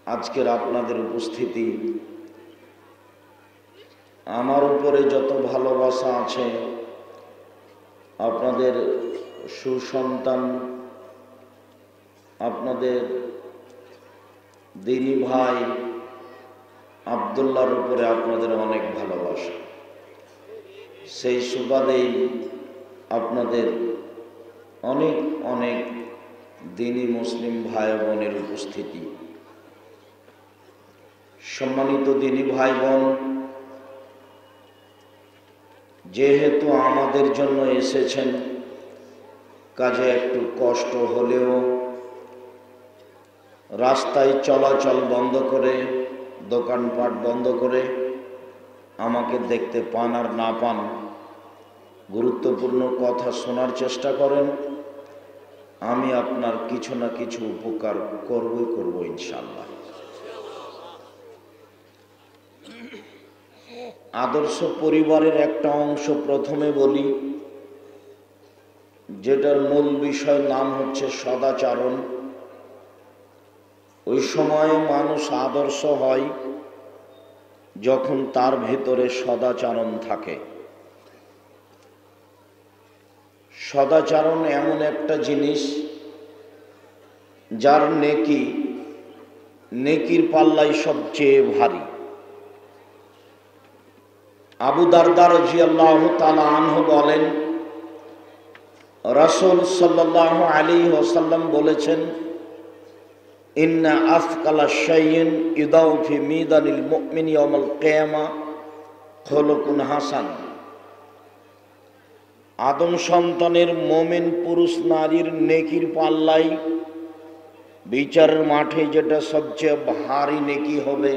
আজকের আপনাদের উপস্থিতি, আমার উপরে যত ভালোবাসা আছে, আপনাদের সুসন্তান, আপনাদের দিনী ভাই আব্দুল্লাহর উপরে আপনাদের অনেক ভালোবাসা। সেই সুবাদেই আপনাদের অনেক অনেক দিনী মুসলিম ভাই বোনের উপস্থিতি। সম্মানিত দিনী ভাই বোন, যেহেতু আমাদের জন্য এসেছেন, কাজে একটু কষ্ট হলেও রাস্তায় চলাচল বন্ধ করে, দোকানপাট বন্ধ করে আমাকে দেখতে পান আর না পান, গুরুত্বপূর্ণ কথা শোনার চেষ্টা করেন। আমি আপনার কিছু না কিছু উপকার করবই করব ইনশাআল্লাহ। আদর্শ পরিবারের একটা অংশ প্রথমে বলি, যেটার মূল বিষয় নাম হচ্ছে সদাচরণ। ওই সময় মানুষ আদর্শ হয় যখন তার ভেতরে সদাচরণ থাকে। সদাচরণ এমন একটা জিনিস যার নেকির পাল্লাই সবচেয়ে ভারী। আবু দারদা রাদিয়াল্লাহু তাআলা আনহু বলেন, রাসূল সাল্লাল্লাহু আলাইহি ওয়াসাল্লাম বলেছেন, ইন্না আফকালা শাইইন ইউদাউ ফি মিদানিল মুমিনি ইয়াউমাল কিয়ামাহ খুলুকুন হাসান। আদম সন্তানের মুমিন পুরুষ নারীর নেকির পাল্লাই বিচারের মাঠে যেটা সবচেয়ে ভারী নেকি হবে,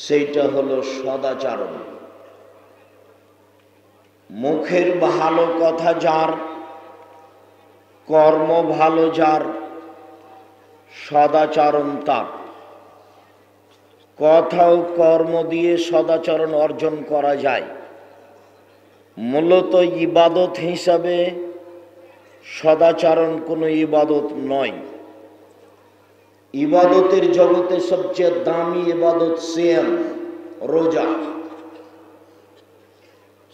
সেইটা হলো সদাচরণ। মুখের ভালো কথা যার, কর্ম ভালো যার, সদাচরণ তার। কথা ও কর্ম দিয়ে সদাচরণ অর্জন করা যায়। মূলত ইবাদত হিসাবে সদাচরণ কোনো ইবাদত নয়। ইবাদতের জগতে সবচেয়ে দামি ইবাদত সিয়াম, রোজা।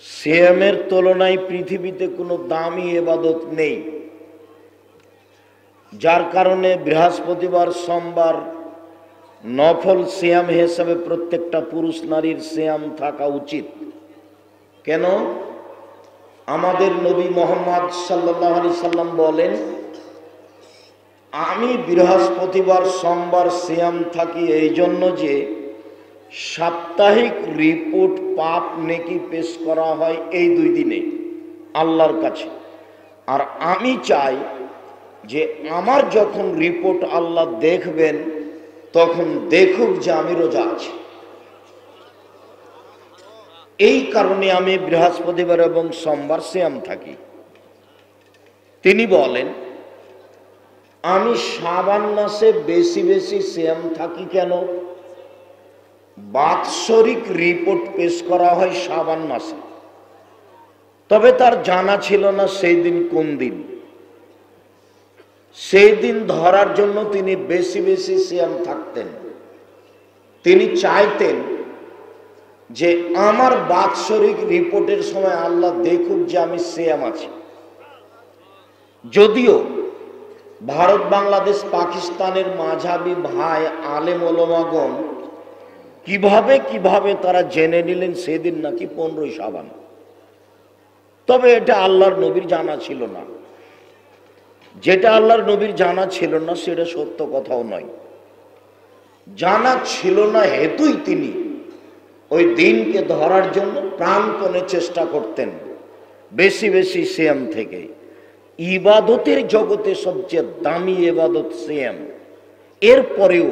সিয়ামের তুলনায় পৃথিবীতে কোনো দামি ইবাদত নেই, যার কারণে বৃহস্পতিবার, সোমবার নফল সিয়াম হিসাবে প্রত্যেকটা পুরুষ নারীর সিয়াম থাকা উচিত। কেন? আমাদের নবী মুহাম্মদ সাল্লাল্লাহু আলাইহি সাল্লাম বলেন, আমি বৃহস্পতিবার সোমবার সিয়াম থাকি এই জন্য যে সাপ্তাহিক রিপোর্ট পাপ নেকি পেশ করা হয় এই 2 দিনে আল্লাহর কাছে। আর আমি চাই যে আমার যখন রিপোর্ট আল্লাহ দেখবেন, তখন দেখুক যে আমি রোজা আছি। এই কারণে আমি বৃহস্পতিবার এবং সোমবার সিয়াম থাকি। তিনি বলেন, আমি শাবান মাসে বেশি বেশি সিয়াম থাকি কেন? বাৎসরিক রিপোর্ট পেশ করা হয় শাবান মাসে, তবে তার জানা ছিল না সেই দিন কোন দিন। সেই দিন ধরার জন্য তিনি বেশি বেশি সিয়াম থাকতেন। তিনি চাইতেন যে আমার বাৎসরিক রিপোর্টের সময় আল্লাহ দেখুক যে আমি সিয়াম আছি। যদিও ভারত, বাংলাদেশ, পাকিস্তানের মাঝাবি ভাই আলেম ওলামাগণ কিভাবে তারা জেনে নিলেন সেদিন নাকি 15ই শাবান, তবে এটা আল্লাহর নবীর জানা ছিল না। যেটা আল্লাহর নবীর জানা ছিল না সেটা সত্য কথাও নয়। জানা ছিল না হেতুই তিনি ওই দিনকে ধরার জন্য প্রাণপণে চেষ্টা করতেন বেশি বেশি সিয়াম থেকে। ইবাদতের জগতে সবচেয়ে দামি ইবাদত সিয়াম। এরপরেও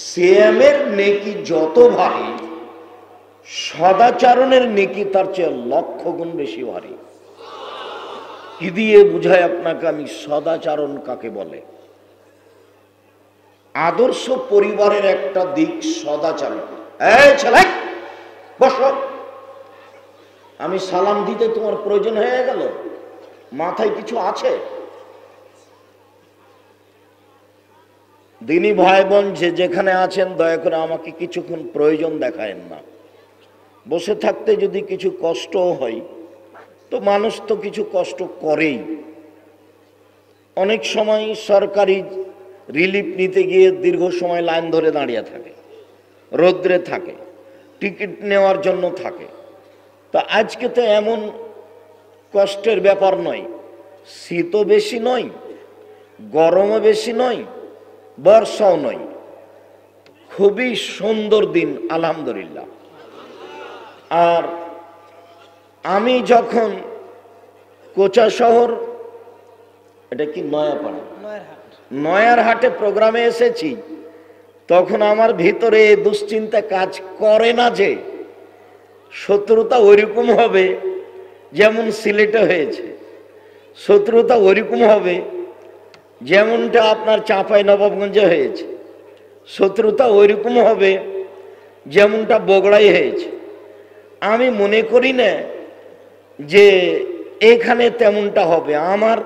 সিয়ামের নেকি যত ভারী, সদাচরণের নেকি তার চেয়ে 1,00,000 গুণ বেশি ভারী। কি দিয়ে বুঝায় আপনাকে আমি সদাচরণ কাকে বলে? আদর্শ পরিবারের একটা দিক সদাচরণ। এই ছেলে বসো, আমি সালাম দিতে তোমার প্রয়োজন হয়ে গেল? মাথায় কিছু আছে? দিনী ভাই বোন যে যেখানে আছেন দয়া করে আমাকে কিছুক্ষণ প্রয়োজন দেখায়েন না। বসে থাকতে যদি কিছু কষ্ট হয় তো মানুষ তো কিছু কষ্ট করেই। অনেক সময় সরকারি রিলিফ নিতে গিয়ে দীর্ঘ সময় লাইন ধরে দাঁড়িয়ে থাকে, রৌদ্রে থাকে, টিকিট নেওয়ার জন্য থাকে। তা আজকে তো এমন কষ্টের ব্যাপার নয়, শীতও বেশি নয়, গরমও বেশি নয়, বর্ষাও নয়, খুবই সুন্দর দিন আলহামদুলিল্লাহ। আর আমি যখন কোচা শহর, এটা কি নয়াপাড়া, নয়ারহাটে প্রোগ্রামে এসেছি, তখন আমার ভিতরে এই দুশ্চিন্তা কাজ করে না যে শত্রুতা ওইরকম হবে যেমন সিলেটে হয়েছে, শত্রুতা ওইরকম হবে যেমনটা আপনার চাঁপাই নবাবগঞ্জে হয়েছে, শত্রুতা ওইরকম হবে যেমনটা বগুড়ায় হয়েছে। আমি মনে করি না যে এখানে তেমনটা হবে। আমার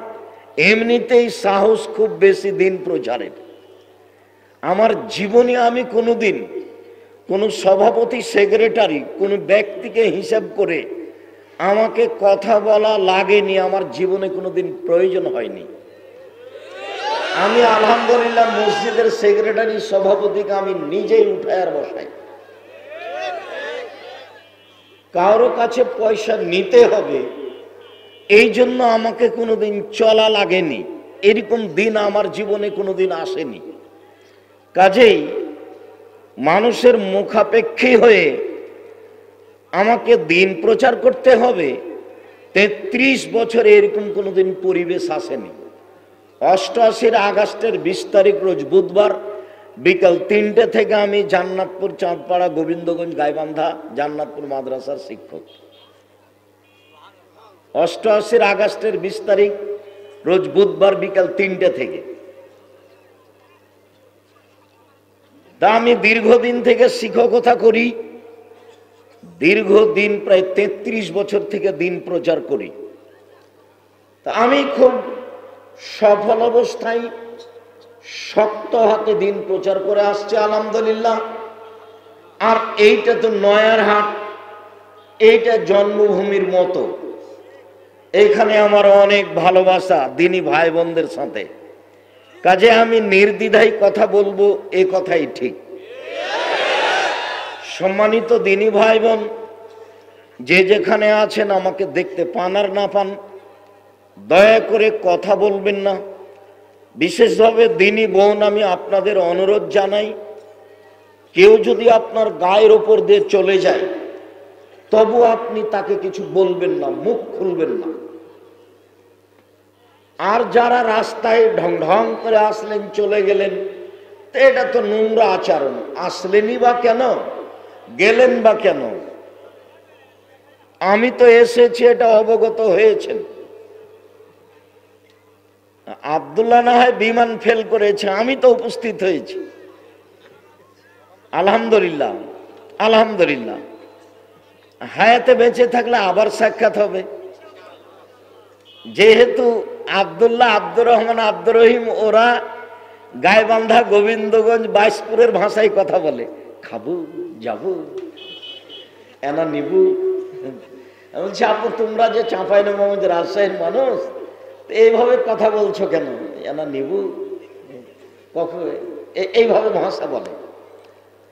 এমনিতেই সাহস খুব বেশি দিন প্রচারের। আমার জীবনে আমি কোনোদিন কোনো সভাপতি সেক্রেটারি কোনো ব্যক্তিকে হিসাব করে আমাকে কথা বলা লাগেনি, আমার জীবনে কোনোদিন প্রয়োজন হয়নি। আমি আলহামদুলিল্লাহ মসজিদের সেক্রেটারি সভাপতিকে আমি নিজেই উঠায় আর বসাই। কারো কাছে পয়সা নিতে হবে এই জন্য আমাকে কোনোদিন চলা লাগেনি, এরকম দিন আমার জীবনে কোনোদিন আসেনি। কাজেই মানুষের মুখাপেক্ষী হয়ে আমাকে দিন প্রচার করতে হবে, ৩৩ বছরে এরকম কোনোদিন পরিবেশ আসেনি। ৮৮ আগস্টের ২০ তারিখ রোজ বুধবার বিকাল ৩টে থেকে আমি জান্নাতপুর, চাঁদপাড়া, গোবিন্দগঞ্জ, গাইবান্ধা জান্নাতপুর মাদ্রাসার শিক্ষক। ৮৮ আগস্টের ২০ তারিখ রোজ বুধবার বিকাল ৩টে থেকে। তা আমি দীর্ঘদিন থেকে শিক্ষকতা করি, দীর্ঘদিন প্রায় ৩৩ বছর থেকে দিন প্রচার করি। তা আমি খুব সফল অবস্থায় শক্ত হাতে দিন প্রচার করে আসছে আলহামদুলিল্লাহ। আর এইটা তো নয়ারহাট, এইটা জন্মভূমির মতো, এইখানে আমার অনেক ভালোবাসা দিনী ভাই বোনদের সাথে। কাজে আমি নির্দ্বিধায় কথা বলবো, এ কথাই ঠিক। সম্মানিত দিনী ভাই বোন যে যেখানে আছেন, আমাকে দেখতে পান আর না পান, দয়া করে কথা বলবেন না। বিশেষভাবে দিনী বোন আমি আপনাদের অনুরোধ জানাই, কেউ যদি আপনার গায়ের ওপর দিয়ে চলে যায় তবু আপনি তাকে কিছু বলবেন না, মুখ খুলবেন না। আর যারা রাস্তায় ঢং ঢং করে আসলেন চলে গেলেন, তো এটা তো নোংরা আচরণ। আসলেনই বা কেন, গেলেন বা কেন? আমি তো এসেছি, এটা অবগত হয়েছেন। আব্দুল্লাহ না হয় বিমান ফেল করেছে, আমি তো উপস্থিত হয়েছি আলহামদুলিল্লাহ। আলহামদুলিল্লাহ হায়াতে বেঁচে থাকলে আবার সাক্ষাৎ হবে। যেহেতু আব্দুল্লাহ, আব্দুর রহমান, আব্দুর রহিম ওরা গাইবান্ধা, গোবিন্দগঞ্জ, বাইশপুরের ভাষায় কথা বলে, খাবো, যাবো, এনা নিবু। বলছি আপু তোমরা যে চাঁপাইনবাবগঞ্জ রাজশাহীর মানুষ, এইভাবে কথা বলছো কেন? এনা নিবু কখন এইভাবে ভাষা বলে।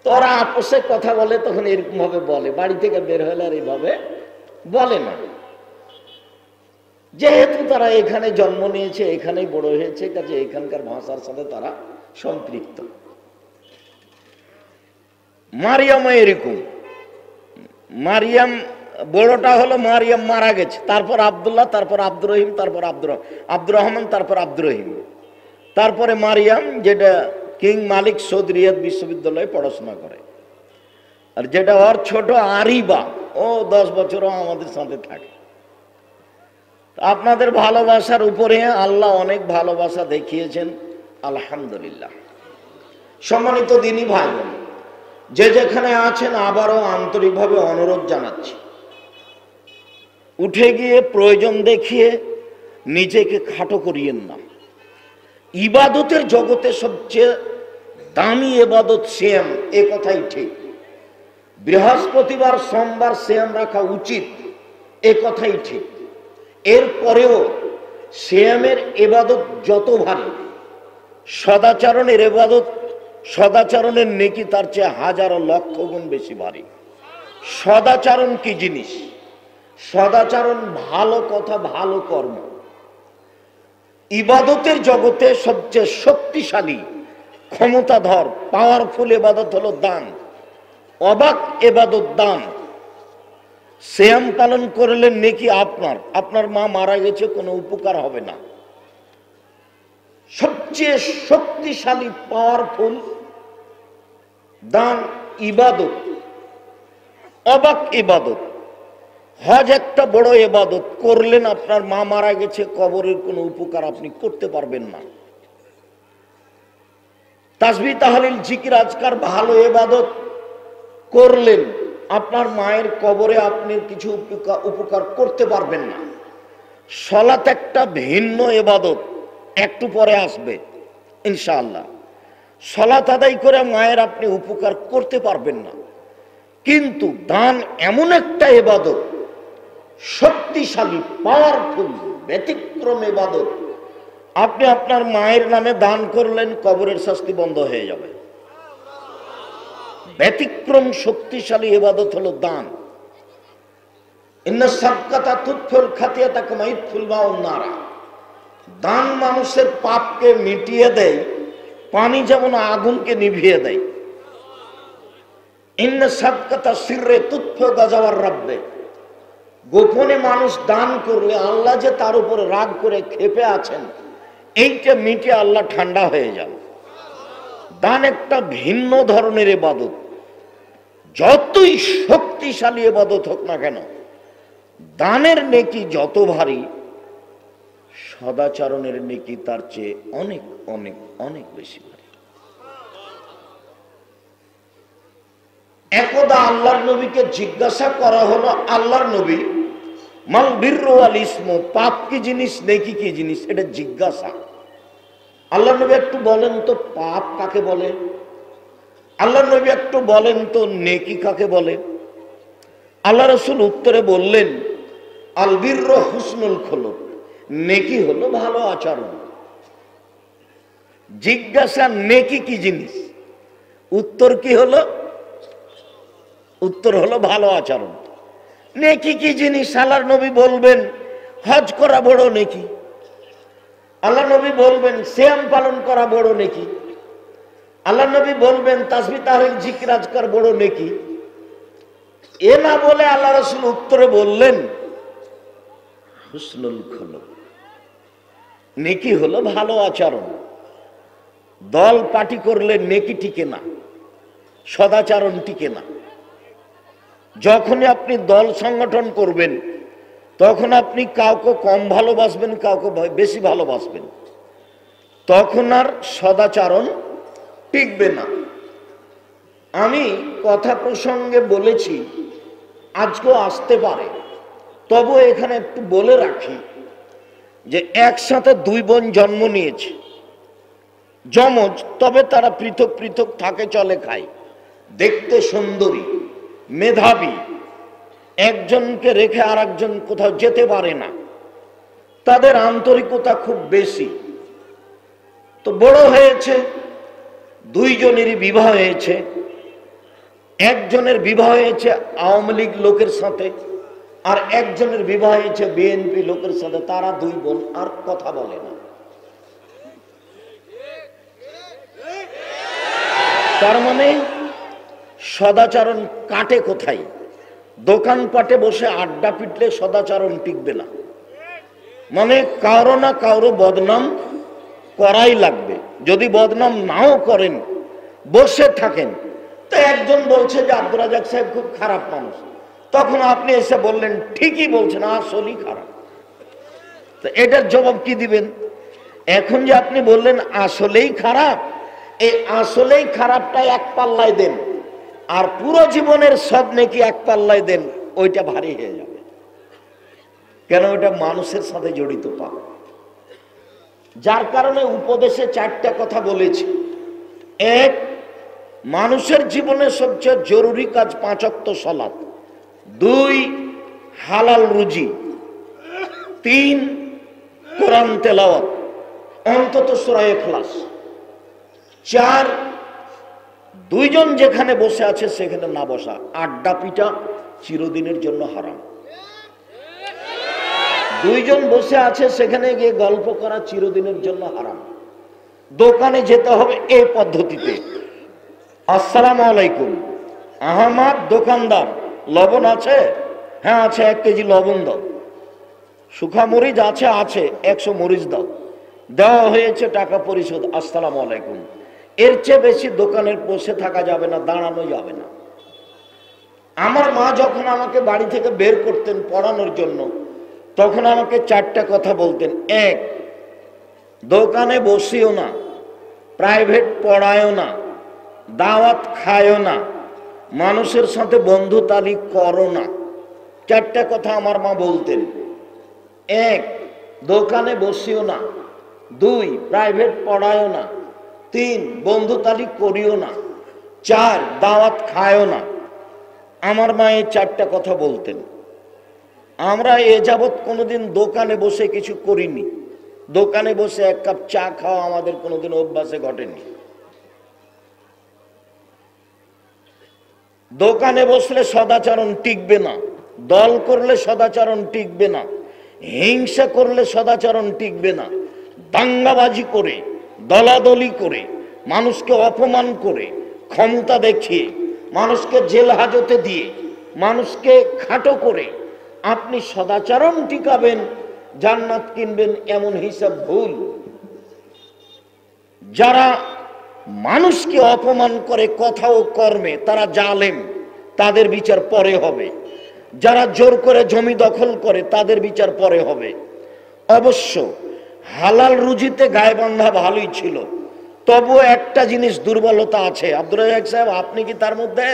তোরা আপোষে কথা বলে তখন এরকম ভাবে বলে, বাড়ি থেকে বের হলে আর এইভাবে বলে না। যেহেতু তারা এখানে জন্ম নিয়েছে, এখানেই বড় হয়েছে, কাজে এখানকার ভাষার সাথে তারা সম্পৃক্ত। মারিয়াম এরকম, মারিয়াম বড়টা হলো মারিয়াম মারা গেছে, তারপর আব্দুল্লাহ, তারপর আব্দুর রহিম, তারপর আব্দুর রহমান, তারপর আব্দুর রহিম, তারপরে মারিয়াম, যেটা কিং মালিক সৌদ রিয়াদ বিশ্ববিদ্যালয়ে পড়াশোনা করে। আর যেটা ওর ছোট আরিবা, ও 10 বছরও আমাদের সাথে থাকে। আপনাদের ভালোবাসার উপরে আল্লাহ অনেক ভালোবাসা দেখিয়েছেন আলহামদুলিল্লাহ। সম্মানিত দিনী ভাই বোন যে যেখানে আছেন, আবারও আন্তরিকভাবে অনুরোধ জানাচ্ছি, উঠে গিয়ে প্রয়োজন দেখিয়ে নিজেকে খাটো করিয়েন না। ইবাদতের জগতে সবচেয়ে দামি এবাদত সিয়াম, এ কথাই ঠিক। বৃহস্পতিবার সোমবার সিয়াম রাখা উচিত, এ কথাই ঠিক। এরপরেও সিয়ামের এবাদত যত ভারী, সদাচরণের এবাদত, সদাচরণের নেকি তার চেয়ে হাজারো লক্ষ গুণ বেশি ভারী। সদাচরণ কি জিনিস? সদাচরণ ভালো কথা, ভালো কর্ম। ইবাদতের জগতে সবচেয়ে শক্তিশালী, ক্ষমতাধর, পাওয়ারফুল এবাদত হলো দান। অবাক এবাদত দান। সিয়াম পালন করলে নেকি আপনার, আপনার মা মারা গেছে, কোনো উপকার হবে না। সবচেয়ে শক্তিশালী পাওয়ারফুল দান ইবাদত, অবাক ইবাদত। হজ একটা বড় ইবাদত, করলেন, আপনার মা মারা গেছে, কবরের কোনো উপকার আপনি করতে পারবেন না। তাসবিহ তাহলিল জিকির আজকার ভালো ইবাদত, করলেন, আপনার মায়ের কবরে আপনি কিছু উপকার করতে পারবেন না। সালাত একটা ভিন্ন ইবাদত, একটু পরে আসবে ইনশাআল্লাহ। সালাত আদায় করে মায়ের আপনি উপকার করতে পারবেন না। কিন্তু দান এমন একটা ইবাদত, শক্তিশালী, পাওয়ারফুল, ব্যতিক্রম ইবাদত। আপনি আপনার মায়ের নামে দান করলেন, কবরের শাস্তি বন্ধ হয়ে যাবে। ব্যতিক্রম শক্তিশালী ইবাদত হলো দান। ইন্না সাদকাতা তুতফিল খাতিয়াতা কামা ইতফিল মাউন নারা। দান মানুষের পাপকে মিটিয়ে দেয়, পানি যেমন আগুনকে নিভিয়ে দেয়। ইন্না সাদকাতা সিররে তুতফিল গাজাওয়ার রাব্বে। গোপনে মানুষ দান করলে আল্লাহ যে তার উপরে রাগ করে ক্ষেপে আছেন, এইটা মিটে আল্লাহ ঠান্ডা হয়ে যান। দান একটা ভিন্ন ধরনের ইবাদত। যতই শক্তিশালী ইবাদত হোক না কেন, দানের নেকি যত ভারী, সদাচরণের নেকি তার চেয়ে অনেক অনেক অনেক বেশি ভারী। একদা আল্লাহর নবীকে জিজ্ঞাসা করা হলো, আল্লাহর নবী, মাল বিররু ওয়াল ইসমু, পাপ কি জিনিস, নেকি কি জিনিস, এটা জিজ্ঞাসা। আল্লাহর নবী একটু বলেন তো পাপ কাকে বলে? আল্লাহর নবী একটু বলেন তো নেকি কাকে বলে? আল্লাহ রাসূল উত্তরে বললেন, আল বিররু হুসনুল খুলুক, নেকি হলো ভালো আচরণ। জিজ্ঞাসা নেকি কি জিনিস, উত্তর কি হলো? উত্তর হলো ভালো আচরণ। নেকি কি জিনিস? আল্লাহর নবী বলবেন হজ করা বড় নেকি। আল্লাহ নবী বলবেন সিয়াম পালন করা বড় নেকি। আল্লাহ নবী বলবেন তাসবিহ তাহলিল জিকির আজকার বড় নেকি। এ না বলে আল্লাহ রাসূল উত্তরে বললেন হুসনুল খুলুক, নেকি হলো ভালো আচরণ। দল পার্টি করলে নেকি টিকে না, সদাচরণ টিকে না। যখনই আপনি দল সংগঠন করবেন, তখন আপনি কাউকে কম ভালোবাসবেন, কাউকে বেশি ভালোবাসবেন, তখন আর সদাচরণ টিকবে না। আমি কথা প্রসঙ্গে বলেছি, আজকেও আসতে পারে, তবু এখানে একটু বলে রাখি যে একসাথে দুই বোন জন্ম নিয়েছে, যমজ, তবে তারা পৃথক পৃথক থাকে, চলে, খায়, দেখতে সুন্দরী, মেধাবী, একজনকে রেখে আর একজন কোথাও যেতে পারে না, তাদের আন্তরিকতা খুব বেশি। তো বড় হয়েছে, দুইজনেরই বিবাহ হয়েছে। একজনের বিবাহ হয়েছে আওয়ামী লীগ লোকের সাথে, আর একজনের বিবাহ হয়েছে বিএনপি লোকের সাথে। তারা দুই বোন আর কথা বলে না। তার মানে সদাচরণ কাটে কোথায়? দোকানপাটে বসে আড্ডা পিটলে সদাচরণ টিকবে না। মানে কারো না কারো বদনাম করাই লাগবে। যদি বদনাম নাও করেন, বসে থাকেন, তো একজন বলছে যে আব্দুর রাজ্জাক সাহেব খুব খারাপ মানুষ, তখন আপনি এসে বললেন ঠিকই বলছেন, আসলেই খারাপ। তো এটার জবাব কি দিবেন? এখন যে আপনি বললেন আসলেই খারাপ, এই আসলেই খারাপটা এক পাল্লায় দেন, আর পুরো জীবনের সব নেকি এক পাল্লায় দেন, ওইটা ভারী হয়ে যাবে। কেন? ওইটা মানুষের সাথে জড়িত পাপ। যার কারণে উপদেশে চারটা কথা বলেছি। এক, মানুষের জীবনে সবচেয়ে জরুরি কাজ 5 ওয়াক্ত সালাত। 2, হালাল রুজি। 3, কোরআন তেলাওয়াত, অন্তত সূরা ইখলাস। 4, দুইজন যেখানে বসে আছে সেখানে না বসা, আড্ডা পিটা চিরদিনের জন্য হারাম। দুইজন বসে আছে সেখানে গিয়ে গল্প করা চিরদিনের জন্য হারাম। দোকানে যেতে হবে এই পদ্ধতিতে, আসসালামু আলাইকুম, আহমদ দোকানদার, লবণ আছে? হ্যাঁ আছে, 1 কেজি লবণ দাও। শুখা মরিচ আছে? আছে, 100 মরিচ দাও। দেওয়া হয়েছে, টাকা পরিশোধ, আসসালামু আলাইকুম। এর চেয়ে বেশি দোকানের বসে থাকা যাবে না, দাঁড়ানো যাবে না। আমার মা যখন আমাকে বাড়ি থেকে বের করতেন পড়ানোর জন্য, তখন আমাকে 4টা কথা বলতেন। 1, দোকানে বসিও না, প্রাইভেট পড়ায়ও না, দাওয়াত খায়ও না, মানুষের সাথে বন্ধুতালি করো না। 4টা কথা আমার মা বলতেন। 1, দোকানে বসিও না। 2, প্রাইভেট পড়ায়ও না। 3, বন্ধুতালি করিও না। 4, দাওয়াত খায়ও না। আমার মা এই 4টা কথা বলতেন। আমরা এ যাবৎ কোনোদিন দোকানে বসে কিছু করিনি। দোকানে বসে 1 কাপ চা খাওয়া আমাদের কোনোদিন অভ্যাসে ঘটেনি। দোকানে বসলে সদাচরণ টিকবে না, দল করলে সদাচরণ টিকবে না, হিংসা করলে সদাচরণ টিকবে না। দাঙ্গাবাজি করে, দলাদলি করে, মানুষকে অপমান করে, ক্ষমতা দেখিয়ে, মানুষকে জেল হাজতে দিয়ে, মানুষকে খাটো করে আপনি সদাচরণ টিকাবেন, জান্নাত কিনবেন, এমন হিসাব ভুল। যারা মানুষকে অপমান করে কথা ও কর্মে, তারা জালেম, তাদের বিচার পরে হবে। যারা জোর করে জমি দখল করে, তাদের বিচার পরে হবে। অবশ্য হালাল রুজিতে গায়ে বাঁধা ভালোই ছিল, তবুও একটা জিনিস দুর্বলতা আছে। আব্দুর রাজ্জাক সাহেব, আপনি কি তার মধ্যে?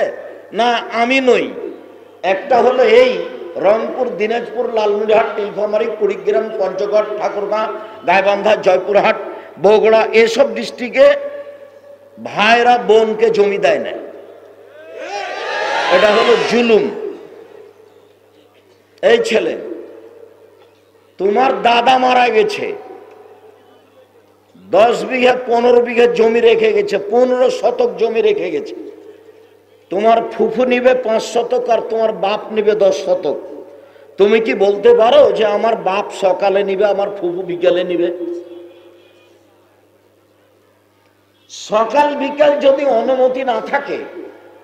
না, আমি নই। একটা হলো এই, রংপুর, দিনাজপুর, লালমনিরহাট, নীলফামারী, কুড়িগ্রাম, পঞ্চগড়, ঠাকুরগাঁ, গাইবান্ধা, জয়পুরহাট, বগুড়া, এসব ডিস্ট্রিক্টে ভাইরা বোনকে জমি দেয় না। এটা হলো জুলুম। এই ছেলে, তোমার দাদা মারা গেছে, 10 বিঘা 15 বিঘা জমি রেখে গেছে, 15 শতক জমি রেখে গেছে। তোমার ফুফু নিবে 5 শতক আর তোমার বাপ নিবে 10 শতক। তুমি কি বলতে পারো যে আমার বাপ সকালে নিবে, আমার ফুফু বিকালে নিবে? সকাল বিকাল যদি অনুমতি না থাকে,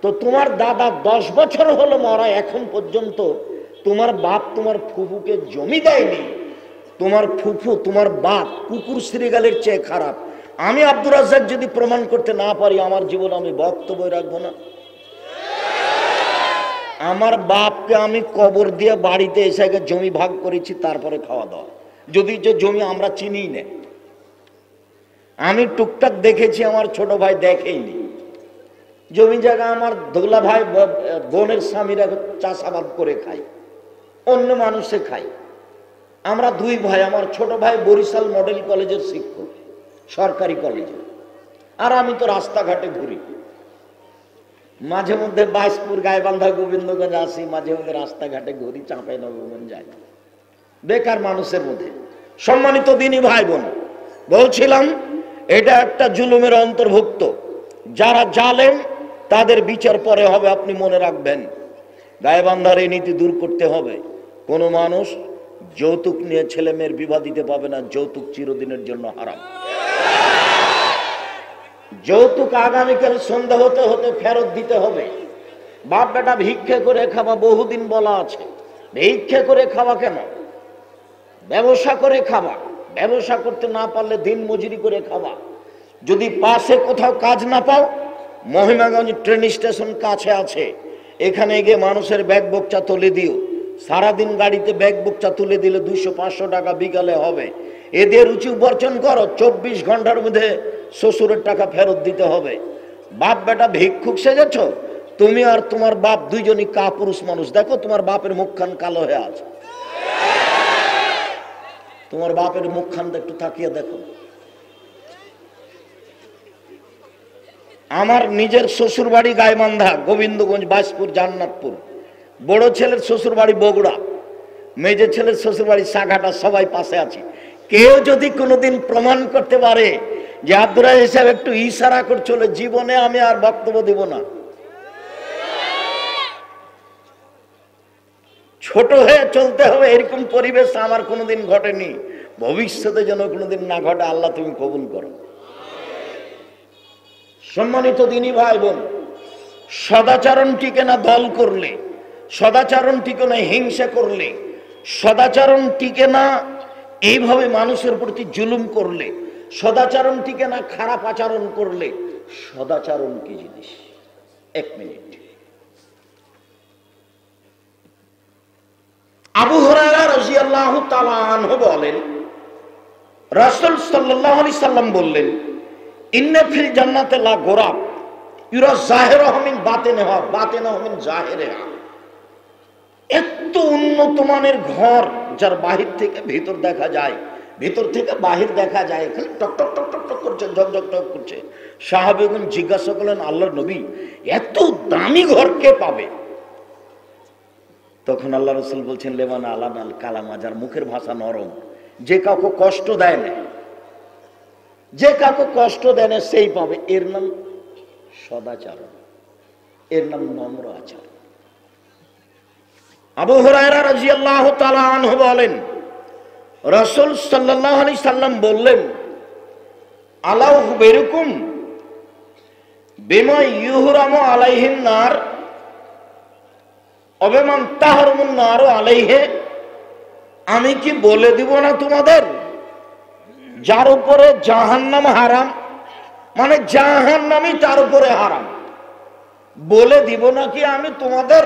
তো তোমার দাদা 10 বছর হলো মরা, এখন পর্যন্ত তোমার বাপ তোমার ফুফুকে জমি দেয়নি। তোমার ফুফু, তোমার বাপ কুকুর শ্রীগালের চেয়ে খারাপ। আমি আব্দুর রাজ্জাক যদি প্রমাণ করতে না পারি, আমার জীবন আমি বক্তব্য রাখবো না। আমার বাপকে আমি কবর দিয়ে বাড়িতে এসে জমি ভাগ করেছি, তারপরে খাওয়া দাওয়া। যদি যে জমি আমরা চিনি না, আমি টুকটাক দেখেছি, আমার ছোট ভাই দেখেইনি। জমি জায়গা আমার দোলা ভাই বোনের স্বামীরা চাষাবাদ করে খায়, অন্য মানুষে খায়। আমরা 2 ভাই, আমার ছোট ভাই বরিশাল মডেল কলেজের শিক্ষক, সরকারি কলেজে, আর আমি তো রাস্তাঘাটে ঘুরি। মাঝে মধ্যে বাইশপুর, গাইবান্ধা, গোবিন্দগঞ্জ আসি, মাঝে মধ্যে রাস্তাঘাটে ঘুরি, চাঁপাইনবাবগঞ্জ যাই, বেকার মানুষের মধ্যে। সম্মানিত দিনী ভাই বোন, বলছিলাম এটা একটা জুলুমের অন্তর্ভুক্ত। যারা জালেম তাদের বিচার পরে হবে, আপনি মনে রাখবেন। গাইবান্ধার এই নীতি দূর করতে হবে। কোনো মানুষ যৌতুক নিয়ে ছেলে মেয়ের বিবাহ দিতে পাবে না, যৌতুক চিরদিনের জন্য হারাম। যৌতুক আগামীকাল সন্ধ্যা হতে হতে ফেরত দিতে হবে। বাপ বেটা ভিক্ষে করে খাওয়া বহুদিন বলা আছে, ভিক্ষে করে খাওয়া কেন? ব্যবসা করে খাওয়া। ব্যবসা করতে না পারলে দিন মজুরি করে খাওয়া। যদি পাশে কোথাও কাজ না পাও, মহিমাগঞ্জ ট্রেন স্টেশন কাছে আছে, এখানে গিয়ে মানুষের ব্যাগ বোকচা তুলে দিও। সারাদিন গাড়িতে ব্যাগ বোকচা তুলে দিলে 200-500 টাকা বিকালে হবে। এদের রুচি উপার্জন করো, 24 ঘন্টার মধ্যে শ্বশুরের টাকা ফেরত দিতে হবে। বাপ বেটা ভিক্ষুক সেজেছ, তুমি আর তোমার বাপ দুইজনই কাপুরুষ মানুষ। দেখো তোমার বাপের মুখখান কালো হয়ে আছে, তোমার বাপের মুখখানটা একটু তাকিয়ে দেখো। আমার নিজের শ্বশুর বাড়ি গাইবান্ধা, গোবিন্দগঞ্জ, বাসপুর, জান্নাতপুর। বড় ছেলের শ্বশুর বাড়ি বগুড়া, মেজর ছেলের শ্বশুর বাড়ি সাঘাটা, সবাই পাশে আছে। কেউ যদি কোনোদিন প্রমাণ করতে পারে যে আব্দুর রাজ্জাক সাহেব একটু ইশারা করছিল, জীবনে আমি আর বক্তব্য দিব না। ছোট হয়ে চলতে হবে, এরকম পরিবেশ আমার কোনোদিন ঘটেনি, ভবিষ্যতে যেন কোনোদিন না ঘটে, আল্লাহ তুমি কবুল করো। সম্মানিত দিনী ভাই বোন, সদাচরণ টিকে না দল করলে, সদাচরণ টিকে না হিংসা করলে, সদাচরণ টিকে না এইভাবে মানুষের প্রতি জুলুম করলে, সদাচরণ টিকে না খারাপ আচরণ করলে। সদাচরণ কি জিনিস? এক মিনিট। আবু হুরায়রা রাদিয়াল্লাহু তাআলা আনহু বলেন, রাসূল সাল্লাল্লাহু আলাইহি সাল্লাম বললেন, ইন্না ফিল জান্নাতি লা গোরাব ইউরা জাহিরুহু মিন বাতিনিহা বাতিনুহু মিন জাহিরিহা। এত উন্নত মানের ঘর, যার বাহির থেকে ভিতর দেখা যায়, ভিতর থেকে বাহির দেখা যায়, খালি টক টক টক টক টক করছে, ঝকঝক টক করছে। সাহাবীগণ জিজ্ঞাসা করলেন, আল্লাহর নবী, এত দামি ঘর কে পাবে? তখন আল্লাহ রাসূল বলছেন, লেমান আলানাল কালামা, যার মুখের ভাষা নরম, যে কাউকে কষ্ট দেয় না, যে কাউকে কষ্ট দেয় না সেই পাবে। এর নাম সদাচরণ, এর নাম নম্র আচরণ। আবু হুরায়রা রাদিয়াল্লাহু তাআলা আনহু বলেন, রাসূল সাল্লাল্লাহু আলাইহি সাল্লাম বললেন, আলা উখবিরুকুম বিমা ইউহরামু আলাইহিন নার অবিমান তাহরুমুন নার আলাইহি। আমি কি বলে দিব না তোমাদের, যার উপরে জাহান্নাম হারাম, মানে জাহান্নামই তার উপরে হারাম। বলে দিব না কি আমি তোমাদের,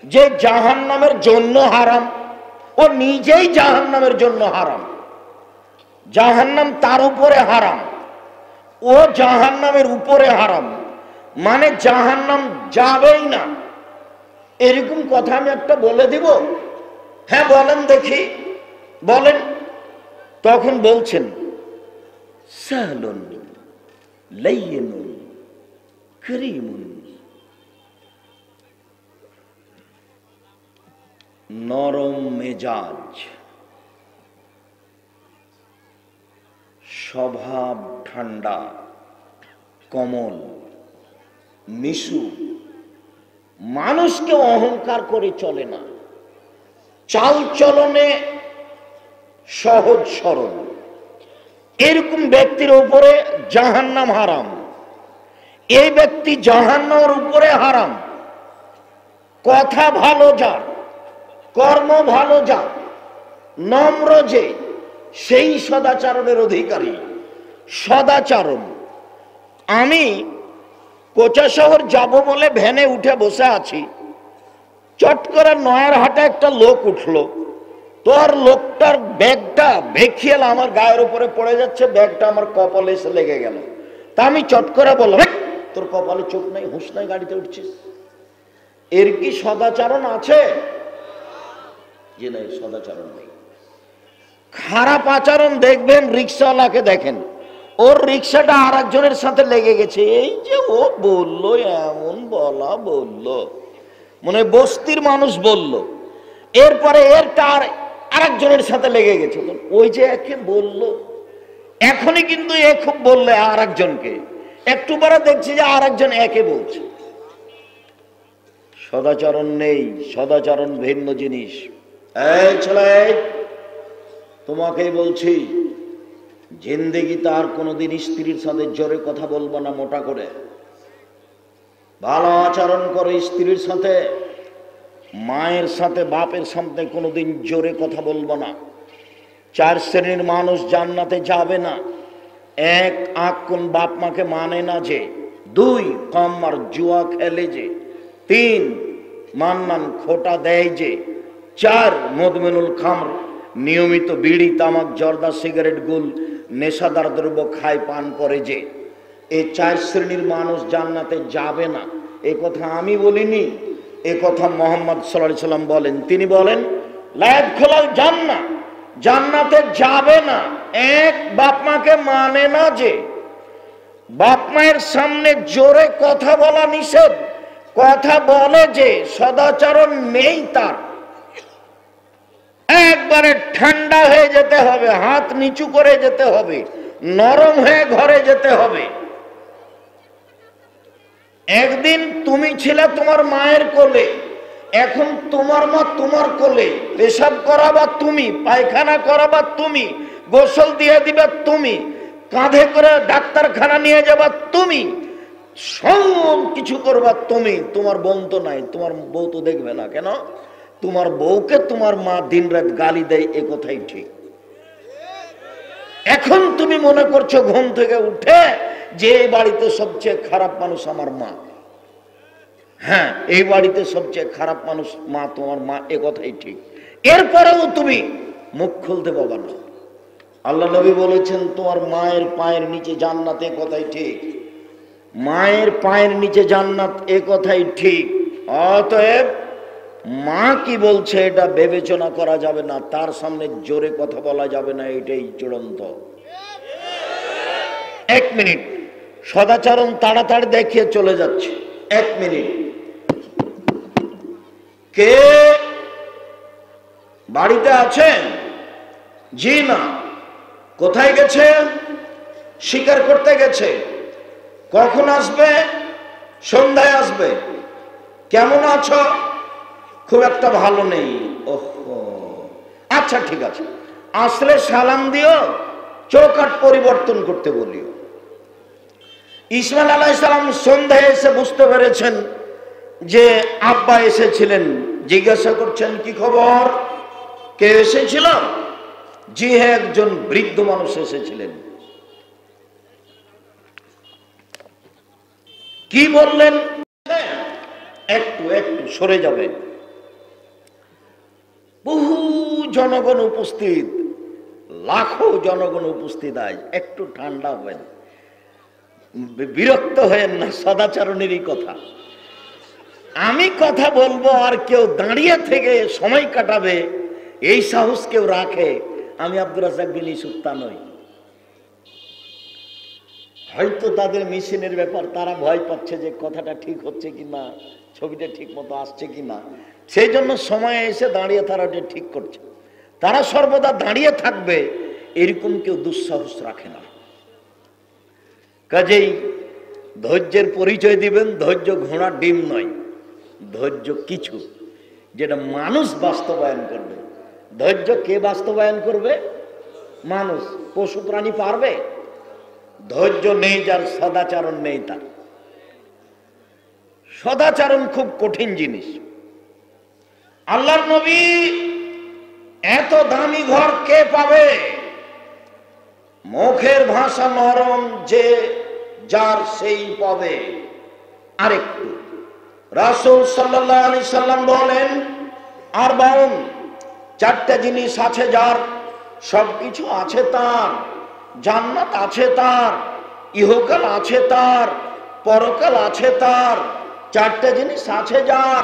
যে জাহান্নামের জন্য হারাম, ও নিজেই জাহান্নামের জন্য হারাম। জাহান্নাম তার উপরে হারাম, ও জাহান্নামের উপরে হারাম, মানে জাহান্নাম যাবেই না। এরকম কথা আমি একটা বলে দিব? হ্যাঁ বলেন দেখি, বলেন। তখন বলছেন, সাহলুন লাইয়িনুন করিমুন, নরম মেজাজ, স্বভাব ঠান্ডা, কোমল, মিশু, মানুষকে অহংকার করে চলে না, চাল চলনে সহজ সরল। এরকম ব্যক্তির উপরে জাহান্নাম হারাম। এই ব্যক্তি জাহান্নামের উপরে হারাম। কথা ভালো যার, কর্ম ভালো যার, নম্র যে, সেই সদাচরণের অধিকারী। সদাচরণ। আমি কোচা শহর যাব বলে ভ্যানে উঠে বসে আছি, চট করে নয়ারহাটে একটা লোক উঠলো। তোর লোকটার ব্যাগটা বেখিয়াল আমার গায়ের উপরে পড়ে যাচ্ছে, ব্যাগটা আমার কপালে এসে লেগে গেল। তা আমি চট করে বললাম, তোর কপালে চোখ নাই, হুঁশ নাই, গাড়িতে উঠছিস? এর কি সদাচরণ আছে? যে নাই, সদাচরণ নেই। খারাপ আচরণ দেখবেন রিক্সাওয়ালাকে, দেখেন ওর রিক্সাটা আর একজনের সাথে লেগে গেছে, এই যে ও বললো, এমন বলা বললো, মনে বস্তির মানুষ বলল, এরপরে এরটা আর একজনের সাথে লেগে গেছে। ওই যে একে বললো, এখনই কিন্তু এ খুব বললে আর একজনকে, একটু পরে দেখছি যে আর একজন একে বলছে। সদাচরণ নেই, সদাচরণ ভিন্ন জিনিস। এই ছেলে, তোমাকেই বলছি, জিন্দেগিতে আর কোনোদিন স্ত্রীর সাথে জোরে কথা বলবো না, মোটা করে। ভালো আচরণ করে স্ত্রীর সাথে, মায়ের সাথে, বাপের সামনে কোনোদিন জোরে কথা বলবো না। 4 শ্রেণীর মানুষ জান্নাতে যাবে না। 1, আঁক কোন বাপ মাকে মানে না যে। 2, কম আর জুয়া খেলে যে। 3, মান্নান খোটা দেয় যে। 4, মদমেনুল খামর, নিয়মিত বিড়ি, তামাক, জর্দা, সিগারেট, গুল, নেশাদার দ্রব্য খায়, পান করে যে। এই 4 শ্রেণীর মানুষ জান্নাতে যাবে না। এ কথা আমি বলিনি, এ কথা মুহাম্মদ সাল্লাল্লাহু আলাইহি সাল্লাম বলেন। তিনি বলেন, লা ইয়াদখুলুল জান্নাহ, জান্নাতে যাবে না 1, বাপ মাকে মানে না যে। বাপ মায়ের সামনে জোরে কথা বলা নিষেধ। কথা বলে যে সদাচরণ নেই তার, একবারে ঠান্ডা হয়ে যেতে হবে, হাত নিচু করে যেতে হবে, নরম হয়ে ঘরে যেতে হবে। একদিন তুমি ছিলে তোমার মায়ের কোলে, এখন তোমার মা তোমার কোলে, পেশাব করাবা তুমি, পায়খানা করাবা তুমি, গোসল দিয়ে দিবা তুমি, কাঁধে করে ডাক্তারখানা নিয়ে যাবা তুমি, সব কিছু করবা তুমি। তোমার বোন তো নাই, তোমার বউ তো দেখবে না। কেন? তোমার বউকে তোমার মা দিনরাত গালি দেয়, এ কথাই ঠিক। এখন তুমি মনে করছো ঘুম থেকে উঠে যে এই বাড়িতে সবচেয়ে খারাপ মানুষ আমার মা। হ্যাঁ, এই বাড়িতে সবচেয়ে খারাপ মানুষ মা, তোমার মা, এ কথাই ঠিক। এরপরেও তুমি মুখ খুলতে পারবে না। আল্লাহ নবী বলেছেন তোমার মায়ের পায়ের নিচে জান্নাত, এ কথাই ঠিক। মায়ের পায়ের নিচে জান্নাত, এ কথাই ঠিক। অতএব মা কি বলছে এটা বিবেচনা করা যাবে না, তার সামনে জোরে কথা বলা যাবে না, এটাই চূড়ান্ত। এক মিনিট, সদাচরণ তাড়াতাড়ি দেখিয়ে চলে যাচ্ছে। এক মিনিট, কে বাড়িতে আছেন? জি না। কোথায় গেছে? শিকার করতে গেছে। কখন আসবে? সন্ধ্যায় আসবে। কেমন আছো? খুব একটা ভালো নেই। ওহো, আচ্ছা ঠিক আছে, আসলে সালাম দিও, চৌকাঠ পরিবর্তন করতে বলিও। ইসমাইল আলাইহিস সালাম সন্ধ্যায় এসে বুঝতে পেরেছেন যে আব্বা এসেছিলেন। জিজ্ঞাসা করছেন কি খবর, কে এসেছিল? জি হ্যাঁ, একজন বৃদ্ধ মানুষ এসেছিলেন। কি বললেন? একটু একটু সরে যাবে, বহু জনগণ উপস্থিত, লাখো জনগণ উপস্থিত। আজ একটু ঠান্ডা হবেন, বিরক্ত হয়েন না, সদাচরণেরই কথা। আমি কথা বলবো আর কেউ দাঁড়িয়ে থেকে সময় কাটাবে, এই সাহস কেউ রাখে? আমি আব্দুর রাজ্জাক বিন ইউসুফ তা নই। হয়তো তাদের মেশিনের ব্যাপার, তারা ভয় পাচ্ছে যে কথাটা ঠিক হচ্ছে কিনা, ছবিটা ঠিক মতো আসছে কিনা, সেই জন্য সময় এসে দাঁড়িয়ে তারা ওটা ঠিক করছে। তারা সর্বদা দাঁড়িয়ে থাকবে, এরকম কেউ দুঃসাহস রাখে না। কাজেই ধৈর্যের পরিচয় দিবেন। ধৈর্য ঘোড়ার ডিম নয়, ধৈর্য কিছু যেটা মানুষ বাস্তবায়ন করবে। ধৈর্য কে বাস্তবায়ন করবে? মানুষ। পশু প্রাণী পারবে? ধৈর্য নেই যার, সদাচরণ নেই তার। সদাচরণ খুব কঠিন জিনিস। আল্লাহর নবী এত দামি ঘর কে পাবে? মুখের ভাষা নরম যে যার সেই পাবে। আরেকটু, রাসূল সাল্লাল্লাহু আলাইহি সাল্লাম বলেন, আরবাউন, চারটা জিনিস আছে যার, সবকিছু আছে তার, জান্নাত আছে তার, ইহকাল আছে তার, পরকাল আছে তার। চারটা জিনিস আছে যার,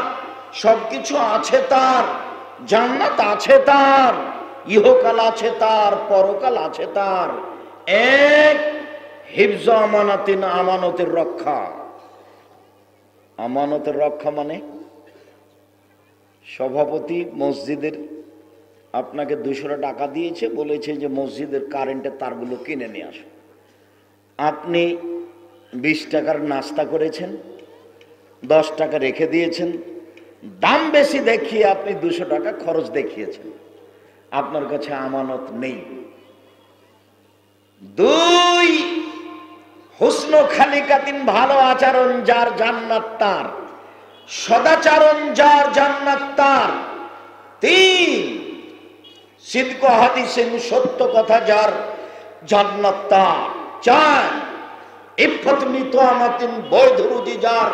সবকিছু আছে তার, জান্নাত আছে তার, ইহকাল আছে তার, পরকাল আছে তার। এক, হিফজ আমানাতিন, আমানতের রক্ষা। আমানতের রক্ষা মানে সভাপতি মসজিদের আপনাকে 200 টাকা দিয়েছে, বলেছে যে মসজিদের কারেন্টের তারগুলো কিনে নিয়ে আসো। আপনি 20 টাকার নাস্তা করেছেন, 10 টাকা রেখে দিয়েছেন, দাম বেশি দেখিয়ে আপনি 200 টাকা খরচ দেখিয়েছেন, আপনার কাছে আমানত নেই। 2, হুসন খালিকাতিন, ভালো আচরণ যার, জান্নাত তার, সদাচরণ যার, জান্নাত তার। 3, সিদক হাদিসিন, সত্য কথা যার, জান্নাত তার। 4, ইফফত মিতওয়ামাতিন, বৈধ রুজি যার,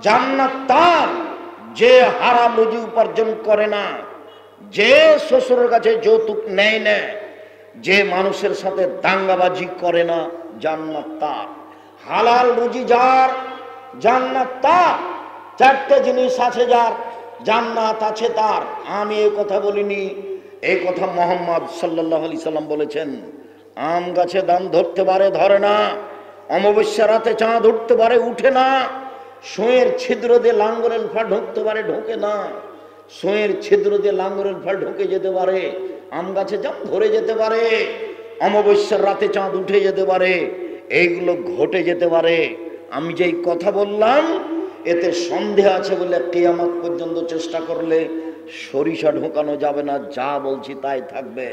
জান্নাত তার। যে হারাম রুজি উপার্জন করে না, যে শ্বশুরের কাছে যৌতুক নেয় না, যে মানুষের সাথে দাঙ্গাবাজি করে না, জান্নাত তার। হালাল রুজি যার, জান্নাত তার। 4টে জিনিস আছে যার, জান্নাত আছে তার। আমি এই কথা বলিনি, এই কথা মুহাম্মদ সাল্লাল্লাহু আলাইহি সাল্লাম বলেছেন। আম গাছে দাম ধরতে পারে, ধরে না। অমাবস্যা রাতে চাঁদ উঠতে পারে, উঠে না। সুঁয়ের ছিদ্র দিয়ে লাঙ্গলের ফাল ঢুকতে পারে, ঢোকে না। সুঁয়ের ছিদ্র দিয়ে লাঙ্গলের ফাল ঢুকে যেতে পারে, আম গাছে জাম ধরে যেতে পারে। অমাবস্যার রাতে চাঁদ উঠে যেতে পারে, এইগুলো ঘটে যেতে পারে। আমি যেই কথা বললাম এতে সন্দেহ আছে বলে কিয়ামত পর্যন্ত চেষ্টা করলে সরিষা ঢোকানো যাবে না। যা বলছি তাই থাকবে।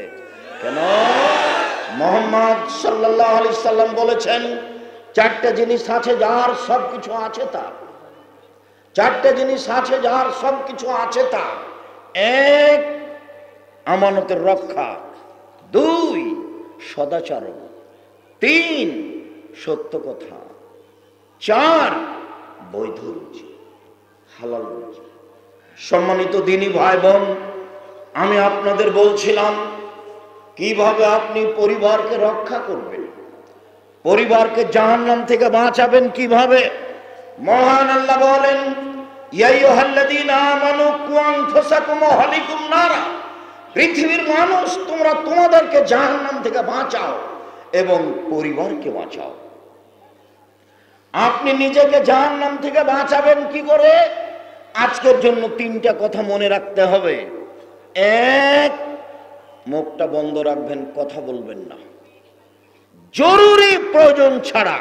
কেন? মুহাম্মদ সাল্লাল্লাহু আলাইহি সাল্লাম বলেছেন, চারটা জিনিস আছে যার সবকিছু আছে তার। চারটা জিনিস আছে যার সবকিছু আছে তার। এক, আমানতের রক্ষা। দুই, সদাচরণ। তিন, সত্য কথা। চার, বৈধ রুজি, হালাল রুজি। সম্মানিত দিনী ভাই বোন, আমি আপনাদের বলছিলাম কিভাবে আপনি পরিবারকে রক্ষা করবেন, পরিবারকে জাহান্নাম থেকে বাঁচাবেন কিভাবে। মহান আল্লাহ বলেন, ইয়া আইয়ুহাল্লাযীনা আমানু কু আনফুসাকুম ওয়া আহলিকুম নারা। পৃথিবীর মানুষ, তোমরা তোমাদেরকে জাহান্নাম থেকে বাঁচাও এবং পরিবারকে বাঁচাও। আপনি নিজেকে জাহান্নাম থেকে বাঁচাবেন কি করে? আজকের জন্য তিনটা কথা মনে রাখতে হবে। এক, মুখটা বন্ধ রাখবেন, কথা বলবেন না। জরুরি প্রয়োজন ছাড়া,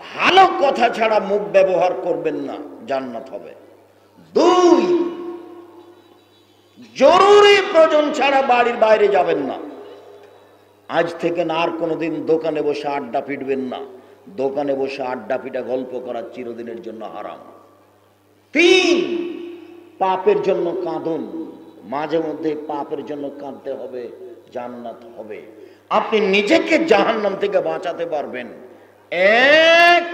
ভালো কথা ছাড়া মুখ ব্যবহার করবেন না, জান্নাত হবে। দুই, জরুরি প্রয়োজন ছাড়া বাড়ির বাইরে যাবেন না। আজ থেকে না আর কোনোদিন দোকানে বসে আড্ডা পিটবেন না। দোকানে বসে আড্ডা পিটা গল্প করা চিরদিনের জন্য হারাম। তিন, পাপের জন্য কাঁদুন, মাঝে মধ্যে পাপের জন্য কাঁদতে হবে, জান্নাত হবে। আপনি নিজেকে জাহান্নাম থেকে বাঁচাতে পারবেন। এক,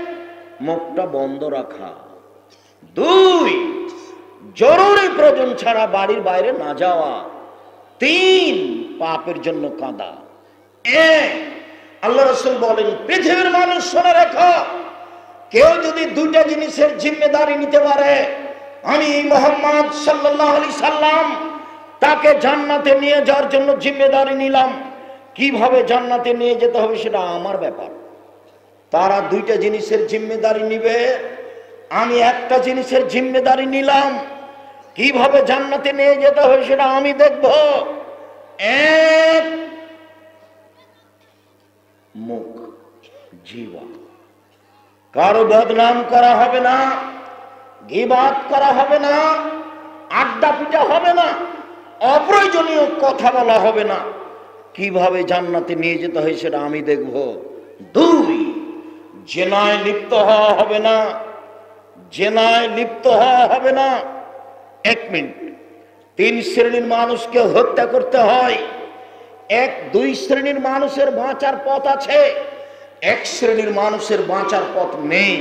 মুখটা বন্ধ রাখা। দুই, জরুরি প্রয়োজন ছাড়া বাড়ির বাইরে না যাওয়া। তিন, পাপের জন্য কাঁদা। আল্লাহ রাসূল বলেন, পৃথিবীর মানুষ শুনে রেখো, কেউ যদি দুইটা জিনিসের জিম্মেদারি নিতে পারে, আমি মুহাম্মদ সাল্লাল্লাহু আলাইহি সাল্লাম তাকে জান্নাতে নিয়ে যাওয়ার জন্য জিম্মেদারি নিলাম। কিভাবে জান্নাতে নিয়ে যেতে হবে সেটা আমার ব্যাপার। তারা দুইটা জিনিসের জিম্মেদারি নিবে, আমি একটা জিনিসের জিম্মেদারি নিলাম। কিভাবে জান্নাতে নিয়ে যেতে হবে সেটা আমি দেখব। এক, মুখ, জিহ্বা। কারো বদনাম করা হবে না, গীবাত করা হবে না, আড্ডা পিটা হবে না, অপ্রয়োজনীয় কথা বলা হবে না। কিভাবে জান্নাতে নিয়ে যেতে হয় সেটা আমি দেখব। দুই, জেনায় লিপ্ত হওয়া হবে না, জেনায় লিপ্ত হওয়া হবে না। এক মিনিট, তিন শ্রেণীর মানুষকে হত্যা করতে হয়। এক, দুই শ্রেণীর মানুষের বাঁচার পথ আছে, এক শ্রেণীর মানুষের বাঁচার পথ নেই।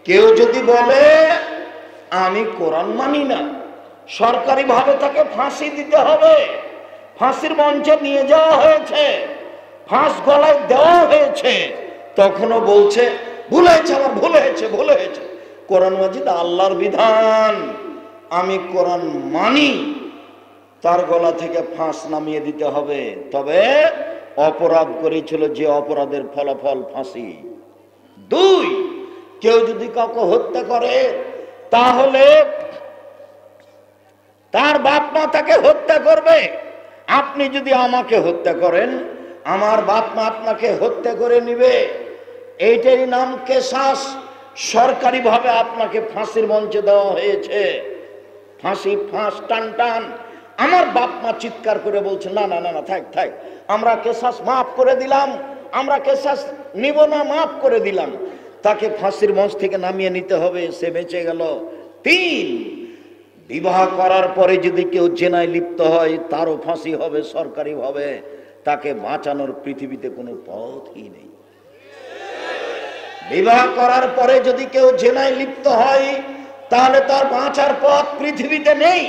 কেউ যদি বলে আমি কোরআন মানি না, সরকারিভাবে তাকে ফাঁসি দিতে হবে। ফাঁসির মঞ্চে নিয়ে যাওয়া হয়েছে, ফাঁস গলায় দেওয়া হয়েছে, তখনও বলছে ভুল হয়েছে, আমার ভুল হয়েছে, ভুল হয়েছে। কোরআন মাজিদ আল্লাহর বিধান, আমি কোরআন মানি, তার গলা থেকে ফাঁস নামিয়ে দিতে হবে। তবে অপরাধ করেছিল যে অপরাধের ফলাফল ফাঁসি। দুই, কেউ যদি কাউকে হত্যা করে তাহলে তার বাপ মা তাকে হত্যা করবে। আপনি যদি আমাকে হত্যা করেন, আমার বাপ মা আপনাকে হত্যা করে নিবে। এইটারই নাম কেসাস। সরকারিভাবে আপনাকে ফাঁসির মঞ্চে দেওয়া হয়েছে, ফাঁসি, ফাঁস, টান টান। আমার বাপ মা চিৎকার করে বলছে না না না না, থাক থাক, আমরা কেসাস মাফ করে দিলাম, আমরা কেসাস নিব না, মাফ করে দিলাম। তাকে ফাঁসির মঞ্চ থেকে নামিয়ে নিতে হবে, সে বেঁচে গেল। তিন, বিবাহ করার পরে যদি কেউ জেনায় লিপ্ত হয় তারও ফাঁসি হবে সরকারিভাবে। তাকে বাঁচানোর পৃথিবীতে কোনো পথই নেই। বিবাহ করার পরে যদি কেউ জেনায় লিপ্ত হয় তাহলে তার বাঁচার পথ পৃথিবীতে নেই।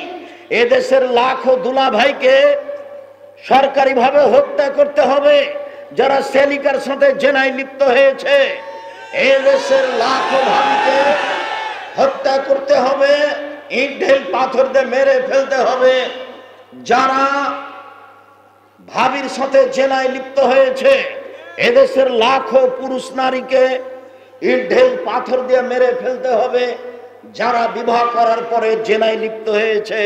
এদেশের লাখো দুলা ভাইকে সরকারিভাবে হত্যা করতে হবে যারা সেলিকার সাথে জেনায় লিপ্ত হয়েছে। এদেশের লাখো ভাবিকে হত্যা করতে হবে, ইট ঢেল পাথর দিয়ে মেরে ফেলতে হবে যারা ভাবির সাথে জেনায় লিপ্ত হয়েছে। এদেশের লাখো পুরুষ নারীকে ইট ঢেল পাথর দিয়ে মেরে ফেলতে হবে। যারা বিবাহ করার পরে জেনায় লিপ্ত হয়েছে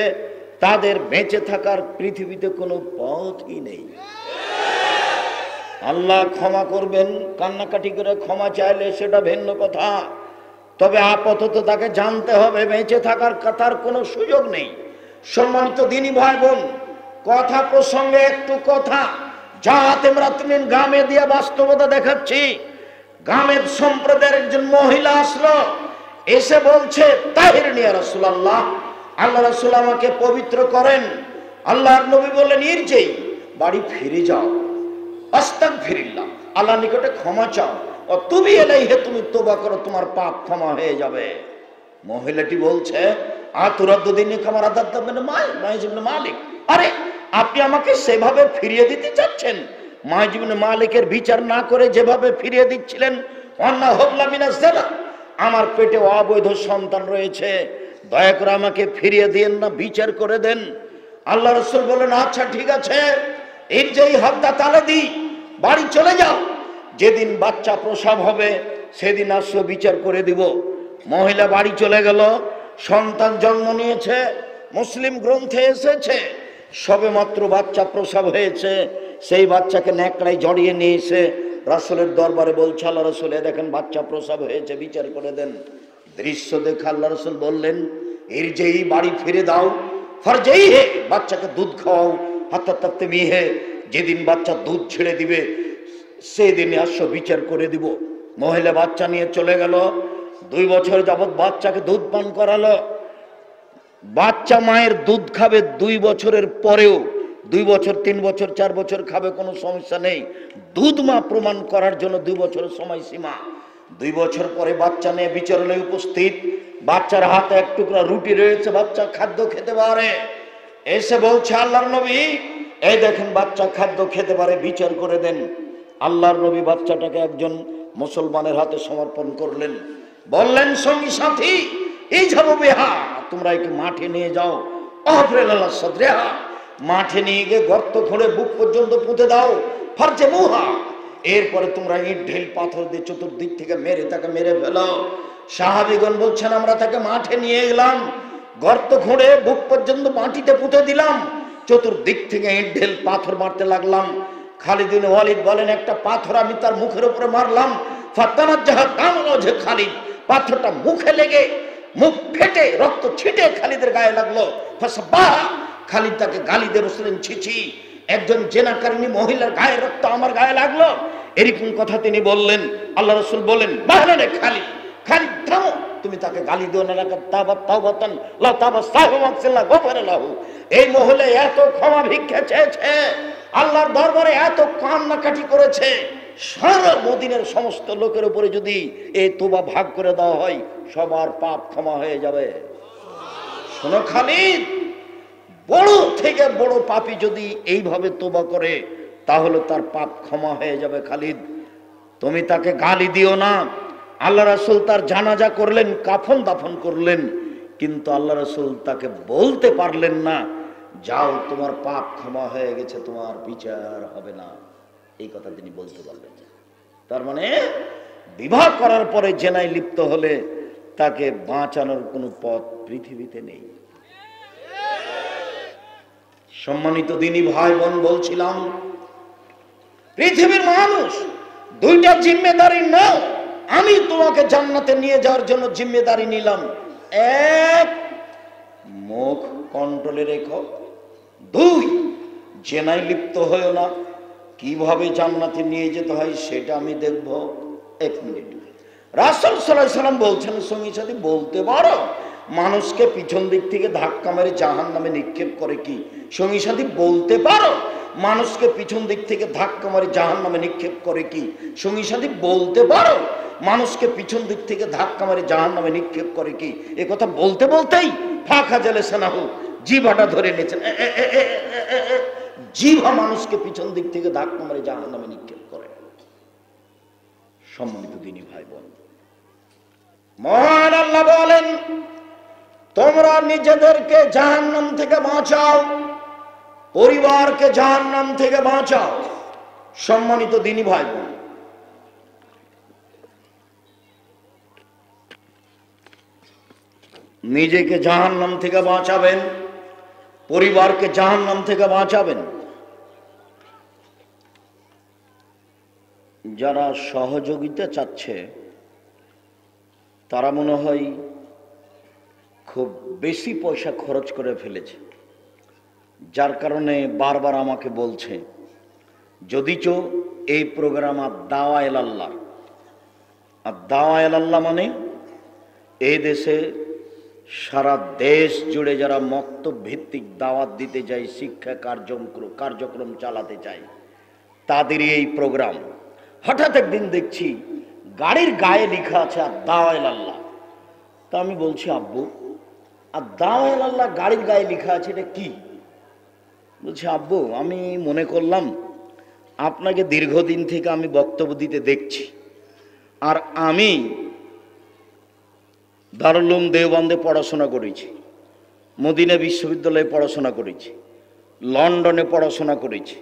তাদের বেঁচে থাকার পৃথিবীতে কোনো পথই নেই। আল্লাহ ক্ষমা করবেন, কান্নাকাটি করে ক্ষমা চাইলে সেটা ভিন্ন কথা, তবে আপাতত তাকে জানতে হবে বেঁচে থাকার তার কোনো সুযোগ নেই। সম্মানিত দিনী ভাই বোন, কথা প্রসঙ্গে একটু কথা, জামাতে ইমরাতুন গ্রামে দিয়ে বাস্তবতা দেখাচ্ছি। গ্রামের সম্প্রদায়ের একজন মহিলা আসলো, এসে বলছে তাহিরিনী ইয়া রাসূলুল্লাহ, আল্লাহ রাসূল আমাকে পবিত্র করেন। আল্লাহর নবী বললেন ইরজি, বাড়ি ফিরে যাও, আস্তাগফিরুল্লাহ, আল্লাহর নিকটে ক্ষমা চাও, ও তুমি ইলাইহি, তুমি তওবা করো, তোমার পাপ ক্ষমা হয়ে যাবে। মহিলাটি বলছে আতুরাদ্দুদিনী কামার আদাদ্দাবেন মাইজ ইবনে মালিক, আরে আপনি আমাকে সেভাবে ফিরিয়ে দিতে চাচ্ছেন? মাইজ ইবনে মালিকের বিচার না করে যেভাবে ফিরিয়ে দিচ্ছিলেন, ওয়ান্না হুবলা মিনাজ জিনা, আমার পেটে অবৈধ সন্তান রয়েছে, দয়া করে আমাকে ফিরিয়ে দিয়েন না, বিচার করে দেন। আল্লাহ রাসূল বলেন আচ্ছা ঠিক আছে, এর যেই হাতটা তালে দি, বাড়ি চলে যাও, যেদিন বাচ্চা প্রসব হবে সেদিন আসো, বিচার করে দিব। মহিলা বাড়ি চলে গেল, সন্তান জন্ম নিয়েছে, মুসলিম গ্রন্থে এসেছে সবে মাত্র বাচ্চা প্রসব হয়েছে, সেই বাচ্চাকে ন্যাকড়ায় জড়িয়ে নিয়ে এসে রাসূলের দরবারে বলছে আল্লাহ রাসূল, দেখেন বাচ্চা প্রসব হয়েছে, বিচার করে দেন। দৃশ্য দেখে আল্লাহ রাসূল বললেন এর যেই বাড়ি ফিরে দাও, ফারজেই হে, বাচ্চাকে দুধ খাওয়াও, হাত্তা তাত্তেমি হে, যেদিন বাচ্চা দুধ ছেড়ে দিবে সেদিনে আসো, বিচার করে দিব। মহিলা বাচ্চা নিয়ে চলে গেল, 2 বছর যাবৎ বাচ্চাকে দুধ পান করালো। বাচ্চা মায়ের দুধ খাবে 2 বছরের পরেও, 2 বছর 3 বছর 4 বছর খাবে, কোনো সমস্যা নেই। দুধ মা প্রমাণ করার জন্য 2 বছরের সময়সীমা। 2 বছর পরে বাচ্চা নিয়ে বিচারালয়ে উপস্থিত, বাচ্চার হাতে এক টুকরা রুটি রয়েছে, বাচ্চা খাদ্য খেতে পারে। এসে বলছে আল্লাহর নবী, এই দেখেন বাচ্চা খাদ্য খেতে পারে, বিচার করে দেন। আল্লাহর নবী বাচ্চাটাকে একজন মুসলমানের হাতে সমর্পণ করলেন, বললেন সঙ্গী সাথী এই যাবো বেহা, তোমরা একে মাঠে নিয়ে যাও, অহফরেলাল্লাহ সদরেহা, মাঠে নিয়ে গিয়ে গর্ত খুঁড়ে বুক পর্যন্ত পুঁতে দাও, ফারজে মুহা, এরপরে তোমরা ইট ঢিল পাথর দিয়ে চতুর্দিক থেকে মেরে তাকে মেরে ফেলো। সাহাবীগণ বলছেন আমরা তাকে মাঠে নিয়ে গেলাম, গর্ত খুঁড়ে বুক পর্যন্ত মাটিতে পুঁতে দিলাম, চতুর্দিক থেকে ইট ঢিল পাথর মারতে লাগলাম। খালিদ বিন ওয়ালিদ বলেন একটা পাথর আমি তার মুখের উপরে মারলাম, ফাতানাজ্জাহা কামল ওয়াজহে খালিদ, পাথরটা মুখে লেগে মুখ ফেটে রক্ত ছিটে খালিদের গায়ে লাগলো। ফাসাবাহ, খালিদ তাকে গালি দিয়ে বসলেন ছি ছি, একজন জেনাকারিনী মহিলার গায়ে রক্ত আমার গায়ে লাগলো, এরকম কথা তিনি বললেন। আল্লাহ রাসূল বলেন বাহরানে খালিদ, খালিদ থামো, তুমি তাকে গালি দিও না, তাওবাতান লা তাবাসাহু মাগফিরাল্লাহ গফরালাহু। এই মহিলা এত ক্ষমা ভিক্ষা চেয়েছে, আল্লাহর দরবারে এত কান্নাকাটি করেছে, সারা মদিনার সমস্ত লোকের উপরে যদি এই তোবা ভাগ করে দেওয়া হয় সবার পাপ ক্ষমা হয়ে যাবে। শোনো খালিদ, বড় থেকে বড় পাপী যদি এইভাবে তোবা করে তাহলে তার পাপ ক্ষমা হয়ে যাবে। খালিদ তুমি তাকে গালি দিও না। আল্লাহ রাসূল তার জানাজা করলেন, কাফন দাফন করলেন, কিন্তু আল্লাহ রাসূল তাকে বলতে পারলেন না যাও তোমার পাপ ক্ষমা হয়ে গেছে, তোমার বিচার হবে না, এই কথা তিনি বলতে পারলেন। তার মানে বিবাহ করার পরে জেনায় লিপ্ত হলে তাকে বাঁচানোর কোনো পথ পৃথিবীতে নেই। সম্মানিত দিনী ভাই বোন, বলছিলাম পৃথিবীর মানুষ 2টা জিম্মেদারি নাও, আমি তোমাকে জান্নাতে নিয়ে যাওয়ার জন্য জিম্মেদারি নিলাম। 1, মুখ কন্ট্রোলে রেখো, 2, জেনায় লিপ্ত হয়েও না, কিভাবে জান্নাতে নিয়ে যেতে হয় সেটা আমি দেখব। 1 মিনিট, রাসূল সাল্লাল্লাহু আলাইহি সাল্লাম বলছেন সঙ্গী সাথী বলতে পারো মানুষকে পিছন দিক থেকে ধাক্কা মেরে জাহান্নামে নিক্ষেপ করে কি? সঙ্গী সাথী বলতে পারো মানুষকে পিছন দিক থেকে ধাক্কা মেরে জাহান্নামে নিক্ষেপ করে কি? সঙ্গী সাথী বলতে পারো মানুষকে পিছন দিক থেকে ধাক্কা মেরে জাহান্নামে নিক্ষেপ করে কি? এ কথা বলতে বলতেই ফাঁকা জেলে সেনাহু জিভাটা ধরে নিয়েছেন। জিভা মানুষকে পিছন দিক থেকে ধাক্কা মেরে জাহান্নামে নিক্ষেপ করে। সম্মানিত দিনী ভাই বোন, মহান আল্লাহ বলেন তোমরা নিজেদেরকে জাহান্নাম থেকে বাঁচাও, পরিবারকে জাহান্নাম থেকে বাঁচাও। সম্মানিত দিনী ভাই বোন, নিজেকে জাহান্নাম থেকে বাঁচাবেন, পরিবারকে জাহান্নাম থেকে বাঁচাবেন। যারা সহযোগিতা চাচ্ছে তারা মনে হয় খুব বেশি পয়সা খরচ করে ফেলেছে, যার কারণে বারবার আমাকে বলছে যদিচ এই প্রোগ্রাম দাওয়া ইলাল্লাহ, আর দাওয়া ইলাল্লাহ মানে এই দেশে সারা দেশ জুড়ে যারা মক্তব ভিত্তিক দাওয়াত দিতে যায়, শিক্ষা কার্যক্রম চালাতে চায়, তাদেরই এই প্রোগ্রাম। হঠাৎ একদিন দেখছি গাড়ির গায়ে লেখা আছে আর দাওয়া ইলাল্লাহ। তা আমি বলছি আব্বু, আর দাওয়া ইলাল্লাহ গাড়ির গায়ে লেখা আছে, এটা কি? বলছি আব্বু, আমি মনে করলাম আপনাকে দীর্ঘদিন থেকে আমি বক্তব্য দিতে দেখছি, আর আমি দারুল উলুম দেওবন্দে পড়াশোনা করেছি, মদিনা বিশ্ববিদ্যালয়ে পড়াশোনা করেছি, লন্ডনে পড়াশোনা করেছি,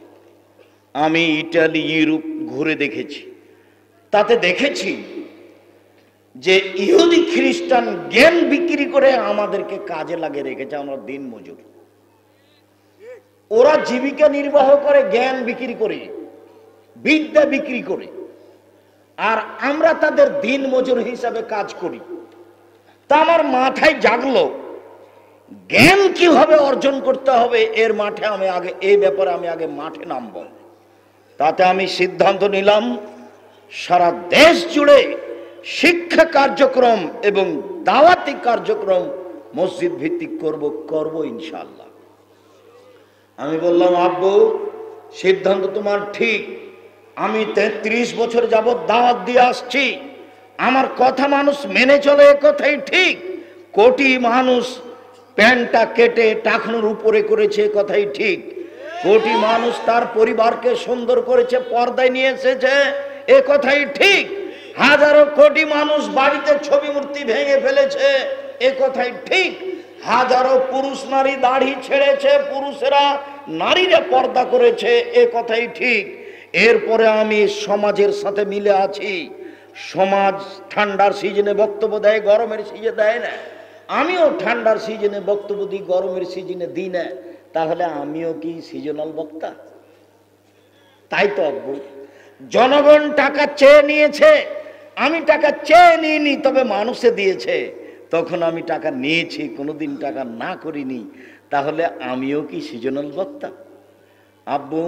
আমি ইটালি ইউরোপ ঘুরে দেখেছি। তাতে দেখেছি যে ইহুদি খ্রিস্টান জ্ঞান বিক্রি করে আমাদেরকে কাজে লাগিয়ে রেখেছে, আমরা দিন মজুর। ওরা জীবিকা নির্বাহ করে জ্ঞান বিক্রি করে, বিদ্যা বিক্রি করে, আর আমরা তাদের দিন মজুর হিসাবে কাজ করি। তা আমার মাথায় জাগলো জ্ঞান কিভাবে অর্জন করতে হবে, এর মাঠে আমি আগে এই ব্যাপারে আমি আগে মাঠে নামব। তাতে আমি সিদ্ধান্ত নিলাম সারা দেশ জুড়ে শিক্ষা কার্যক্রম এবং দাওয়াতি কার্যক্রম মসজিদ ভিত্তিক করব ইনশাআল্লাহ। আমি বললাম আব্বু, সিদ্ধান্ত তোমার ঠিক। আমি 33 বছর যাবৎ দাওয়াত দিয়ে আসছি, আমার কথা মানুষ মেনে চলে, এ কথাই ঠিক। কোটি মানুষ প্যান্টটা কেটে টাকনুর উপরে করেছে, কথাই ঠিক। কোটি মানুষ তার পরিবারকে সুন্দর করেছে, পর্দায় নিয়ে এসেছে, এ কথাই ঠিক। হাজারো কোটি মানুষ বাড়িতে ছবি মূর্তি ভেঙে ফেলেছে, এ কথাই ঠিক। হাজারো পুরুষ নারী দাড়ি ছেড়েছে, পুরুষেরা নারীরা পর্দা করেছে, এ কথাই ঠিক। এরপরে আমি সমাজের সাথে মিলে আছি। সমাজ ঠান্ডার সিজনে বক্তব্য দেয়, গরমের সিজনে দেয় না। আমিও ঠান্ডার সিজনে বক্তব্য দিই, গরমের সিজনে দিই না। তাহলে আমিও কি সিজনাল বক্তা? তাই তো আব্বু, জনগণ টাকা চেয়ে নিয়েছে, আমি টাকা চেয়ে নিইনি, তবে মানুষে দিয়েছে, তখন আমি টাকা নিয়েছি, কোনোদিন টাকা না করিনি। তাহলে আমিও কি সিজনাল বক্তা? আব্বু,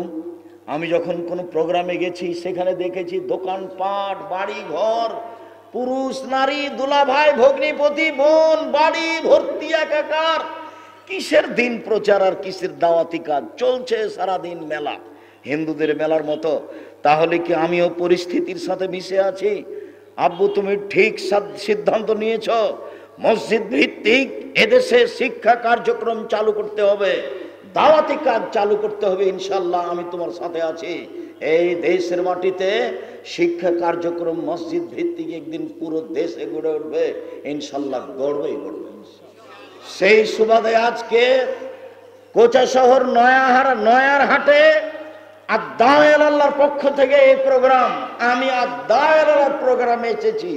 আমি যখন কোনো প্রোগ্রামে গেছি সেখানে দেখেছি দোকানপাট, বাড়ি ঘর, পুরুষ নারী, দুলাভাই ভগ্নিপতি বোন, বাড়ি ভর্তি একাকার। কিসের দিন প্রচার আর কিসের দাওয়াতি কাজ চলছে? সারাদিন মেলা, হিন্দুদের মেলার মতো। তাহলে কি আমিও পরিস্থিতির সাথে মিশে আছি? আব্বু, তুমি ঠিক সিদ্ধান্ত নিয়েছ, মসজিদ ভিত্তিক এদেশে শিক্ষা কার্যক্রম চালু করতে হবে, দাওয়াতি কাজ চালু করতে হবে। ইনশাল্লাহ আমি তোমার সাথে আছি। এই দেশের মাটিতে শিক্ষা কার্যক্রম মসজিদ ভিত্তিক একদিন পুরো দেশে গড়ে উঠবে, ইনশাল্লাহ গড়বেই গড়বে। সেই সুবাদে আজকে কোচা শহর নয়ার হাটে আদ-দাওয়া ইলাল্লাহর পক্ষ থেকে এই প্রোগ্রাম, আমি আদ-দাওয়া ইলাল্লাহর প্রোগ্রামে এসেছি।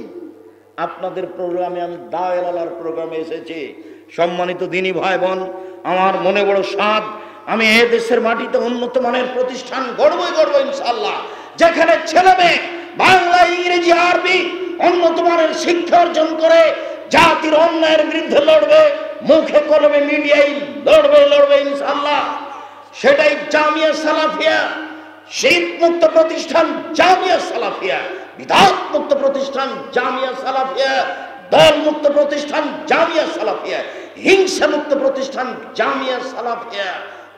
আপনাদের প্রোগ্রামে আমি দাওয়া ইলাল্লাহর প্রোগ্রামে এসেছি। সম্মানিত দিনী ভাই বোন, আমার মনে বড় সাধ, আমি এ দেশের মাটিতে উন্নত মানের প্রতিষ্ঠান গড়বই গড়ব ইনশাআল্লাহ, যেখানে ছেলে মেয়ে বাংলা, ইংরেজি, আরবি উন্নত মানের শিক্ষা অর্জন করে জাতির অন্যায়ের বিরুদ্ধে লড়বে, মুখে কলমে মিডিয়ায় লড়বে ইনশাআল্লাহ। সেটাই জামিয়া সালাফিয়া, শিরক মুক্ত প্রতিষ্ঠান জামিয়া সালাফিয়া, বিদআত মুক্ত প্রতিষ্ঠান জামিয়া সালাফিয়া, দল মুক্ত প্রতিষ্ঠান জামিয়া সালাফিয়া, হিংসা মুক্ত প্রতিষ্ঠান জামিয়া সালাফিয়া,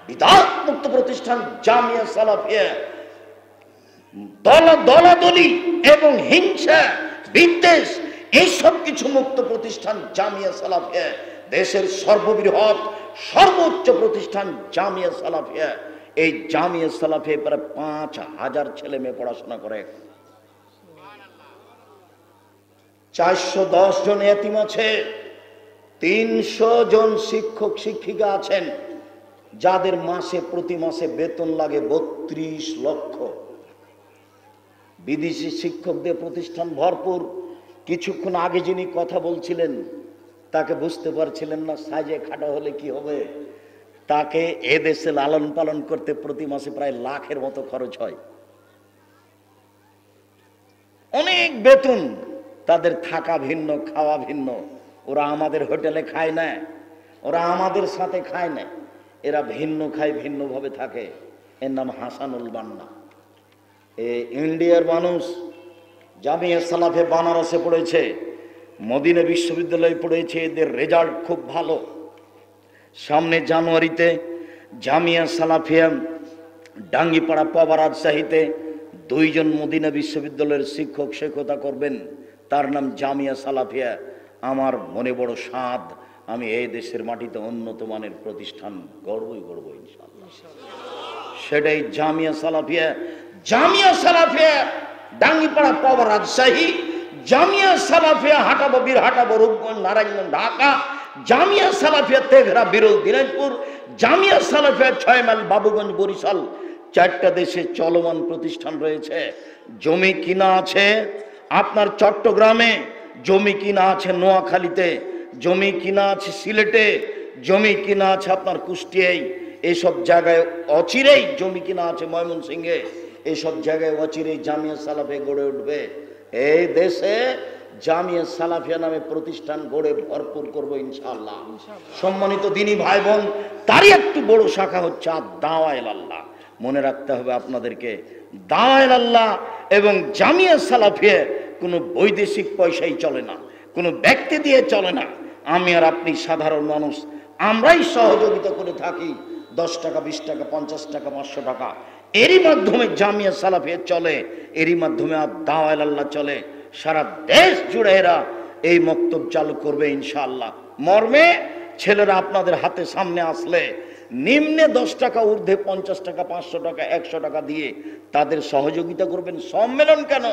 বিদআত মুক্ত প্রতিষ্ঠান জামিয়া সালাফিয়া, দলাদলি এবং হিংসা বিদ্বেষ এইসব কিছু মুক্ত প্রতিষ্ঠান জামিয়া সালাফিয়া, দেশের সর্ববৃহৎ সর্বোচ্চ প্রতিষ্ঠান জামিয়া সালাফিয়া। এই জামিয়া সালাফিয়া প্রায় 5000 ছেলে মেয়ে পড়াশোনা করে। 410 জন এতিম আছে, 300 জন শিক্ষক শিক্ষিকা আছেন, যাদের প্রতি মাসে বেতন লাগে 32 লক্ষ। বিদেশি শিক্ষকদের প্রতিষ্ঠান ভরপুর। কিছুক্ষণ আগে যিনি কথা বলছিলেন তাকে বুঝতে পারছিলেন না সাজে খাটো হলে কি হবে। তাকে এদেশে লালন পালন করতে প্রতি মাসে প্রায় লাখের মতো খরচ হয়, অনেক বেতন। তাদের থাকা ভিন্ন, খাওয়া ভিন্ন। ওরা আমাদের হোটেলে খায় না, ওরা আমাদের সাথে খায় না, এরা ভিন্ন খায়, ভিন্নভাবে থাকে। এর নাম হাসানুল বান্না। ইন্ডিয়ার মানুষ জামিয়া সালাফে বানারসে পড়েছে, মদিনা বিশ্ববিদ্যালয়ে পড়েছে, এদের রেজাল্ট খুব ভালো। সামনে জানুয়ারিতে জামিয়া সালাফিয়া ডাঙ্গিপাড়া পাবা রাজশাহীতে 2 জন মদিনা বিশ্ববিদ্যালয়ের শিক্ষক শিক্ষকতা করবেন, তার নাম জামিয়া সালাফিয়া। আমার মনে বড় স্বাদ, আমি এই দেশের মাটিতে উন্নত মানের প্রতিষ্ঠান গড়বই গড়ব ইনশাআল্লাহ। সেটাই জামিয়া সালাফিয়া। জামিয়া সালাফিয়া ডাঙ্গিপাড়া পাবা রাজশাহী, জামিয়া সালাফিয়া হাটাবো বীরহাটা রূপগঞ্জ নারায়ণগঞ্জ ঢাকা, জামিয়া সালাফিয়া তেঘরা বিরল দিনাজপুর, জামিয়া সালাফিয়া 6 মাইল বাবুগঞ্জ বরিশাল। 4টা দেশে চলমান প্রতিষ্ঠান রয়েছে। জমি কিনা আছে আপনার চট্টগ্রামে, জমি কিনা আছে নোয়াখালীতে, জমি কিনা আছে সিলেটে, জমি কিনা আছে আপনার কুষ্টিয়ায়। এইসব জায়গায় অচিরেই জমি কিনা আছে ময়মনসিংহে। এইসব জায়গায় অচিরেই জামিয়া সালাফিয়া গড়ে উঠবে। এই দেশে জামিয়া সালাফিয়া নামে প্রতিষ্ঠান গড়ে ভরপুর করবো ইনশাআল্লাহ। সম্মানিত দিনী ভাই বোন, তারই একটু বড় শাখা হচ্ছে দাওয়ায়ে আল্লাহ। মনে রাখতে হবে আপনাদেরকে, দাওয়ায়ে আল্লাহ এবং জামিয়া সালাফিয়া কোনো বৈদেশিক পয়সাই চলে না, কোনো ব্যক্তি দিয়ে চলে না। আমি আর আপনি সাধারণ মানুষ, আমরাই সহযোগিতা করে থাকি। 10 টাকা, 20 টাকা, 50 টাকা, 500 টাকা, এরই মাধ্যমে জামিয়া সালাফিয়া চলে, এরই মাধ্যমে দাওয়ায়ে আল্লাহ চলে। সারা দেশ জুড়ে এরা এই মক্তব চালু করবে ইনশাআল্লাহ। মর্মে ছেলেরা আপনাদের হাতে সামনে আসলে নিম্নে 10 টাকা, ঊর্ধ্বে 50 টাকা, 500 টাকা, 100 টাকা দিয়ে তাদের সহযোগিতা করবেন। সম্মেলন কেন,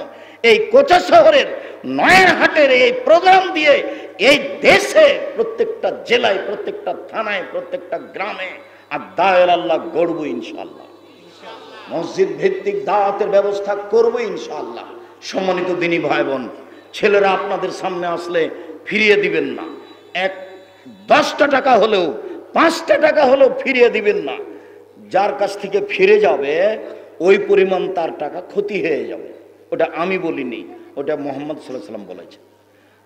এই কোচা শহরের নয়ারহাটের এই প্রোগ্রাম দিয়ে এই দেশে প্রত্যেকটা জেলায়, প্রত্যেকটা থানায়, প্রত্যেকটা গ্রামে আর দাওয়ায়ে আল্লাহ গড়ব ইনশাআল্লাহ। মসজিদ ভিত্তিক দাওয়াতের ব্যবস্থা করব ইনশাআল্লাহ। সম্মানিত দিনী ভাই বোন, ছেলেরা আপনাদের সামনে আসলে ফিরিয়ে দিবেন না। 10টা টাকা হলেও, 5টা টাকা হলেও ফিরিয়ে দিবেন না। যার কাছ থেকে ফিরে যাবে ওই পরিমাণ তার টাকা ক্ষতি হয়ে যাবে। ওটা আমি বলিনি, ওটা মুহাম্মদ সাল্লাল্লাহু আলাইহি ওয়াসাল্লাম বলেছে।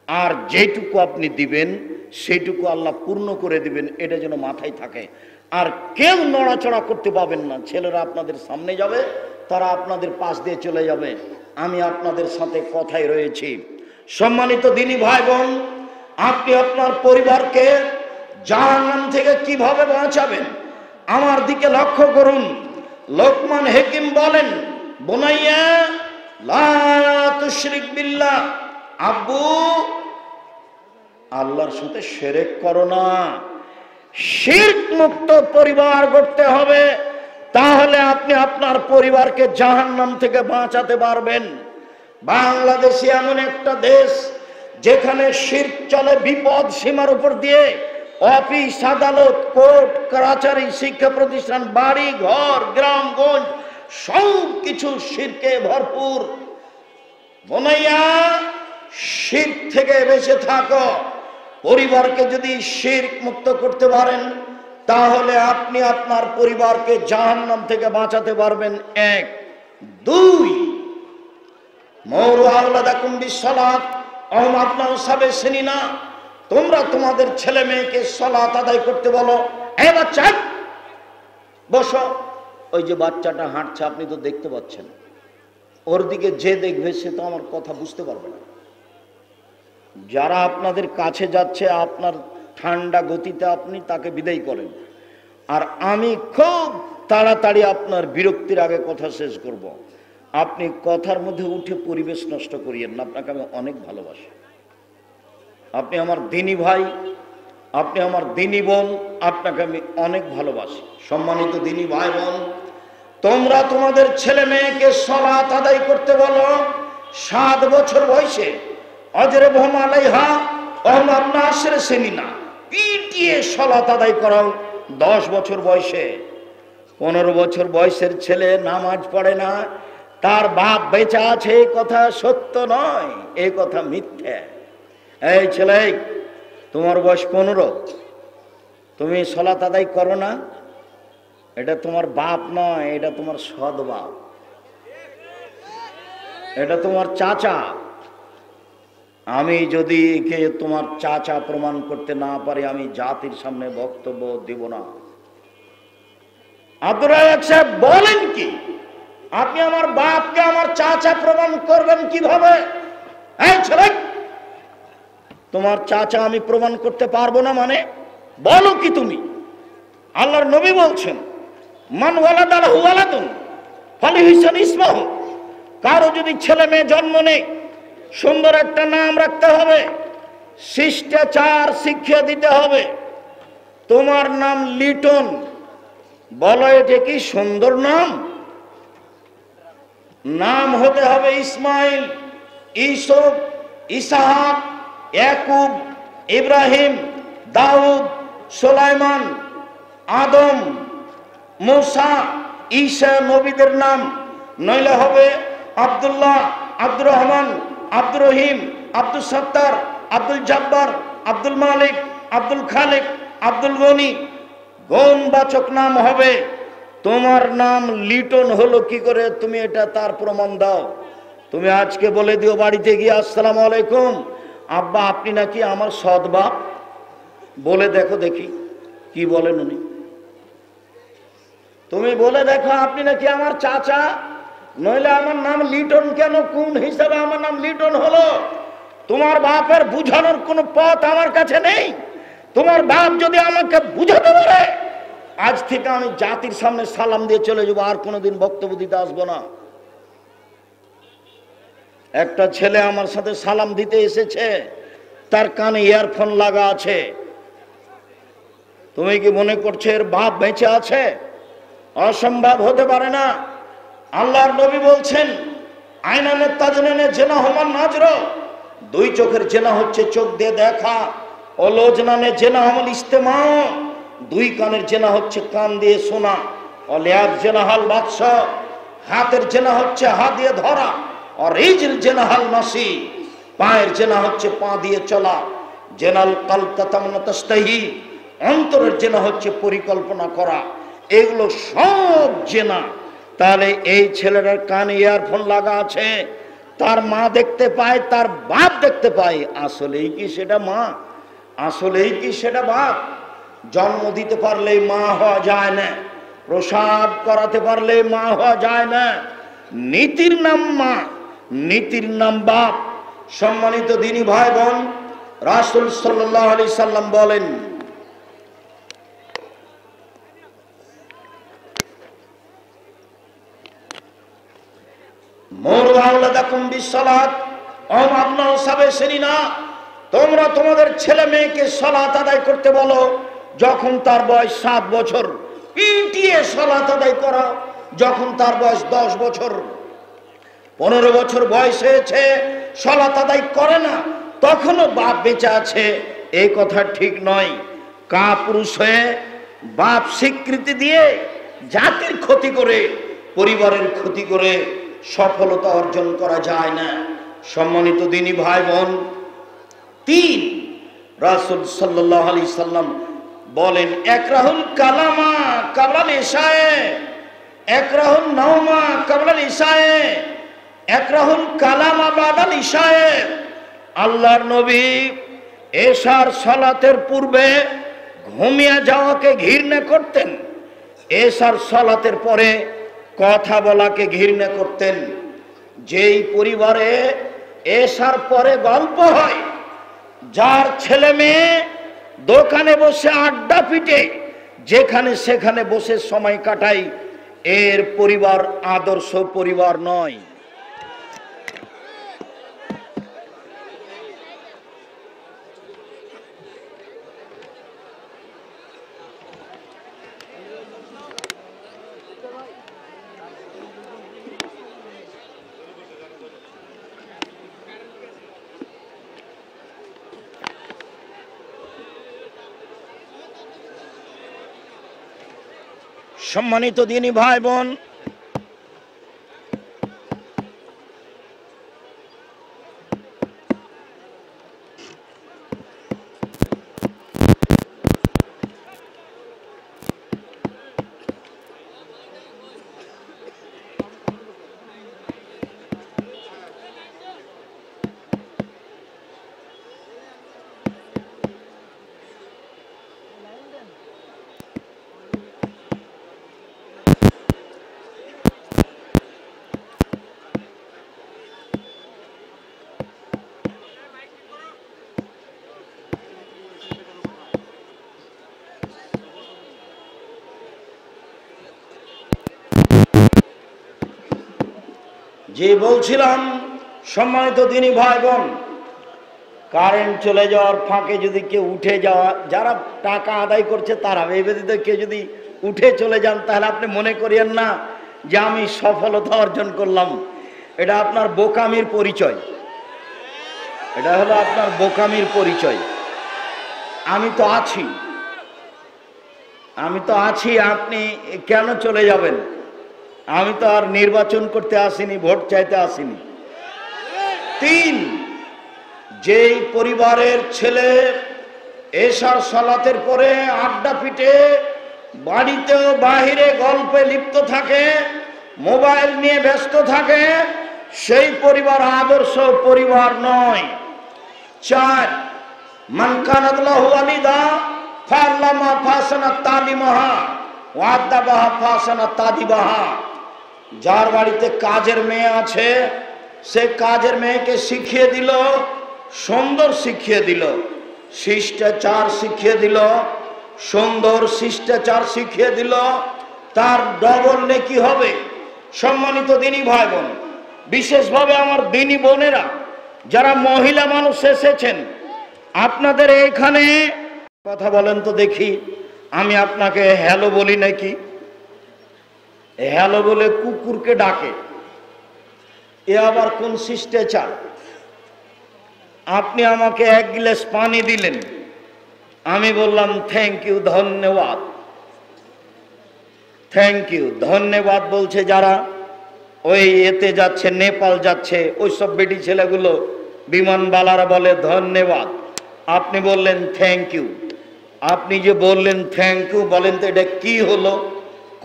আর যেটুকু আপনি দিবেন সেইটুকু আল্লাহ পূর্ণ করে দিবেন, এটা যেন মাথায় থাকে। আর কেউ নড়াচড়া করতে পাবেন না। ছেলেরা আপনাদের সামনে যাবে, তারা আপনাদের পাশ দিয়ে চলে যাবে। আমি আপনাদের সাথে কথাই রয়েছি। সম্মানিত দিনী ভাই বোন, আপনি আপনার পরিবারকে জাহান্নাম থেকে কিভাবে বাঁচাবেন আমার দিকে লক্ষ্য করুন। লোকমান হাকিম বলেন, বুনাইয়া লা তুশরিক বিল্লাহ, আব্বু আল্লাহর সাথে শিরক করো না। শিরক মুক্ত পরিবার গড়তে হবে, তাহলে আপনি আপনার পরিবারকে জাহান্নাম থেকে বাঁচাতে পারবেন। বাংলাদেশ এমন একটা দেশ যেখানে শিরক চলে বিপদ সীমার উপর দিয়ে। অফিস, আদালত, কোর্ট কাছারি, শিক্ষা প্রতিষ্ঠান, বাড়ি ঘর, গ্রামগঞ্জ সব কিছু শিরকে ভরপুর। বোনাইয়া, শিরক থেকে বেঁচে থাকো। পরিবারকে যদি শিরক মুক্ত করতে পারেন তাহলে আপনি আপনার পরিবারকে জাহান্নাম থেকে বাঁচাতে পারবেন। 1 2 মৌরু আওলাদাকুম বিসসালাত আহম আপনাও সাবে সিনিনা, তোমরা তোমাদের ছেলে মেয়েকে সালাত আদায় করতে বলো। এই বাচ্চা বসো। ওই যে বাচ্চাটা হাঁটছে আপনি তো দেখতে পাচ্ছেন, ওর দিকে যে দেখবে সে তো আমার কথা বুঝতে পারবে না। যারা আপনাদের কাছে যাচ্ছে আপনার ঠান্ডা গতিতে আপনি তাকে বিদায় করেন। আর আমি খুব তাড়াতাড়ি আপনার বিরক্তির আগে কথা শেষ করব। আপনি কথার মধ্যে উঠে পরিবেশ নষ্ট করিয়েন না। আপনাকে আমি অনেক ভালোবাসি, আপনি আমার দিনী ভাই, আপনি আমার দিনী বোন, আপনাকে আমি অনেক ভালোবাসি। সম্মানিত দিনী ভাই বোন, তোমরা তোমাদের ছেলে মেয়েকে সালাত আদায় করতে বলো 7 বছর বয়সে। অজরবহুম আলাইহা ওহুম আবনাউর সিনিনা, পিটিয়ে সালাত আদায় করাও 10 বছর বয়সে। 15 বছর বয়সের ছেলে নামাজ পড়ে না, তার বাপ বেঁচে আছে, এই কথা সত্য নয়, এই কথা মিথ্যা। এই ছেলে তোমার বয়স 15, তুমি সালাত আদায় করো না, এটা তোমার বাপ নয়, এটা তোমার সৎ বাপ, এটা তোমার চাচা। আমি যদি একে তোমার চাচা প্রমাণ করতে না পারি, আমি জাতির সামনে বক্তব্য দেব না। আব্দুর রাজ্জাক সাহেব বলেন কি, আপনি আমার বাপকে আমার চাচা প্রমাণ করবেন কিভাবে? এই ছেলে, তোমার চাচা আমি প্রমাণ করতে পারবো না মানে বলো কি তুমি? আল্লাহর নবী বলছেন, মান ওয়ালাদা লাহু ওয়ালাদুন ফালিহুসান ইসমাহু, কারো যদি ছেলে মেয়ে জন্ম নেই, সুন্দর একটা নাম রাখতে হবে, শিষ্টাচার শিক্ষা দিতে হবে। তোমার নাম লিটন, বলো এটা কি সুন্দর নাম? নাম হতে হবে ইসমাইল, ইসুফ, ইসহাক, ইয়াকুব, ইব্রাহিম, দাউদ, সুলাইমান, আদম, মুসা, ঈসা নবীদের নাম। নইলে হবে আব্দুল্লাহ, আব্দুর রহমান, আব্দুর রহিম, আব্দুল সত্তার, আব্দুল জব্বার, আব্দুল মালিক, আব্দুল খালিক, আব্দুল গনি, গণবাচক নাম হবে। তোমার নাম লিটন হলো কি করে? তুমি এটা তার প্রমাণ দাও। তুমি আজকে বলে দিও বাড়িতে গিয়ে, আসসালামু আলাইকুম আব্বা, আপনি নাকি আমার সৎ বাপ। বলে দেখো দেখি কি বলেন উনি। তুমি বলে দেখো আপনি নাকি আমার চাচা, নইলে আমার নাম লিটন কেন, কোন হিসাবে আমার নাম লিটন হলো? তোমার বাপের বুঝানোর কোনো পথ আমার কাছে নেই। তোমার বাপ যদি আমাকে বুঝাতে পারে, আজ থেকে আমি জাতির সামনে সালাম দিয়ে চলে যাবো, আর কোনোদিন বক্তব্য দিতে আসবো না। একটা ছেলে আমার সাথে সালাম দিতে এসেছে, তার কানে ইয়ারফোন লাগা আছে। তুমি কি মনে করছো এর বাপ বেঁচে আছে? অসম্ভব হতে পারে না। আল্লাহর নবী বলছেন, আইনানে তাজনানে জেনা হমান নাজর, দুই চোখের জেনা হচ্ছে চোখ দিয়ে দেখা, ও লোজনানে জেনা হমল ইস্তেমা, দুই কানের জেনা হচ্ছে কান দিয়ে শোনা, ও লিয়াদ জেনা হাল বাদশা, হাতের জেনা হচ্ছে হাত দিয়ে ধরা, আর রিজল জেনা হাল নাসি, পায়ের জেনা হচ্ছে পা দিয়ে চলা, জেনাল কালতা তামান্না তাস্তাহি, অন্তরের জেনা হচ্ছে পরিকল্পনা করা। এগুলো সব জেনা। তাহলে এই ছেলেটার কানে ইয়ারফোন লাগা আছে, তার মা দেখতে পায়, তার বাপ দেখতে পায়। আসলেই কি সেটা মা? আসলেই কি সেটা বাপ? জন্ম দিতে পারলেই মা হওয়া যায় না, প্রসাব করাতে পারলে মা হওয়া যায় না। নীতির নাম মা, নীতির নাম বাপ। সম্মানিত দিনী ভাই বোন, রাসূল সাল্লাল্লাহু আলাইহি সাল্লাম বলেন, মুরু আওলাদাকুম বিসসালাত ওয়াহুম আবনাউ সাবঈ সিনিনা, তোমরা তোমাদের ছেলে মেয়েকে সালাত আদায় করতে বলো যখন তার বয়স 7 বছর। পিটিয়ে সালাত আদায় করা যখন তার বয়স 10 বছর। 15 বছর বয়স হয়েছে, সালাত আদায় করে না, তখনও বাপ বেঁচে আছে, এই কথা ঠিক নয়। কাপুরুষ হয়ে বাপ স্বীকৃতি দিয়ে জাতির ক্ষতি করে, পরিবারের ক্ষতি করে সফলতা অর্জন করা যায় না। সম্মানিত দিনী ভাই বোন, 3 রাসূল সাল্লাল্লাহু আলাইহি সাল্লাম বলেন, একরাহুল কালামা কাবলাল ইশায়ে, একরাহুল নাওমা কাবলাল ইশায়ে, একরাহুল কালামা বাদাল ইশায়ে। আল্লাহর নবী এশার সালাতের পূর্বে ঘুমিয়ে যাওয়াকে ঘৃণা করতেন, এশার সালাতের পরে কথা বলাকে ঘৃণা করতেন। যেই পরিবারে এশার পরে গল্প হয়, যার ছেলে মেয়ে দোকানে বসে আড্ডা পিটে যেখানে সেখানে বসে সময় কাটায়, এর পরিবার আদর্শ পরিবার নয়। সম্মানিত দিনী ভাই বোন, যে বলছিলাম সম্মানিত দিনী ভাই বোন, কারেন্ট চলে যাওয়ার ফাঁকে যদি কেউ উঠে যাওয়া, যারা টাকা আদায় করছে তারা, এই ব্যতীত কেউ যদি উঠে চলে যান তাহলে আপনি মনে করিয়েন না যে আমি সফলতা অর্জন করলাম। এটা আপনার বোকামির পরিচয়, এটা হলো আপনার বোকামির পরিচয়। আমি তো আছি, আপনি কেন চলে যাবেন? আমি তো আর নির্বাচন করতে আসিনি, ভোট চাইতে আসিনি। 3, যেই পরিবারের ছেলে এশার সালাতের পরে আড্ডা পিটে বাড়িতেও বাহিরে গল্পে লিপ্ত থাকে, মোবাইল নিয়ে ব্যস্ত থাকে, সেই পরিবার আদর্শ পরিবার নয়। 4, মান কানাত লাহু ওয়ালিদা ফাআল্লামা ফাসানা তালিমাহা ওয়া আদাবাহা ফাসানা তাদিবাহা। যার বাড়িতে কাজের মেয়ে আছে, সে কাজের মেয়েকে শিখিয়ে দিল, সুন্দর শিখিয়ে দিল, শিষ্টাচার শিখিয়ে দিল, সুন্দর শিষ্টাচার শিখিয়ে দিল, তার ডবল নেকি হবে। সম্মানিত দিনী ভাই বোন, বিশেষভাবে আমার দিনী বোনেরা যারা মহিলা মানুষ এসেছেন, আপনাদের এখানে কথা বলেন তো দেখি, আমি আপনাকে হ্যালো বলি নাকি? হ্যালো বলে কুকুরকে ডাকে, এ আবার কোন শিষ্টাচার? আপনি আমাকে 1 গ্লাস পানি দিলেন, আমি বললাম থ্যাংক ইউ, ধন্যবাদ। থ্যাংক ইউ ধন্যবাদ বলছে যারা ওই এতে যাচ্ছে, নেপাল যাচ্ছে, ওই সব বেটি ছেলেগুলো বিমানবালারা বলে ধন্যবাদ, আপনি বললেন থ্যাংক ইউ। আপনি যে বললেন থ্যাংক ইউ, বলেন তো এটা কি হলো?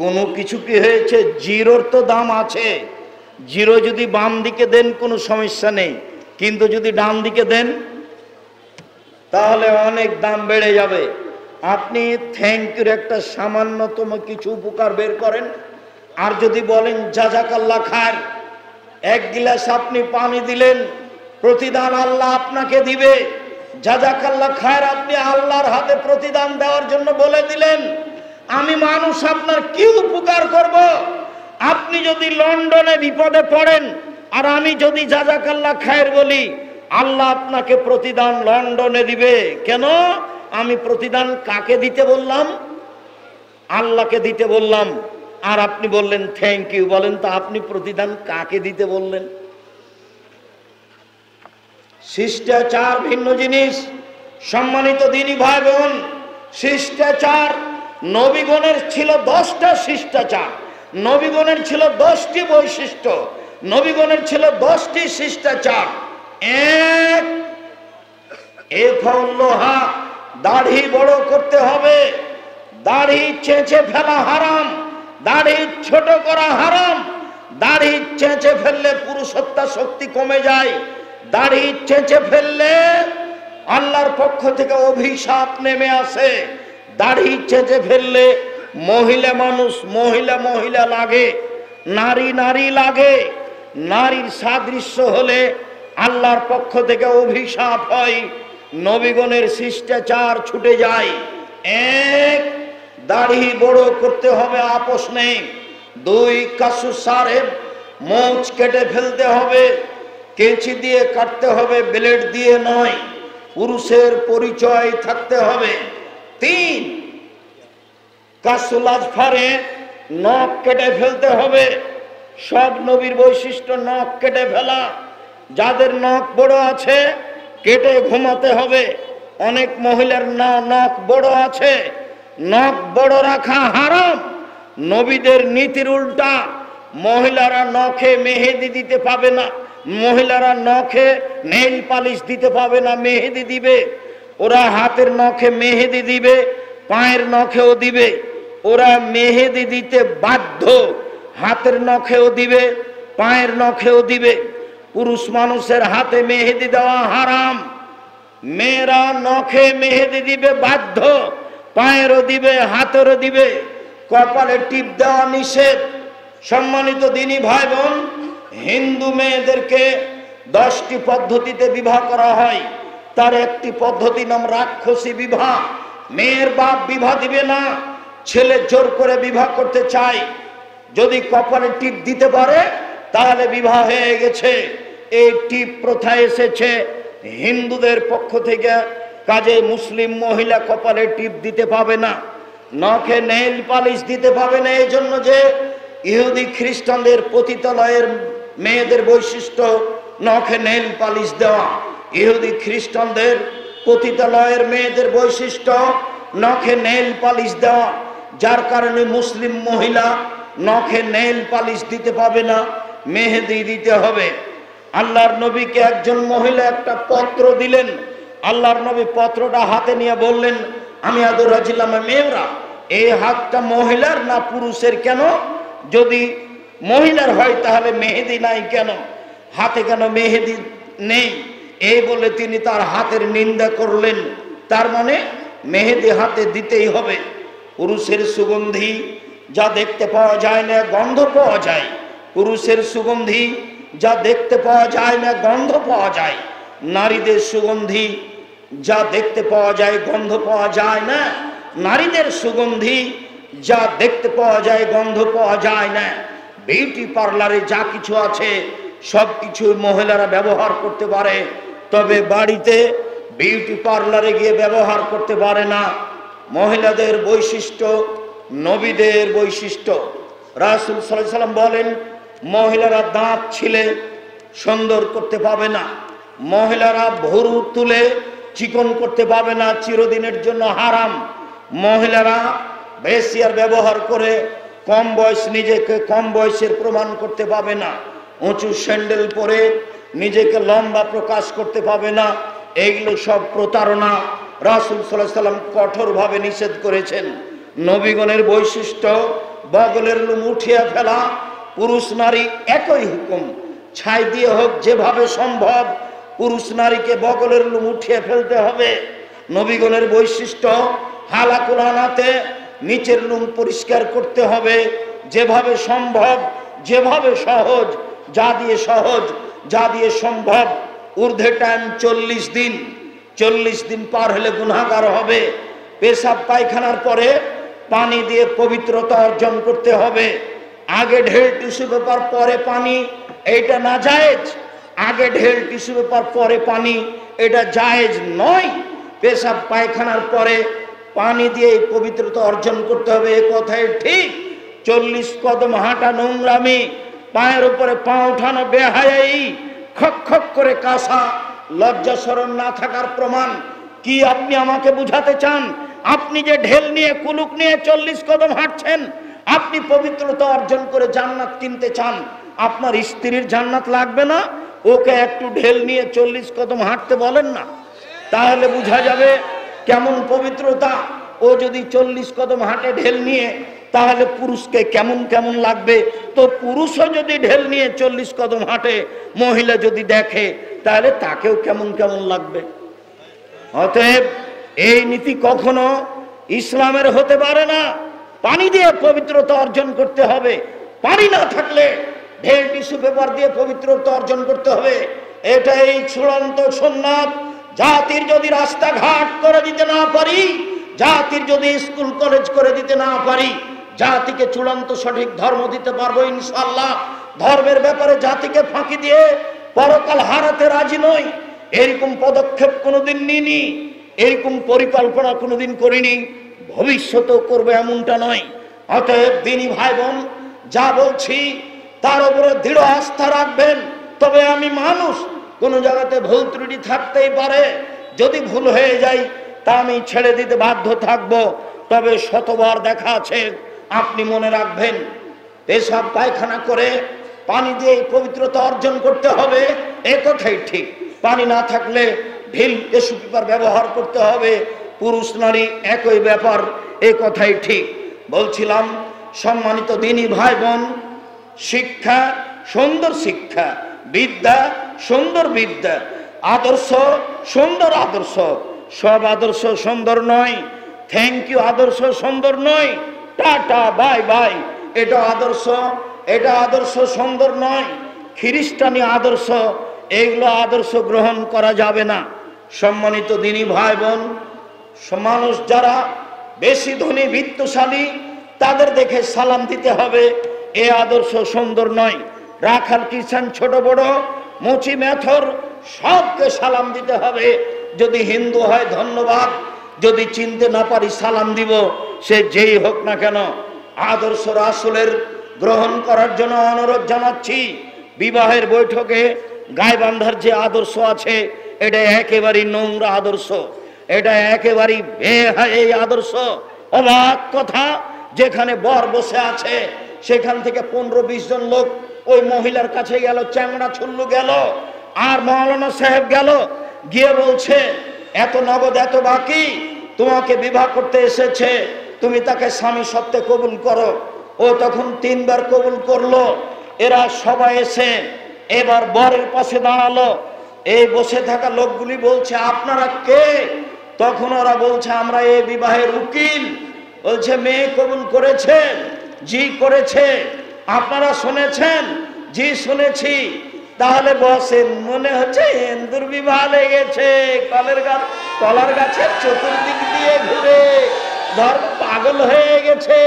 কোনো কিছু কি হয়েছে? জিরোর তো দাম আছে। জিরো যদি বাম দিকে দেন কোনো সমস্যা নেই, কিন্তু যদি ডান দিকে দেন তাহলে অনেক দাম বেড়ে যাবে। আপনি থ্যাংক ইউর একটা সামান্যতম কিছু উপকার বের করেন, আর যদি বলেন জাযাকাল্লাহ খায়ের, 1 গ্লাস আপনি পানি দিলেন, প্রতিদান আল্লাহ আপনাকে দিবে। জাযাকাল্লাহ খায়ের আপনি আল্লাহর হাতে প্রতিদান দেওয়ার জন্য বলে দিলেন। আমি মানুষ, আপনার কি উপকার করব? আপনি যদি লন্ডনে বিপদে পড়েন আর আমি যদি জাযাকাল্লাহ খায়ের বলি, আল্লাহ আপনাকে প্রতিদান লন্ডনে দিবে। কেন? আমি প্রতিদান কাকে দিতে বললাম? আল্লাহকে দিতে বললাম, আর আপনি বললেন থ্যাংক ইউ। বলেন তো আপনি প্রতিদান কাকে দিতে বললেন? শিষ্টাচার ভিন্ন জিনিস। সম্মানিত দিনী ভাই বোন, শিষ্টাচার নবীগণের ছিল 10টা শিষ্টাচার, নবীগণের ছিল 10টি বৈশিষ্ট্য, নবীগণের ছিল 10টি শিষ্টাচার। 1, এফাউল্লোহা, দাড়ি বড় করতে হবে, দাড়ি চেঁচে ফেলা হারাম, দাড়ি ছোট করা হারাম। দাড়ি চেঁচে ফেললে পুরুষত্ব শক্তি কমে যায়, দাড়ি চেঁচে ফেললে আল্লাহর পক্ষ থেকে অভিশাপ নেমে আসে। দাড়ি চেঁচে ফেললে মহিলা মানুষ মহিলা মহিলা লাগে, নারী নারী লাগে। নারীর সাদৃশ্য হলে আল্লাহর পক্ষ থেকে অভিশাপ হয়, নবীগণের শিষ্টাচার ছুটে যায়। 1, দাড়ি বড় করতে হবে, আপোষ নেই। 2, কাসু সাহেব, মোচ কেটে ফেলতে হবে, কেঁচি দিয়ে কাটতে হবে, ব্লেড দিয়ে নয়, পুরুষের পরিচয় থাকতে হবে। 3, কাসুল আজফারে, নখ কেটে ফেলতে হবে। সব নবীর বৈশিষ্ট্য নখ কেটে ফেলা। যাদের নখ বড় আছে কেটে ঘুমাতে হবে। অনেক মহিলার নখ বড় আছে, নখ বড় রাখা হারাম। নবীদের নীতির উল্টা। মহিলারা নখে মেহেদি দিতে পাবে না, মহিলারা নখে নেইল পালিশ দিতে পাবে না, মেহেদি দিবে। ওরা হাতের নখে মেহেদি দিবে, পায়ের নখেও দিবে। ওরা মেহেদি দিতে বাধ্য, হাতের নখেও দিবে, পায়ের নখেও দিবে। পুরুষ মানুষের হাতে মেহেদি দেওয়া হারাম। মেয়েরা নখে মেহেদি দিবে বাধ্য, পায়েরও দিবে, হাতেরও দিবে। কপালে টিপ দেওয়া নিষেধ। সম্মানিত দিনী ভাই বোন, হিন্দু মেয়েদেরকে 10টি পদ্ধতিতে বিবাহ করা হয়। তার একটি পদ্ধতি নাম রাক্ষসী বিবাহ। মেয়ের বাপ বিবাহ দিবে না, ছেলে জোর করে বিবাহ করতে চায়। যদি কপালে টিপ দিতে পারে তাহলে বিবাহ হয়ে গেছে। এই টিপ প্রথা এসেছে হিন্দুদের পক্ষ থেকে, কাজে মুসলিম মহিলা কপালে টিপ দিতে পাবে না, নখে নেইল পালিশ দিতে পাবে না। এই জন্য যে ইহুদি খ্রিস্টানদের পতিতালয়ের মেয়েদের বৈশিষ্ট্য নখে নেইল পালিশ দেওয়া, ইহুদি খ্রিস্টানদের পতিতালয়ের মেয়েদের বৈশিষ্ট্য নখে নেইল পালিশ দেওয়া, যার কারণে মুসলিম মহিলা নখে নেইল পালিশ দিতে পাবে না, মেহেদি দিতে হবে। আল্লাহর নবীকে একজন মহিলা একটা পত্র দিলেন, আল্লাহর নবী পত্রটা হাতে নিয়ে বললেন, আমি আদর রাজিলাম মেয়েরা, এই হাতটা মহিলার না পুরুষের? কেন? যদি মহিলার হয় তাহলে মেহেদি নাই কেন, হাতে কেন মেহেদি নেই? এই বলে তিনি তার হাতের নিন্দা করলেন। তার মানে মেহেদি হাতে দিতেই হবে। পুরুষের সুগন্ধি যা দেখতে পাওয়া যায় না, গন্ধ পাওয়া যায়। পুরুষের সুগন্ধি যা দেখতে পাওয়া যায় না, গন্ধ পাওয়া যায়। নারীদের সুগন্ধি যা দেখতে পাওয়া যায়, গন্ধ পাওয়া যায় না। নারীদের সুগন্ধি যা দেখতে পাওয়া যায়, গন্ধ পাওয়া যায় না। বিউটি পার্লারে যা কিছু আছে সব কিছু মহিলারা ব্যবহার করতে পারে, তবে বাড়িতে বিউটি পার্লারে গিয়ে ব্যবহার করতে পারে না। মহিলাদের বৈশিষ্ট্য নবীদের বৈশিষ্ট্য। রাসূল সাল্লাল্লাহু আলাইহি ওয়াসাল্লাম বলেন, মহিলারা দাঁত ছিলে সুন্দর করতে পাবে না, মহিলারা ভুরু তুলে চিকন করতে পাবে না, চিরদিনের জন্য হারাম। মহিলারা বেসিয়ার ব্যবহার করে কম বয়স, নিজেকে কম বয়সের প্রমাণ করতে পাবে না। উঁচু স্যান্ডেল পরে নিজেকে লম্বা প্রকাশ করতে পাবে না। এইগুলো সব প্রতারণা। রাসূল সাল্লাল্লাহু আলাইহি ওয়াসাল্লাম কঠোরভাবে নিষেধ করেছেন। নবীগণের বৈশিষ্ট্য বগলের লোম উঠিয়ে ফেলা। পুরুষ নারী একই হুকুম, ছাই দিয়ে হোক, যেভাবে সম্ভব পুরুষ নারীকে বগলের লোম উঠিয়ে ফেলতে হবে। নবীগণের বৈশিষ্ট্য হালাকুল আনাতে নিচের লোম পরিষ্কার করতে হবে, যেভাবে সম্ভব, যেভাবে সহজ, যা দিয়ে সহজ, যা দিয়ে সম্ভব। ঊর্ধ্বে টাইম 40 দিন, 40 দিন পার হলে গুনাহগার হবে। পেশাব পায়খানার পরে পানি দিয়ে পবিত্রতা অর্জন করতে হবে। আগে ঢেল টিস্যু পেপার পরে পানি, এটা না জায়েজ। আগে ঢেল টিস্যু পেপার পরে পানি, এটা জায়েজ নয়। পেশাব পায়খানার পরে পানি দিয়ে পবিত্রতা অর্জন করতে হবে, এ কথাই ঠিক। 40 কদম হাঁটা নোংরামি, পায়ের উপরে পা উঠানো বেহায়াই, খক খক করে কাশা লজ্জা শরম না থাকার প্রমাণ। কি আপনি আমাকে বুঝাতে চান? আপনি যে ঢেল নিয়ে, কুলুক নিয়ে 40 কদম হাঁটছেন, আপনি পবিত্রতা অর্জন করে জান্নাত কিনতে চান। আপনার স্ত্রীর জান্নাত লাগবে না? ওকে একটু ঢেল নিয়ে 40 কদম হাঁটতে বলেন না, তাহলে বোঝা যাবে কেমন পবিত্রতা। ও যদি 40 কদম হাঁটে ঢেল নিয়ে, তাহলে পুরুষকে কেমন কেমন লাগবে। তো পুরুষও যদি ঢেল নিয়ে 40 কদম হাঁটে, মহিলা যদি দেখে, তাহলে তাকেও কেমন কেমন লাগবে। অতএব এই নীতি কখনো ইসলামের হতে পারে না। পানি দিয়ে পবিত্রতা অর্জন করতে হবে। পানি না থাকলে ঢেল টিস্যু পেপার দিয়ে পবিত্রতা অর্জন করতে হবে। এটাই চূড়ান্ত সুন্নাত। জাতির যদি রাস্তাঘাট করে দিতে না পারি, জাতির যদি স্কুল কলেজ করে দিতে না পারি, জাতিকে চূড়ান্ত সঠিক ধর্ম দিতে পারবো ইনশাআল্লাহ। ধর্মের ব্যাপারে জাতিকে ফাঁকি দিয়ে পরকাল হারাতে রাজি নই। এরকম পদক্ষেপ কোনোদিন নিইনি, এরকম পরিকল্পনা কোনোদিন করিনি, ভবিষ্যতেও করবে এমনটা নয়। অতএব দিনী ভাই বোন, যা বলছি তার উপরে দৃঢ় আস্থা রাখবেন। তবে আমি মানুষ, কোনো জায়গাতে ভুল ত্রুটি থাকতেই পারে। যদি ভুল হয়ে যায় তা আমি ছেড়ে দিতে বাধ্য থাকব। তবে শতবার দেখা আছে, আপনি মনে রাখবেন, পেশাব পায়খানা করে পানি দিয়ে পবিত্রতা অর্জন করতে হবে, এ কথাই ঠিক। পানি না থাকলে ঢিল টিস্যু পেপার ব্যবহার করতে হবে। পুরুষ নারী একই ব্যাপার, এ কথাই ঠিক। বলছিলাম, সম্মানিত দিনী ভাই বোন, শিক্ষা সুন্দর শিক্ষা, বিদ্যা সুন্দর বিদ্যা, আদর্শ সুন্দর আদর্শ। সব আদর্শ সুন্দর নয়। থ্যাংক ইউ আদর্শ সুন্দর নয়। টাটা বাই বাই, এটা আদর্শ, এটা আদর্শ সুন্দর নয়। খ্রিস্টানি আদর্শ, এইগুলো আদর্শ গ্রহণ করা যাবে না। সম্মানিত দিনী ভাই বোন, মানুষ যারা বেশি ধনী বিত্তশালী, তাদের দেখে সালাম দিতে হবে, এ আদর্শ সুন্দর নয়। রাখাল খ্রিস্টান ছোট বড় মুচি মেথর সবকে সালাম দিতে হবে। যদি হিন্দু হয় ধন্যবাদ, যদি চিনতে না পারি সালাম দিব, সে যেই হোক না কেন। আদর্শ রাসূলের গ্রহণ করার জন্য অনুরোধ জানাচ্ছি। বিবাহের বৈঠকে গায়ে বান্ধার যে আদর্শ আছে, এটা একেবারেই নোংরা আদর্শ, এটা একেবারেই বেহায়া আদর্শ। অবাক কথা, যেখানে বর বসে আছে সেখান থেকে 15-20 জন লোক ওই মহিলার কাছে গেল, চ্যাংড়া ছুল্লু গেল, আর মাওলানা সাহেব গেল, গিয়ে বলছে এত নগদ এত বাকি, তোমাকে বিবাহ করতে এসেছে, তুমি তাকে স্বামী সত্ত্বে কবুল করো। ও তখন 3 বার কবুল করলো। এরা সবাই এসে এবার বরের পাশে দাঁড়ালো। এই বসে থাকা লোকগুলি বলছে আপনারা কে? তখন ওরা বলছে আমরা এই বিবাহের উকিল। বলছে মেয়ে কবুল করেছে? জি করেছে। আপনারা শুনেছেন? জি শুনেছি। তাহলে বসেন, মনে হচ্ছে হিন্দুর বিবাহ লেগেছে, কলার গাছের চতুর্দিক দিয়ে ঘুরে ধর্ম পাগল হয়ে গেছে।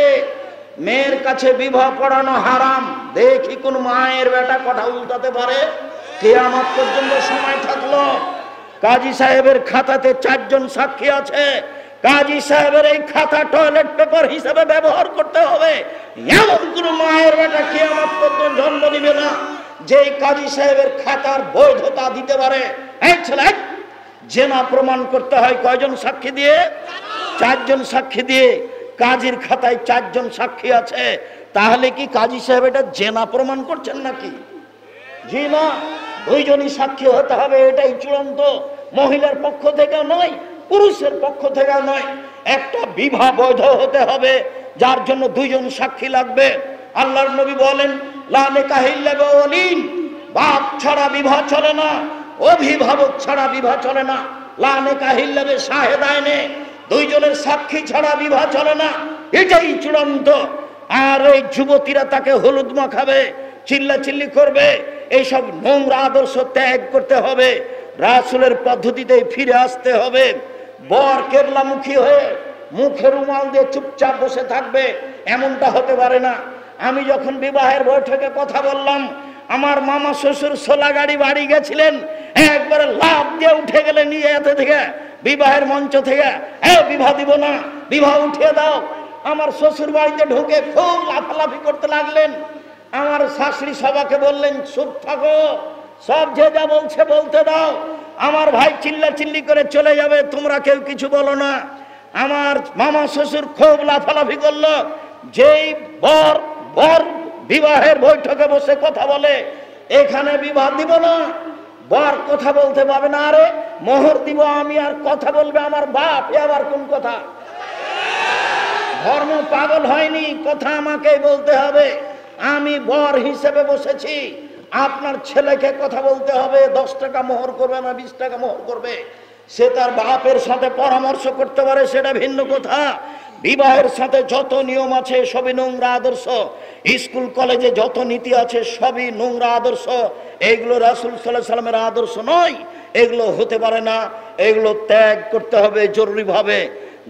মেয়ের কাছে বিবাহ পড়ানো হারাম। দেখি কোন মায়ের বেটা কথা উল্টাতে পারে। কিয়ামত পর্যন্ত সময় থাকলো। কাজী সাহেবের খাতাতে 4 জন সাক্ষী আছে। কাজী সাহেবের এই খাতা টয়লেট পেপার হিসেবে ব্যবহার করতে হবে। এমন কোন মায়ের বেটা কিয়ামত পর্যন্ত জন্ম নিবে না যে কাজী সাহেবের খাতার বৈধতা দিতে পারে। এই ছেলে, জেনা প্রমাণ করতে হয় কয়জন সাক্ষী দিয়ে? 4 জন সাক্ষী দিয়ে। কাজীর খাতায় 4 জন সাক্ষী আছে। তাহলে কি কাজী সাহেব এটা জেনা প্রমাণ করছেন নাকি? জি না, 2 জনই সাক্ষী হতে হবে, এটাই চূড়ান্ত। মহিলার পক্ষ থেকে নয়, পুরুষের পক্ষ থেকে নয়। একটা বিবাহ বৈধ হতে হবে, যার জন্য 2 জন সাক্ষী লাগবে। আল্লাহর নবী বলেন লা নিকাহা ইল্লা বিওয়ালিন, বাপ ছাড়া বিবাহ চলে না, অভিভাবক ছাড়া বিবাহ চলে না। লা নিকাহা ইল্লা বিশাহিদাইনি, 2 জনের সাক্ষী ছাড়া বিবাহ চলে না, এটাই চূড়ান্ত। আর এই যুবতীরা তাকে হলুদ মাখাবে, চিল্লাচিল্লি করবে, এইসব নোংরা আদর্শ ত্যাগ করতে হবে। রাসূলের পদ্ধতিতে ফিরে আসতে হবে। বর কেবলামুখী হয়ে মুখে রুমাল দিয়ে চুপচাপ বসে থাকবে, এমনটা হতে পারে না। আমি যখন বিবাহের বৈঠকে কথা বললাম, আমার মামা শ্বশুর 16 গাড়ি বাড়ি গেছিলেন, একবারে লাফ দিয়ে উঠে গেলে নিয়ে এতে থেকে বিবাহের মঞ্চ থেকে, বিবাহ দিব না, বিবাহ উঠিয়ে দাও। আমার শ্বশুর বাড়িতে ঢুকে খুব লাফালাফি করতে লাগলেন। আমার শাশুড়ি সবাকে বললেন চুপ থাকো, সব যে যা বলছে বলতে দাও। আমার ভাই চিল্লাচিল্লি করে চলে যাবে, তোমরা কেউ কিছু বলো না। আমার মামা শ্বশুর খুব লাফালাফি করলো। যেই বর বিবাহের বৈঠকে বসে কথা বলে, এখানে বিবাহ দিব না, বর কথা বলতে পারবে না। আরে মোহর দিব আমি, আর কথা বলবে আমার বাপ, এ আবার কোন কথা? ধর্ম পাগল হয়নি, কথা আমাকেই বলতে হবে। আমি বর হিসেবে বসেছি, আপনার ছেলেকে কথা বলতে হবে। 10 টাকা মোহর করবে না 20 টাকা মোহর করবে, সে তার বাপের সাথে পরামর্শ করতে পারে, সেটা ভিন্ন কথা। বিবাহের সাথে যত নিয়ম আছে সবই নোংরা আদর্শ। স্কুল কলেজে যত নীতি আছে সবই নোংরা আদর্শ। এগুলো রাসূল সাল্লাল্লাহু আলাইহি সাল্লামের আদর্শ নয়, এগুলো হতে পারে না। এগুলো ত্যাগ করতে হবে জরুরিভাবে।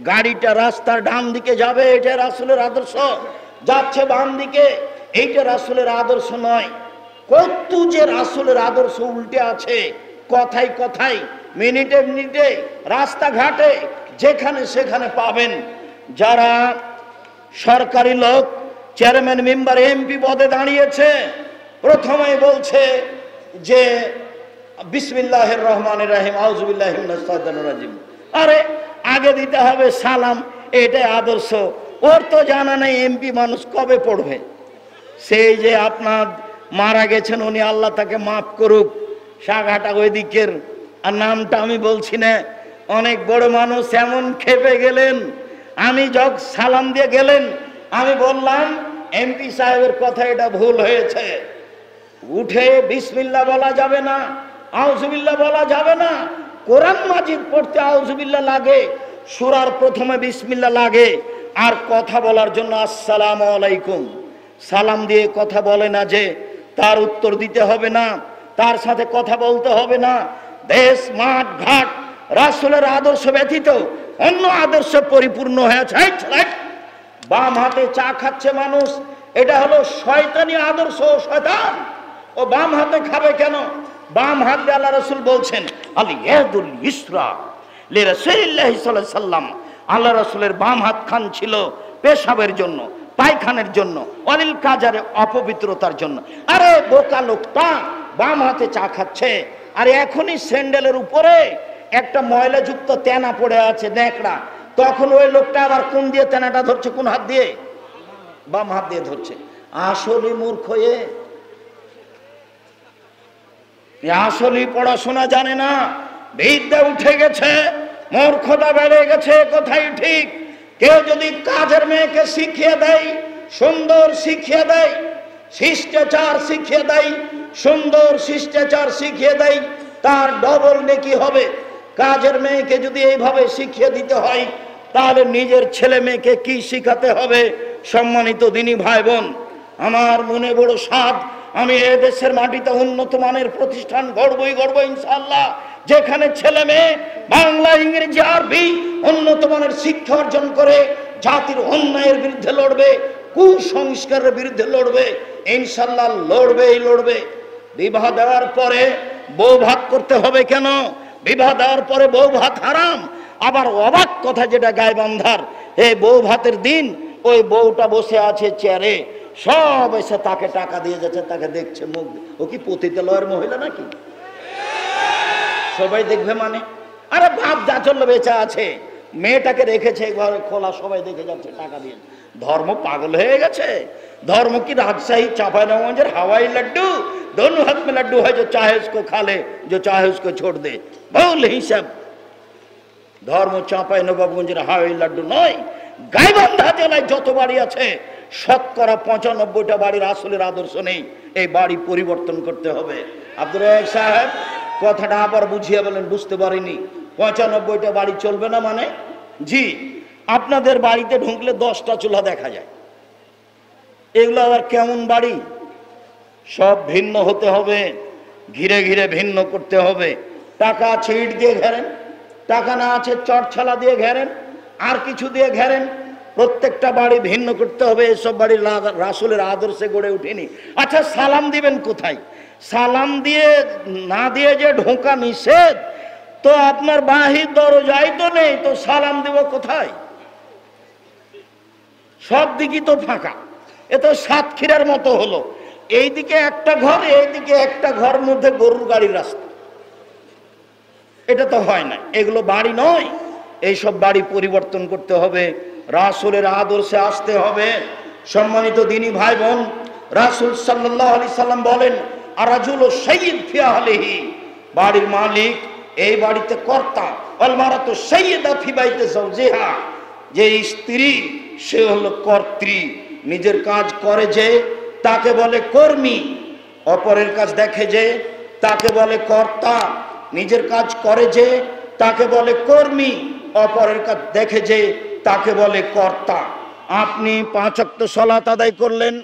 গাড়িটা রাস্তার ডান দিকে যাবে, এটা রাসূলের আদর্শ। যাচ্ছে বাম দিকে, এইটা রাসূলের আদর্শ নয়। কত যে রাসূলের আদর্শ উল্টে আছে, কথায় কথায়, মিনিটে মিনিটে, রাস্তাঘাটে, যেখানে সেখানে পাবেন। যারা সরকারি লোক, চেয়ারম্যান মেম্বার এমপি পদে দাঁড়িয়েছে, প্রথমেই বলছে যে বিসমিল্লাহির রহমানির রহিম, আউযু বিল্লাহি মিনাশ শাইতানির রাজিম। আরে আগে দিতে হবে সালাম, এটাই আদর্শ। ওর তো জানা নেই এমপি মানুষ কবে পড়বে। সেই যে আপনার মারা গেছেন, উনি আল্লাহ তাকে মাফ করুক, সাঘাটা ওই দিকের, আর নামটা আমি বলছি না, অনেক বড় মানুষ এমন খেপে গেলেন। আমি যখন সালাম দিয়ে গেলেন, আমি বললাম এমপি সাহেবের কথা এটা ভুল হয়েছে, উঠে বিসমিল্লাহ বলা যাবে না, আউযুবিল্লাহ বলা যাবে না। কোরআন মাজিদ পড়তে আউযুবিল্লাহ লাগে, সূরার প্রথমে বিসমিল্লাহ লাগে, আর কথা বলার জন্য আসসালামু আলাইকুম। সালাম দিয়ে কথা বলে না যে তার উত্তর দিতে হবে না, তার সাথে কথা বলতে হবে না। দেশ মাঠ ঘাট রাসূলের আদর্শ ব্যতীত অন্য আদর্শ পরিপূর্ণ হয়েছে। বাম হাতে চা খাচ্ছে মানুষ, এটা হলো শয়তানি আদর্শ, শয়তান। ও বাম হাতে খাবে কেন? বাম হাত দিয়ে আল্লাহ রাসূল বলছেন আল ইয়াদুল ইসরা লি রাসূলিল্লাহি সাল্লাল্লাহু আলাইহি সাল্লাম, আল্লাহ রাসূলের বাম হাত খান ছিল পেশাবের জন্য, পায়খানার জন্য, অলিল কাজারে অপবিত্রতার জন্য। আরে বোকা লোকটা বাম হাতে চা খাচ্ছে, আর এখনই স্যান্ডেলের উপরে একটা ময়লাযুক্ত তেনা পড়ে আছে ন্যাকড়া, তখন ওই লোকটা আবার কোন দিয়ে তেনাটা ধরছে? কোন হাত দিয়ে? বাম হাত দিয়ে ধরছে। আসলে মূর্খ, আসলে পড়াশোনা জানে না, বিদ্যা উঠে গেছে, মূর্খতা বেড়ে গেছে, কোথায় ঠিক। কেউ যদি কাজের মেয়েকে শিখিয়ে দেয়, সুন্দর শিখিয়ে দেয়, শিষ্টাচার শিখিয়ে দেয়, সুন্দর শিষ্টাচার শিখিয়ে দেয়, তার ডবল নেকি হবে। কাজের মেয়েকে যদি এইভাবে শিখিয়ে দিতে হয়, তাহলে নিজের ছেলে মেয়েকে কি শিখাতে হবে? সম্মানিত দিনী ভাই বোন, আমার মনে বড় সাধ, আমি এ দেশের মাটিতে উন্নত মানের প্রতিষ্ঠান গড়বই ইনশাআল্লাহ, যেখানে ছেলে মেয়ে বাংলা, ইংরেজি, আরবি উন্নত মানের শিক্ষা অর্জন করে জাতির অন্যায়ের বিরুদ্ধে লড়বে, কুসংস্কারের বিরুদ্ধে লড়বে, ইনশাআল্লাহ লড়বে। বিবাহ দেওয়ার পরে বউ ভাত করতে হবে কেন? বিবাহ দেওয়ার পরে বউ ভাত হারাম। আবার অবাক কথা যেটা গায়বান্ধার, এই বউ ভাতের দিন ওই বউটা বসে আছে চেয়ারে, সব এসে তাকে টাকা দিয়ে যাচ্ছে, তাকে দেখছে মুখ। ও কি পতিতালয়ের মহিলা নাকি? সবাই দেখবে মানে? আরে বাপ যা চললো বেচা আছে, মেয়েটাকে রেখেছে ঘরে খোলা, সবাই দেখে যাচ্ছে, টাকা দিয়ে। ধর্ম পাগল হয়ে গেছে। ধর্ম কি রাজশাহী চাঁপাইনবাবগঞ্জের হাওয়াই লাড্ডু? दोनों हाथ में लड्डू है, जो चाहे उसको खा ले, जो चाहे उसको छोड़ दे। भूल हिसाब। ধর্ম চাঁপাইনবাবগঞ্জের হাওয়াই লাড্ডু নয়। গাইবান্ধা জেলায় যত বাড়ি আছে, শতকরা 95টা বাড়ির আসলের আদর্শ নেই। এই বাড়ি পরিবর্তন করতে হবে। আব্দুর রাজ্জাক সাহেব কথাটা আবার বুঝিয়ে বলেন, বুঝতে পারিনি। 95টা বাড়ি চলবে না মানে? জি, আপনাদের বাড়িতে ঢুকলে 10টা চুলা দেখা যায়। এগুলো আবার কেমন বাড়ি? সব ভিন্ন হতে হবে, ঘিরে ঘিরে ভিন্ন করতে হবে। টাকা আছে ইট দিয়ে ঘেরেন, টাকা না আছে চটছালা দিয়ে ঘেরেন, আর কিছু দিয়ে ঘেরেন, প্রত্যেকটা বাড়ি ভিন্ন করতে হবে। এসব বাড়ি রাসূলের আদর্শে গড়ে উঠেনি। আচ্ছা, সালাম দিবেন কোথায়? সালাম দিয়ে না দিয়ে যে ঢোকা নিষেধ, তো আপনার বাহির দরজাই তো নেই, তো সালাম দিব কোথায়? সব দিকই তো ফাঁকা। এ তো সাতক্ষীরার মতো হলো, এইদিকে একটা ঘর, এইদিকে একটা ঘর, মধ্যে গরুর গাড়ির রাস্তা। এটা তো হয় না, এগুলো বাড়ি নয়। এইসব বাড়ি পরিবর্তন করতে হবে, রাসূলের আদর্শে আসতে হবে। সম্মানিত দিনী ভাই বোন, রাসূল সাল্লাল্লাহু আলাইহি সাল্লাম বলেন, আরাজুল সাইয়্যিদ ফি আহলিহি, বাড়ির মালিক এই বাড়িতে কর্তা। ওয়াল মারাতু সাইয়্যিদা ফি বাইতি যাওজিহা, যে স্ত্রী সে হলো কর্ত্রী। নিজের কাজ করে যে তাকে বলে কর্মী, অপরের কাজ দেখে যে তাকে বলে কর্তা। নিজের কাজ করে যে তাকে বলে কর্মী, অপরের কাজ দেখে যে তাকে বলে কর্তা। আপনি 5 ওয়াক্ত সালাত আদায় করলেন,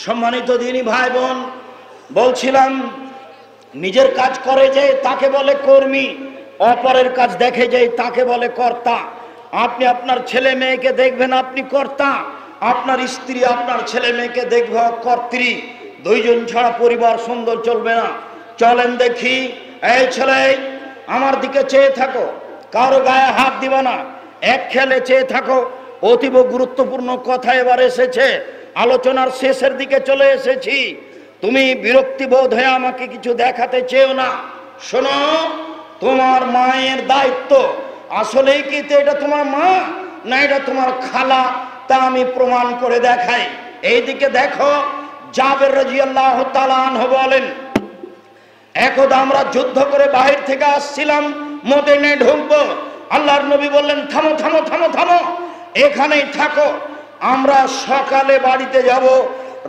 সম্মানিত দিনী ভাই বোন, বলছিলাম নিজের কাজ করে যে তাকে বলে কর্মী, অপরের কাজ দেখে যে তাকে বলে কর্তা। আপনি আপনার ছেলে মেয়েকে দেখবেন আপনি কর্তা, আপনার স্ত্রী আপনার ছেলে মেয়েকে দেখবে কর্ত্রী। দুইজন ছাড়া পরিবার সুন্দর চলবে না। চলেন দেখি, এই ছেলে আমার দিকে চেয়ে থাকো, কারো গায়ে হাত দিবা না, এক খেলে চেয়ে থাকো। অতীব গুরুত্বপূর্ণ কথা এবার এসেছে, আলোচনার শেষের দিকে চলে এসেছি। তুমি বিরক্তি বোধ হয়ে আমাকে কিছু দেখাতে চেও না। শোনো, তোমার মায়ের দায়িত্ব, আসলেই কি এটা তোমার মা না এটা তোমার খালা, তা আমি প্রমাণ করে দেখাই। এইদিকে দেখো, জাবের রাদিয়াল্লাহু তাআলা আনহু বলেন, একদা আমরা যুদ্ধ করে বাহির থেকে আসছিলাম, মদিনায় ঢুকবো। আল্লাহর নবী বললেন, থামো থামো থামো থামো, এখানেই থাকো, আমরা সকালে বাড়িতে যাব,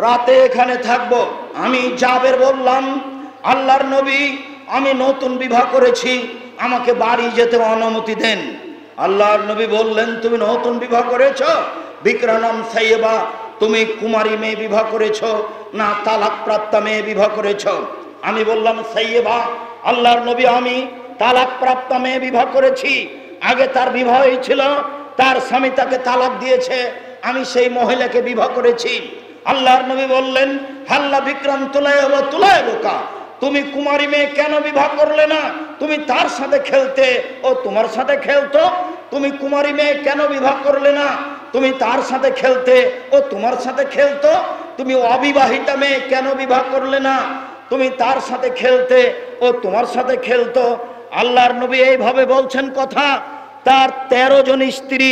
রাতে এখানে থাকবো। আমি জাবের বললাম, আল্লাহর নবী, আমি নতুন বিবাহ করেছি, আমাকে বাড়ি যেতে অনুমতি দেন। আল্লাহর নবী বললেন, তুমি নতুন বিবাহ করেছো? বিক্রানাম সাইয়েবা, তুমি কুমারী মেয়ে বিবাহ করেছো না তালাক প্রাপ্তা মেয়ে বিবাহ করেছো? আমি বললাম সাইয়েবা। আল্লাহর নবী, আমি তালাক প্রাপ্তা মেয়ে বিবাহ করেছি। আগে তার বিবাহ হয়েছিল, তার স্বামী তাকে তালাক দিয়েছে, আমি সেই মহিলাকে বিবাহ করেছি। আল্লাহর নবী বললেন, হাল্লা বিক্রম তুলায় বোকা, তুমি কুমারী মেয়ে কেন বিবাহ করলে না? তুমি তার সাথে খেলতে, ও তোমার সাথে খেলতো। তুমি কুমারী মেয়ে কেন বিবাহ করলে না? তুমি তার সাথে খেলতে, ও তোমার সাথে খেলতো। তুমি অবিবাহিতা মেয়ে কেন বিবাহ করলে না? তুমি তার সাথে খেলতে, ও তোমার সাথে খেলতো। আল্লাহর নবী এইভাবে বলছেন কথা। তার 13 জন স্ত্রী,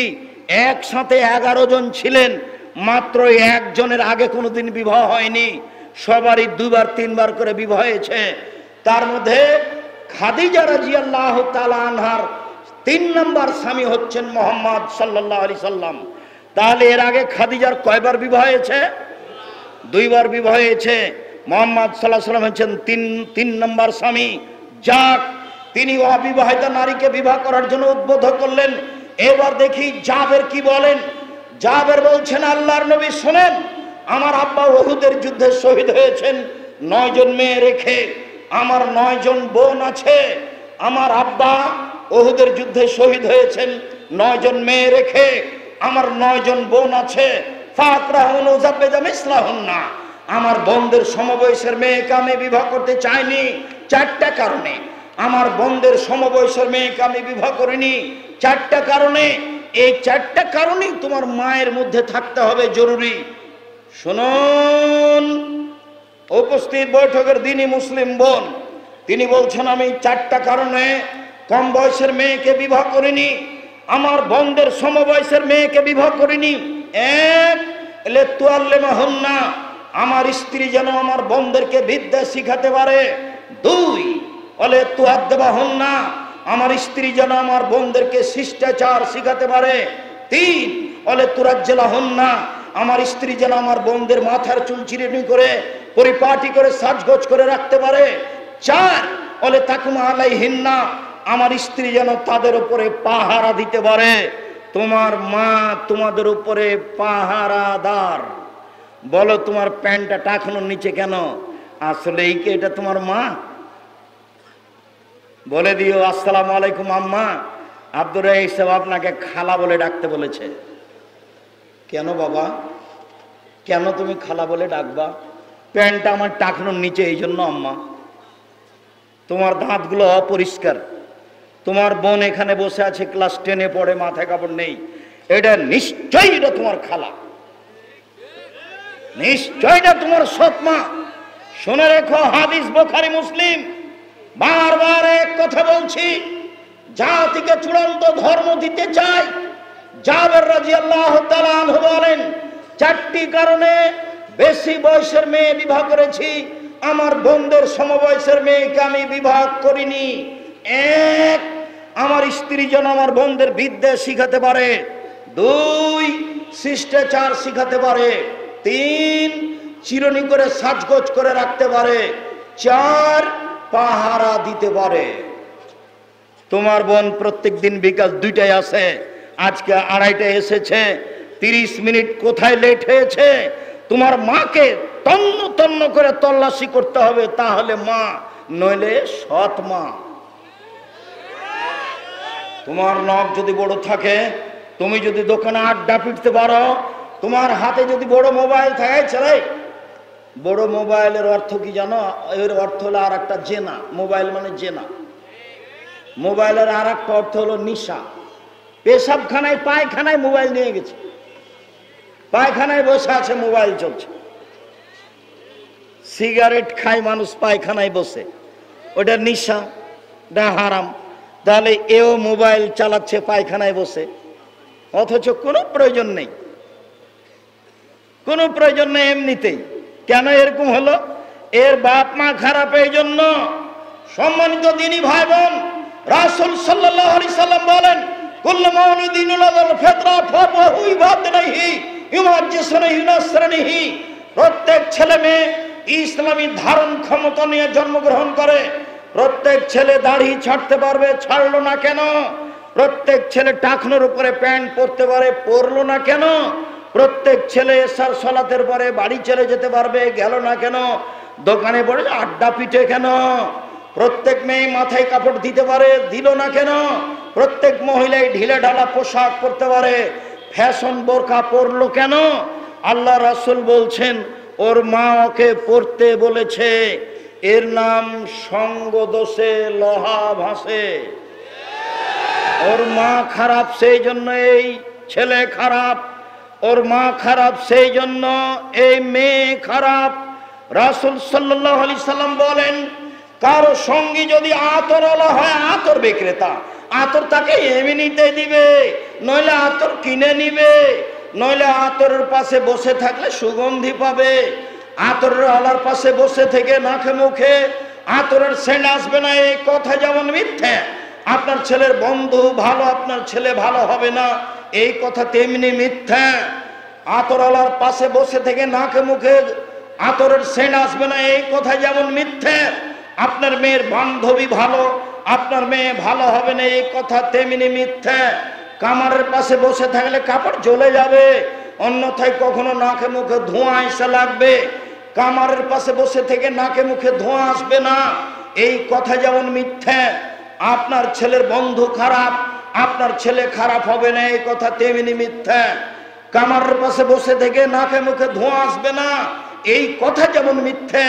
একসাথে 11 জন ছিলেন, মাত্র একজনের আগে কোনোদিন বিবাহ হয়নি, সবারই 2বার 3বার করে বিবাহ হয়েছে। তার মধ্যে খাদিজা রাদিয়াল্লাহু তাআলা আনহার 3 নম্বর স্বামী হচ্ছেন মুহাম্মদ সাল্লাল্লাহু আলাইহি সাল্লাম। তাহলে এর আগে খাদিজার কয়বার বিবাহ হয়েছে? 2বার বিবাহ হয়েছে। মুহাম্মদ সাল্লাল্লাহু আলাইহি সাল্লাম হচ্ছেন 3 নম্বর স্বামী। যাক, তিনি অবিবাহিতা নারীকে বিবাহ করার জন্য উদ্বুদ্ধ করলেন। এবার দেখি জাবের কি বলেন। জাবের বলছেন, আল্লাহর নবী শোনেন, আমার আব্বা উহুদের যুদ্ধে শহীদ হয়েছেন 9 জন মেয়ে রেখে, আমার 9 জন বোন আছে। আমার আব্বা উহুদের যুদ্ধে শহীদ হয়েছেন 9 জন মেয়ে রেখে, আমার 9 জন বোন আছে। ফাকরাহুন উযাব্বিজা মিসলাহুন্না, আমার বোনদের সমবয়সের মেয়েকে আমি বিবাহ করতে চাইনি 4টা কারণে। আমার বোনদের সমবয়সের মেয়েকে আমি বিবাহ করিনি 4টা কারণে। এই 4টা কারণেই তোমার মায়ের মধ্যে থাকতে হবে জরুরি। শুনুন, উপস্থিত বৈঠকের দিনই মুসলিম বোন, তিনি বলছেন, আমি 4টা কারণে কম বয়সের মেয়েকে বিবাহ করিনি, আমার বোনদের সমবয়সের মেয়েকে বিবাহ করিনি। 1, লিতুআল্লিমাহুন্না, আমার স্ত্রী যেন আমার বোনদেরকে বিদ্যা শিখাতে পারে। 2, লিতুআদ্দিবাহুন্না, আমার স্ত্রী যেন আমার বোনদেরকে শিষ্টাচার শিখাতে পারে। 3, লিতুরাজ্জিলাহুন্না, আমার স্ত্রী যেন আমার বোনদের মাথার চুল চিরুনি করে পরিপাটি করে সাজগোজ করে রাখতে পারে। 4, লিতাকুমা আলাইহিন্না, আমার স্ত্রী যেন তাদের উপরে পাহারা দিতে পারে। তোমার মা তোমাদের উপরে পাহারাদার। বলো, তোমার প্যান্টটা টাকানোর নিচে কেন? আসলেই কি এটা তোমার মা? বলে দিও, আসসালামু আলাইকুম আম্মা, আব্দুর রাইস সাহেব আপনাকে খালা বলে ডাকতে বলেছে। কেন বাবা, কেন তুমি খালা বলে ডাকবা? প্যান্টটা আমার টাকানোর নিচে, এই জন্য আম্মা। তোমার দাঁতগুলো অপরিষ্কার, তোমার বোন এখানে বসে আছে, ক্লাস 10-এ পড়ে, মাথায় কাপড় নেই, এটা নিশ্চয়ই এটা তোমার খালা, নিশ্চয়ই এটা তোমার সৎ মা। শুনে রেখো, হাদিস বুখারী মুসলিম। বারবার এক কথা বলছি, জাতিকে চূড়ান্ত ধর্ম দিতে চাই। জাবের রাদিয়াল্লাহু তাআলা আনহু বলেন, 4টি কারণে বেশি বয়সের মেয়ে বিবাহ করেছি, আমার বোনদের সমবয়সের মেয়েকে আমি বিবাহ করিনি। 1, আমার স্ত্রী যেন আমার বোনদের বিদ্যা শিখাতে পারে। 2, শিষ্টাচার শিখাতে পারে। 3, চিরুনি করে সাজগোজ করে রাখতে পারে। 4, পাহারা দিতে পারে। তোমার বোন প্রত্যেক দিন বিকাল 2টায় আসে, আজকে 2:30টায় এসেছে, 30 মিনিট কোথায় লেট হয়েছে? তোমার মাকে তন্ন তন্ন করে তল্লাশি করতে হবে, তাহলে মা, নইলে সৎ মা। তোমার নখ যদি বড় থাকে, তুমি যদি দোকানে আড্ডা পিটতে পারো, তোমার হাতে যদি বড় মোবাইল থাকে, ছেলে, বড় মোবাইলের অর্থ কি জানো? এর অর্থ হলো আর একটা জেনা। মোবাইল মানে জেনা। মোবাইলের আর একটা অর্থ হলো নিশা। পেশাবখানায় পায়খানায় মোবাইল নিয়ে গেছে, পায়খানায় বসে আছে, মোবাইল চলছে। সিগারেট খায় মানুষ পায়খানায় বসে, ওটা নিশা, ওটা হারাম। তাহলে এও মোবাইল চালাচ্ছে পায়খানায় বসে, অথচ কোনো প্রয়োজন নেই, কোনো প্রয়োজন নেই এমনিতেই। কেন এরকম হলো? এর বাপ মা খারাপ, এই জন্য। সম্মানিত দিনী ভাই বোন, রাসূল সাল্লাল্লাহু আলাইহি সাল্লাম বলেন, কুল্লু মাউলুদিন ইউলাদাল ফিতরা ফাহুয়া ইবাদাতিহি ইউমাজ্জিসুনাহি ইউনাসরানিহি। প্রত্যেক ছেলে মেয়ে ইসলামী ধারণ ক্ষমতা নিয়ে জন্মগ্রহণ করে। প্রত্যেক ছেলে দাড়ি ছাড়তে পারবে, ছাড়লো না কেন? প্রত্যেক ছেলে টাকনোর উপরে প্যান্ট পরতে পারে, পরলো না কেন? প্রত্যেক ছেলে এশার সালাতের পরে বাড়ি চলে যেতে পারবে, গেল না কেন? দোকানে পড়ে আড্ডা পিটে কেন? প্রত্যেক মেয়ে মাথায় কাপড় দিতে পারে, দিল না কেন? প্রত্যেক মহিলাই ঢিলে ঢালা পোশাক পরতে পারে, ফ্যাশন বোরকা পরলো কেন? আল্লাহ রাসূল বলছেন ওর মা ওকে পড়তে বলেছে, এর নাম সঙ্গ দোষে লোহা ভাসে। ওর মা খারাপ সেই জন্য এই ছেলে খারাপ, ওর মা খারাপ সেই জন্য এই মেয়ে খারাপ। রাসূল সাল্লাল্লাহু আলাইহি সাল্লাম বলেন, কারো সঙ্গী যদি আতরওয়ালা হয়, আতর বিক্রেতা, আতর তাকে এমনিতে দিবে, নইলে আতর কিনে নিবে, নইলে আতরের পাশে বসে থাকলে সুগন্ধি পাবে। আতরের আলার পাশে বসে থেকে নাকে মুখে আতরের সেন্ট আসবে না, এই কথা যেমন মিথ্যে। আপনার ছেলের বন্ধু ভালো, আপনার ছেলে ভালো হবে না, এই কথা তেমনি মিথ্যা। আতরওয়ালার পাশে বসে থেকে নাকে মুখে আতরের সেন্ট আসবে না, এই কথা যেমন মিথ্যে। আপনার মেয়ের বান্ধবী ভালো, আপনার মেয়ে ভালো হবে না, এই কথা তেমনি মিথ্যে। কামারের পাশে বসে থাকলে কাপড় জ্বলে যাবে, অন্যথায় কখনো নাকে মুখে ধোঁয়া এসে লাগবে। কামারের পাশে বসে থেকে নাকে মুখে ধোঁয়া আসবে না, এই কথা যেমন মিথ্যে। আপনার ছেলের বন্ধু খারাপ, আপনার ছেলে খারাপ হবে না, এই কথা তেমনি মিথ্যে। কামারের পাশে বসে থেকে নাকে মুখে ধোঁয়া আসবে না, এই কথা যেমন মিথ্যে।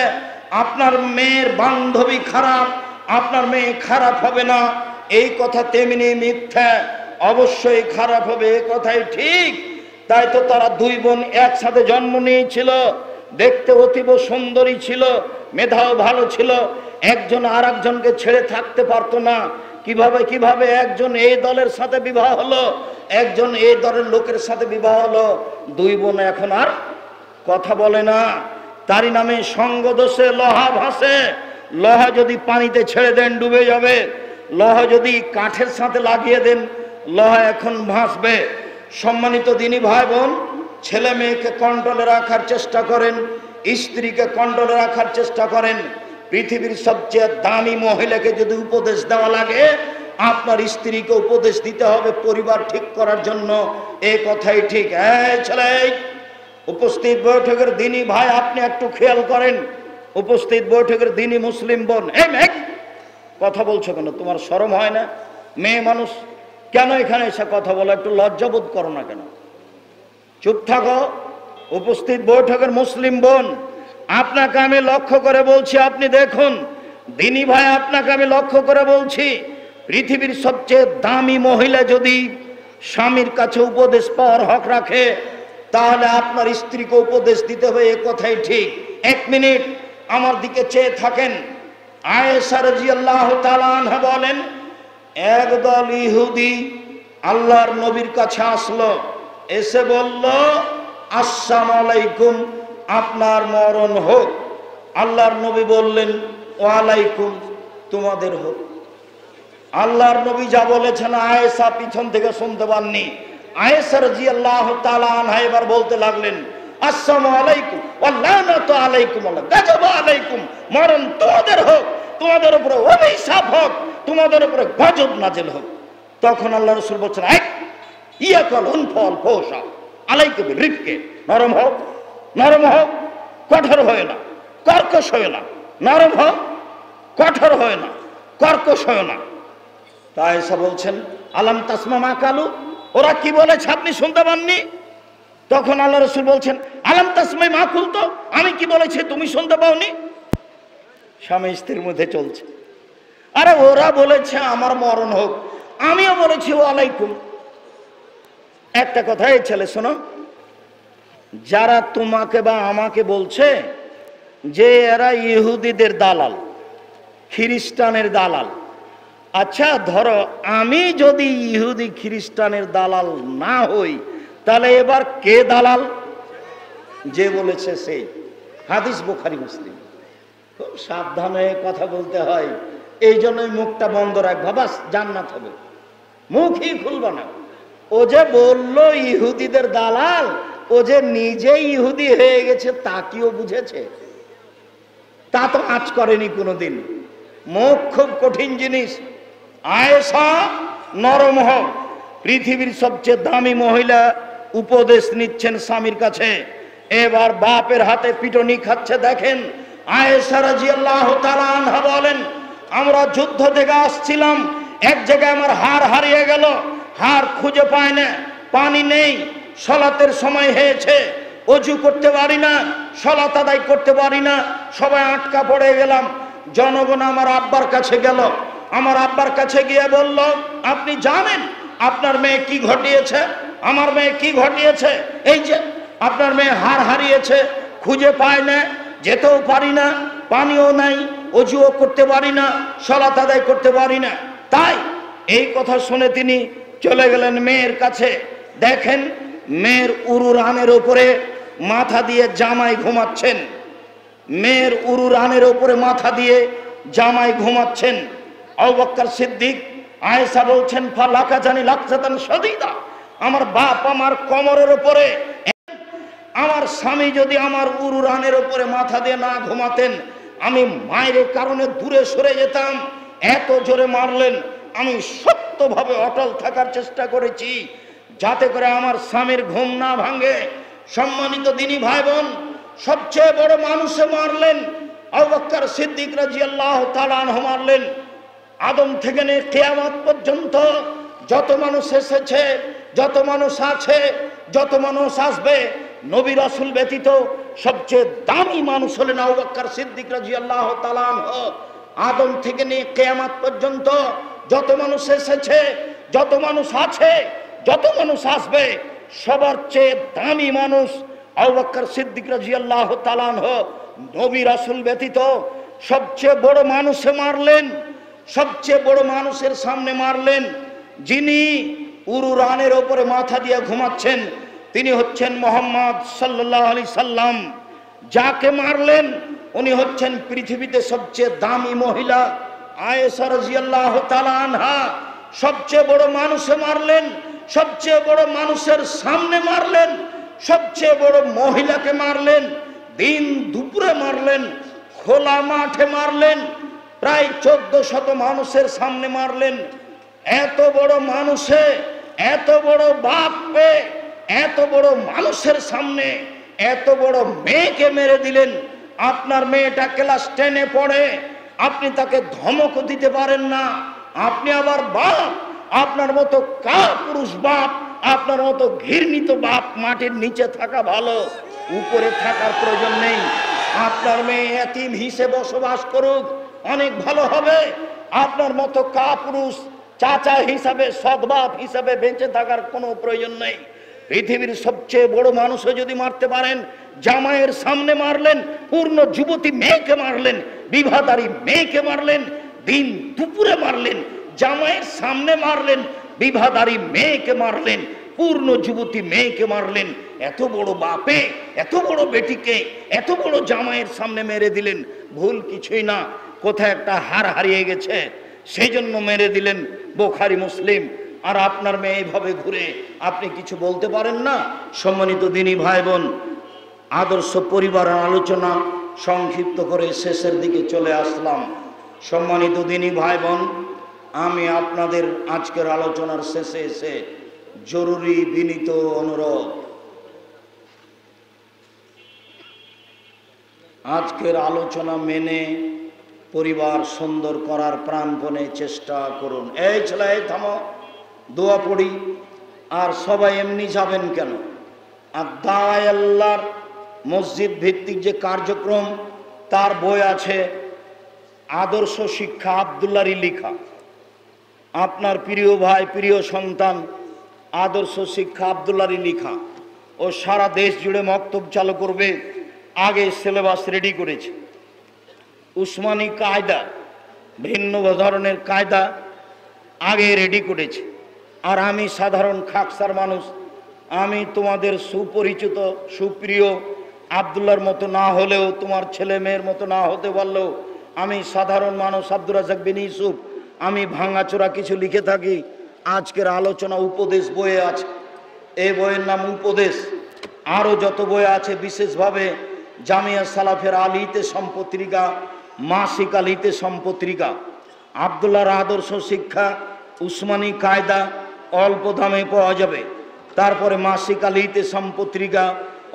আপনার মেয়ের বান্ধবী খারাপ, আপনার মেয়ে খারাপ হবে না, এই কথা তেমনি মিথ্যা। অবশ্যই খারাপ হবে, এই কথাই ঠিক। তাই তো তারা দুই বোন একসাথে জন্ম নিয়েছিল, দেখতে অতীব সুন্দরী ছিল, মেধাও ভালো ছিল। একজন আর একজনকে ছেড়ে থাকতে পারতো না। কিভাবে একজন এই দলের সাথে বিবাহ হলো, একজন এই দলের লোকের সাথে বিবাহ হলো, দুই বোন এখন আর কথা বলে না। তারই নামে সঙ্গ দোষে লোহা ভাসে। লোহা যদি পানিতে ছেড়ে দেন ডুবে যাবে, লোহা যদি কাঠের সাথে লাগিয়ে দেন লোহা এখন ভাসবে। সম্মানিত দিনী ভাই বোন, ছেলে মেয়েকে কন্ট্রোলে রাখার চেষ্টা করেন, স্ত্রীকে কন্ট্রোলে রাখার চেষ্টা করেন। পৃথিবীর সবচেয়ে দামি মহিলাকে যদি উপদেশ দেওয়া লাগে, আপনার স্ত্রীকে উপদেশ দিতে হবে পরিবার ঠিক করার জন্য, এই কথাই ঠিক। এই ছেলে, উপস্থিত বৈঠকের দিনী ভাই, আপনি একটু খেয়াল করেন। উপস্থিত বৈঠকের দিনী মুসলিম বোন, এই মেঘ কথা বলছো কেন? তোমার শরম হয় না? মেয়ে মানুষ কেন এখানে এসে কথা বলো? একটু লজ্জাবোধ করো না কেন? চুপ থাকো। উপস্থিত বৈঠকের মুসলিম বোন, আপনাকে আমি লক্ষ্য করে বলছি, আপনি দেখুন। দিনী ভাই, আপনাকে আমি লক্ষ্য করে বলছি, পৃথিবীর সবচেয়ে দামি মহিলা যদি স্বামীর কাছে উপদেশ পাওয়ার হক রাখে, তাহলে আপনার স্ত্রীকে উপদেশ দিতে হবে, এ কথাই ঠিক। এক মিনিট আমার দিকে চেয়ে থাকেন। আয়েশা রাদিয়াল্লাহু তাআলা আনহা বলেন, একদল ইহুদি আল্লাহর নবীর কাছে আসলো, এসে বলল, আসসালামু আলাইকুম, আপনার মরণ হোক। আল্লাহর নবী বললেন, ওয়ালাইকুম, তোমাদের হোক। আল্লাহর নবী যা বলেছেন আয়েশা পিছন থেকে শুনতে পাননি। আয়েশা রাদিয়াল্লাহু তাআলা আনহা এবার বলতে লাগলেন, আসসালামু আলাইকুম ওয়া লানাতু আলাইকুম, গাজব আলাইকুম, মরণ তোমাদের হোক, তোমাদের উপরে অভিশাপ হোক, তোমাদের উপরে গজব নাজিল হোক। তখন আল্লাহ রাসূল বলছেন, ইয়াকাল উনফল ফোসা আলাইকুম রিফকে, নরম হোক, নরম হোক, কঠোর হয় না, কর্কশ হয় না। নরম হোক, কঠোর হয় না, কর্কশ হয় না। তাই সব বলছেন, আলাম তাসমা মা কালু, ওরা কি বলেছে আপনি শুনতে পাননি? তখন আল্লাহ রাসূল বলছেন, আলাম তাসমা মা কুল, তো আমি কি বলেছি তুমি শুনতে পাওনি? স্বামী স্ত্রীর মধ্যে চলছে। আরে ওরা বলেছে আমার মরণ হোক, আমিও বলেছি ওয়ালাইকুম। একটা কথা, এই ছেলে শোনো, যারা তোমাকে বা আমাকে বলছে যে এরা ইহুদিদের দালাল, খ্রিস্টানের দালাল, আচ্ছা ধরো আমি যদি ইহুদি খ্রিস্টানের দালাল না হই, তাহলে এবার কে দালাল? যে বলেছে সেই। হাদিস বুখারী মুসলিম। খুব সাবধানে কথা বলতে হয়, এই জন্যই মুখটা বন্ধ রাখবা, বাস জান্নাত হবে, মুখই খুলবা না। ও যে বললো ইহুদিদের দালাল, ও যে নিজে ইহুদি হয়ে গেছে তা কিও বুঝেছে? তা তো আঁচ করেনি কোনোদিন। মুখ খুব কঠিন জিনিস। আয়েশা নরম হোক, পৃথিবীর সবচেয়ে দামি মহিলা উপদেশ নিচ্ছেন স্বামীর কাছে, এবার বাপের হাতে পিটনি খাচ্ছে। দেখেন আয়েশা রাদিয়াল্লাহু তাআলা আনহা বলেন, আমরা যুদ্ধ থেকে আসছিলাম, এক জায়গায় আমার হার হারিয়ে গেল, হার খুঁজে পায় না, পানি নেই, সালাতের সময় হয়েছে, অজু করতে পারি না, সালাত আদায় করতে পারি না, সবাই আটকা পড়ে গেলাম। জনগণ আমার আব্বার কাছে গেল, আমার আব্বার কাছে গিয়ে বলল, আপনি জানেন আপনার মেয়ে কি ঘটিয়েছে? আমার মেয়ে কি ঘটিয়েছে? এই যে আপনার মেয়ে হার হারিয়েছে, খুঁজে পায় না, যেতেও পারি না, পানিও নাই, অজুও করতে পারি না, সালাত আদায় করতে পারি না। তাই এই কথা শুনে তিনি চলে গেলেন মেয়ের কাছে। দেখেন মেয়ের উরুরানের উপরে মাথা দিয়ে জামাই ঘুমাচ্ছেন, মেয়ের উরুরানের উপরে মাথা দিয়ে জামাই ঘুমাচ্ছেন। আবু বকর সিদ্দিক আয়েশা বলছেন, ফালাকা জানি লাকসাতান শাদীদা, আমার বাপ আমার কোমরের উপরে, আমার স্বামী যদি আমার উরুরানের উপরে মাথা দিয়ে না ঘুমাতেন, আমি মায়ের কারণে দূরে সরে যেতাম। এত জোরে মারলেন, আমি সত্যভাবে অটল থাকার চেষ্টা করেছি যাতে করে আমার স্বামীর ঘুম না ভাঙে। সম্মানিত দিনী ভাই বোন, সবচেয়ে বড় মানুষে মারলেন আবু বকর সিদ্দিক রাদিয়াল্লাহু তাআলা আনহু মারলেন। আদম থেকে নিয়ে কিয়ামত পর্যন্ত যত মানুষ এসেছে, যত মানুষ আছে, যত মানুষ আসবে, নবী রাসূল ব্যতীত সবচেয়ে দামি মানুষ হলেন আবু বকর সিদ্দিক রাদিয়াল্লাহু তাআলা আনহু। আদম থেকে নিয়ে কিয়ামত পর্যন্ত যত মানুষ এসেছে, যত মানুষ আছে, যত মানুষ আসবে, সবার চেয়ে দামি মানুষ আবু বকর সিদ্দিক রাদিয়াল্লাহু তাআলা আনহু। নবী রাসূল ব্যতীত সবচেয়ে বড় মানুষে মারলেন, সবচেয়ে বড় মানুষের সামনে মারলেন, যিনি উরুরানের উপরে মাথা দিয়ে ঘুমাচ্ছেন, তিনি হচ্ছেন মুহাম্মদ সাল্লাল্লাহু আলাইহি সাল্লাম। যাকে মারলেন উনি হচ্ছেন পৃথিবীতে সবচেয়ে দামি মহিলা আয়েশা রাদিয়াল্লাহু তাআলা আনহা। সবচেয়ে বড় মানুষে মারলেন, সবচেয়ে বড় মানুষের সামনে মারলেন, সবচেয়ে বড় মহিলাকে মারলেন, দিন দুপুরে মারলেন, খোলা মাঠে মারলেন, প্রায় 1400 মানুষের সামনে মারলেন। এত বড় মানুষে, এত বড় বাপ পেয়ে, এত বড় মানুষের সামনে এত বড় মেয়েকে মেরে দিলেন। আপনার মেয়েটা ক্লাস 10-এ পড়ে, আপনি তাকে ধমক দিতে পারেন না, আপনি আবার বাপ, আপনার মতো কাপুরুষ বাপ, আপনার মতো ঘৃণিত বাপ মাটির নিচে থাকা ভালো, উপরে থাকার প্রয়োজন নেই। আপনার মেয়ে এতিম হিসেবে বসবাস করুক, অনেক ভালো হবে। আপনার মতো কাপুরুষ চাচা হিসাবে, সৎবাপ হিসাবে বেঁচে থাকার কোনো প্রয়োজন নেই। পৃথিবীর সবচেয়ে বড় মানুষও যদি মারতে পারেন, জামাইয়ের সামনে মারলেন, পূর্ণ যুবতী মেয়েকে মারলেন, বিবাহদারী মেয়েকে মারলেন, দিন দুপুরে মারলেন, জামাইয়ের সামনে মারলেন, বিবাহদারী মেয়েকে মারলেন, পূর্ণ যুবতী মেয়েকে মারলেন। এত বড় বাপে এত বড় বেটিকে এত বড় জামাইয়ের সামনে মেরে দিলেন, ভুল কিছুই না। কোথায় একটা হার হারিয়ে গেছে সেই জন্য মেরে দিলেন, বুখারী মুসলিম। আর আপনার মেয়ে এইভাবে ঘুরে আপনি কিছু বলতে পারেন না। সম্মানিত দিনী ভাই বোন, আদর্শ পরিবারের আলোচনা সংক্ষিপ্ত করে শেষের দিকে চলে আসলাম। সম্মানিত দিনী ভাই বোন, আমি আপনাদের আজকের আলোচনার শেষে এসে জরুরি বিনীত অনুরোধ, আজকের আলোচনা মেনে পরিবার সুন্দর করার প্রাণপণে চেষ্টা করুন। এই ছেলে থামো, দোয়া পড়ি। আর সবাই এমনি যাবেন কেন? আর দায় আল্লাহর মসজিদ ভিত্তিক যে কার্যক্রম, তার বই আছে, আদর্শ শিক্ষা, আব্দুল্লাহরই লেখা। আপনার প্রিয় ভাই, প্রিয় সন্তান, আদর্শ শিক্ষা আব্দুল্লাহরই লেখা। ও সারা দেশ জুড়ে মক্তব চালু করবে, আগে সিলেবাস রেডি করেছে। উসমানী কায়দা, ভিন্ন ধরনের কায়দা আগে রেডি করেছে। আর আমি সাধারণ খাকসার মানুষ, আমি তোমাদের সুপরিচিত সুপ্রিয় আব্দুল্লাহর মতো না হলেও, তোমার ছেলে মেয়ের মতো না হতে পারলেও, আমি সাধারণ মানুষ আব্দুর রাজ্জাক বিন ইউসুফ, আমি ভাঙাচোরা কিছু লিখে থাকি। আজকের আলোচনা উপদেশ বইয়ে আছে, এই বইয়ের নাম উপদেশ। আরও যত বই আছে, বিশেষভাবে জামিয়া সালাফের আলিতে সম্পত্রিকা, মাসিক আলিতে সম্পত্রিকা, আব্দুল্লাহর আদর্শ শিক্ষা, উসমানী কায়দা অল্প দামে পাওয়া যাবে। তারপরে মাসিক আলিতে সম্পত্রিকা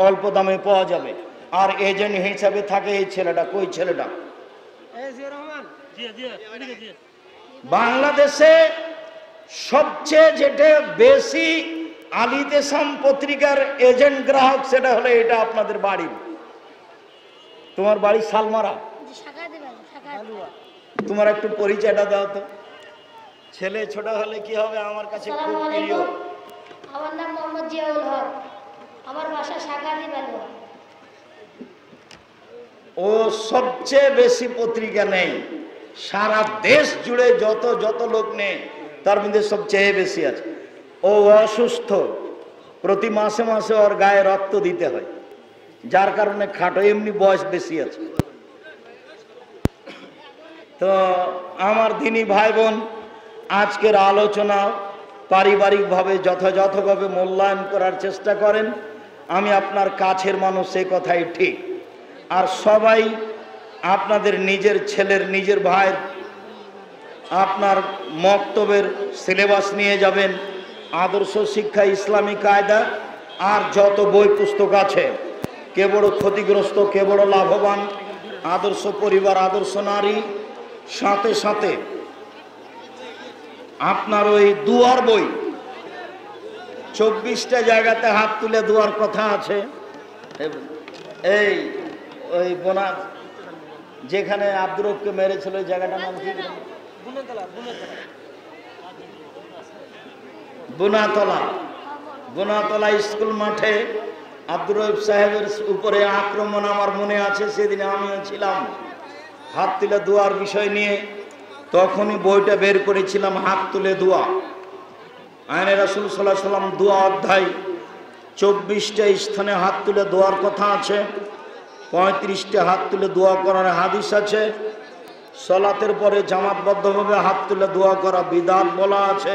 অল্প দামে পাওয়া যাবে। আর এজেন্ট হিসাবে থাকে এই ছেলেটা, কই ছেলেটা? বাংলাদেশে সবচেয়ে যেটা বেশি আলিতে পত্রিকার এজেন্ট গ্রাহক, সেটা হলো এটা আপনাদের বাড়ির। তোমার বাড়ি সালমারা, তোমার একটু পরিচয়টা দাও তো। ছেলে ছোট হলে কি হবে, আমার কাছে খুব প্রিয়। আমার নাম মোহাম্মদ জিয়াউল হক, আমার বাসা শাকাদি বালুয়া। ও সবচেয়ে বেশি পত্রিকা নেই, সারা দেশ জুড়ে যত লোক নেই তার মধ্যে সবচেয়ে বেশি আছে। ও অসুস্থ, প্রতি মাসে মাসে ওর গায়ে রক্ত দিতে হয়, যার কারণে খাটো, এমনি বয়স বেশি আছে। তো আমার দিনী ভাই বোন, আজকের আলোচনা পারিবারিকভাবে যথাযথভাবে মূল্যায়ন করার চেষ্টা করেন। আমি আপনার কাছের মানুষ, সে কথাই ঠিক। আর সবাই আপনাদের নিজের ছেলের, নিজের ভাইয়ের আপনার মক্তবের সিলেবাস নিয়ে যাবেন, আদর্শ শিক্ষা, ইসলামী কায়দা, আর যত বই পুস্তক আছে, কে বড় ক্ষতিগ্রস্ত, কে বড় লাভবান, আদর্শ পরিবার, আদর্শ নারী, সাথে সাথে আপনার ওই দুয়ার বই, 24টা জায়গাতে হাত তুলে দুয়ার কথা আছে। এই ওই বোনা যেখানে আব্দুর রবকে মেরেছিল, ওই জায়গাটার নাম কি? বুনাতলা। বুনাতলা স্কুল মাঠে আব্দুর রব সাহেবের উপরে আক্রমণ আমার মনে আছে, সেদিনে আমিও ছিলাম। হাত তুলে দোয়ার বিষয় নিয়ে তখনই বইটা বের করেছিলাম, হাত তুলে দোয়া। আইনে রাসূল সাল্লাল্লাহু আলাইহি ওয়াসাল্লাম দোয়া অধ্যায় 24টা স্থানে হাত তুলে দোয়ার কথা আছে, 35টা হাত তুলে দোয়া করার হাদিস আছে। সালাতের পরে জামাতবদ্ধভাবে হাত তুলে দোয়া করা বিদআত বলা আছে।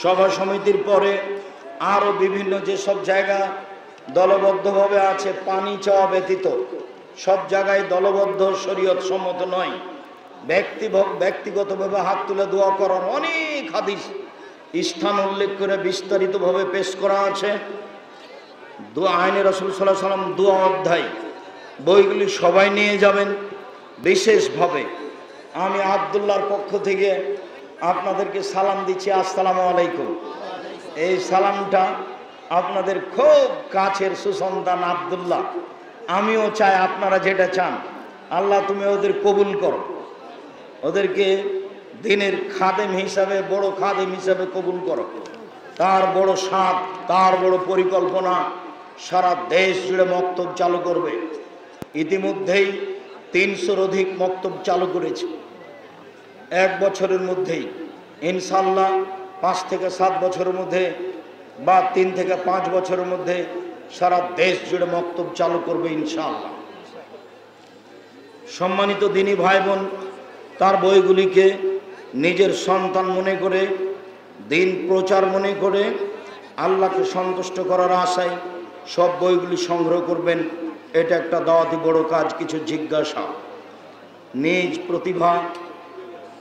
সভা সমিতির পরে আরও বিভিন্ন যেসব জায়গা দলবদ্ধভাবে আছে, পানি চাওয়া ব্যতীত সব জায়গায় দলবদ্ধ শরীয়ত সম্মত নয়। ব্যক্তিগতভাবে হাত তুলে দোয়া করার অনেক হাদিস স্থান উল্লেখ করে বিস্তারিতভাবে পেশ করা আছে। দোয়া আইনে রাসূল সাল্লাল্লাহু আলাইহি ওয়াসাল্লাম দোয়া অধ্যায়, বইগুলি সবাই নিয়ে যাবেন। বিশেষভাবে আমি আব্দুল্লাহর পক্ষ থেকে আপনাদেরকে সালাম দিচ্ছি, আসসালামু আলাইকুম। এই সালামটা আপনাদের খুব কাছের সুসন্তান আব্দুল্লাহ। আমিও চাই আপনারা যেটা চান, আল্লাহ তুমি ওদের কবুল করো, ওদেরকে দিনের খাদেম হিসাবে, বড় খাদেম হিসাবে কবুল করো। তার বড় সাধ, তার বড় পরিকল্পনা, সারা দেশ জুড়ে মক্তব চালু করবে। ইতিমধ্যেই 300-র অধিক মক্তব চালু করেছে। 1 বছরের মধ্যেই ইনশাআল্লাহ 5 থেকে 7 বছরের মধ্যে বা 3 থেকে 5 বছরের মধ্যে সারা দেশ জুড়ে মক্তব চালু করবে ইনশাআল্লাহ। সম্মানিত দিনী ভাই বোন, তার বইগুলিকে নিজের সন্তান মনে করে, দিন প্রচার মনে করে, আল্লাহকে সন্তুষ্ট করার আশায় সব বইগুলি সংগ্রহ করবেন। এটা একটা দাওয়াতি বড় কাজ। কিছু জিজ্ঞাসা, নিজ প্রতিভা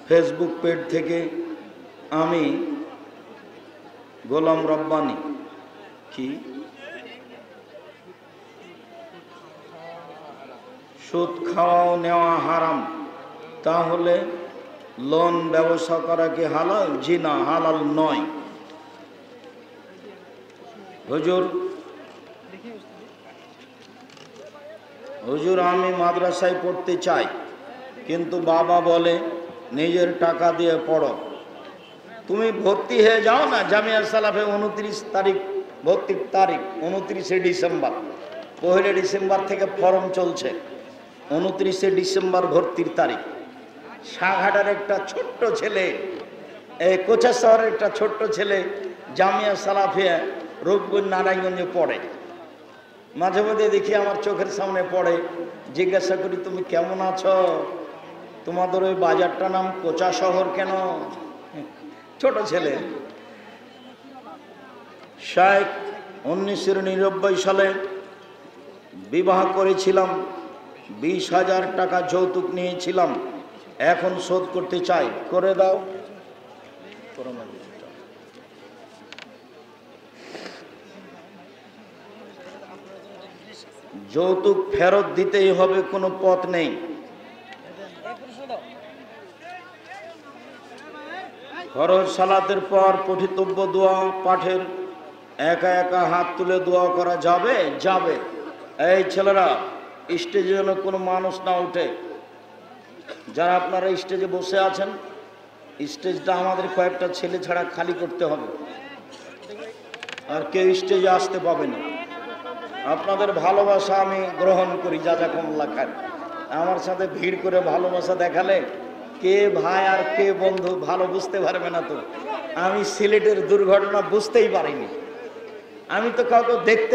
ফেসবুক পেজ থেকে আমি গোলাম রব্বানী, কি সুদ খাওয়াও নেওয়া হারাম, তাহলে লোন ব্যবসা করা কি হালাল? জি না, হালাল নয়। হুজুর আমি মাদ্রাসায় পড়তে চাই, কিন্তু বাবা বলে নিজের টাকা দিয়ে পড়ো। তুমি ভর্তি হয়ে যাও না, জামিয়া সালাফে 29 তারিখ ভর্তির তারিখ, 29শে ডিসেম্বর। 1 ডিসেম্বর থেকে ফর্ম চলছে, 29শে ডিসেম্বর ভর্তির তারিখ। সাঘাটার একটা ছোট্ট ছেলে, এই কোচা শহরের একটা ছোট্ট ছেলে জামিয়া সালাফিয়া রূপগঞ্জ নারায়ণগঞ্জে পড়ে। মাঝে মধ্যে দেখি আমার চোখের সামনে পড়ে, জিজ্ঞাসা করি তুমি কেমন আছো? তোমাদের ওই বাজারটার নাম কোচা শহর কেন? ছোট ছেলে। শেখ 1999 সালে বিবাহ করেছিলাম, 20,000 টাকা যৌতুক নিয়েছিলাম, এখন শোধ করতে চাই, করে দাও। যৌতুক ফেরত দিতেই হবে, কোনো পথ নেই। ফরজ সালাতের পর পঠিতব্য দোয়া পাঠের একা একা হাত তুলে দোয়া করা যাবে? যাবে। এই ছেলেরা, স্টেজে যেন কোনো মানুষ না উঠে। যারা আপনারা স্টেজে বসে আছেন, স্টেজটা আমাদের কয়েকটা ছেলে ছাড়া খালি করতে হবে, আর কেউ স্টেজে আসতে পাবে না। আপনাদের ভালোবাসা আমি গ্রহণ করি, জাযাকুমুল্লাহ খায়ের। আমার সাথে ভিড় করে ভালোবাসা দেখালে কে ভাই আর কে বন্ধু ভালো বুঝতে পারবে না। তো আমি সিলেটের দুর্ঘটনা বুঝতেই পারিনি, আমি তো কাউকে দেখতে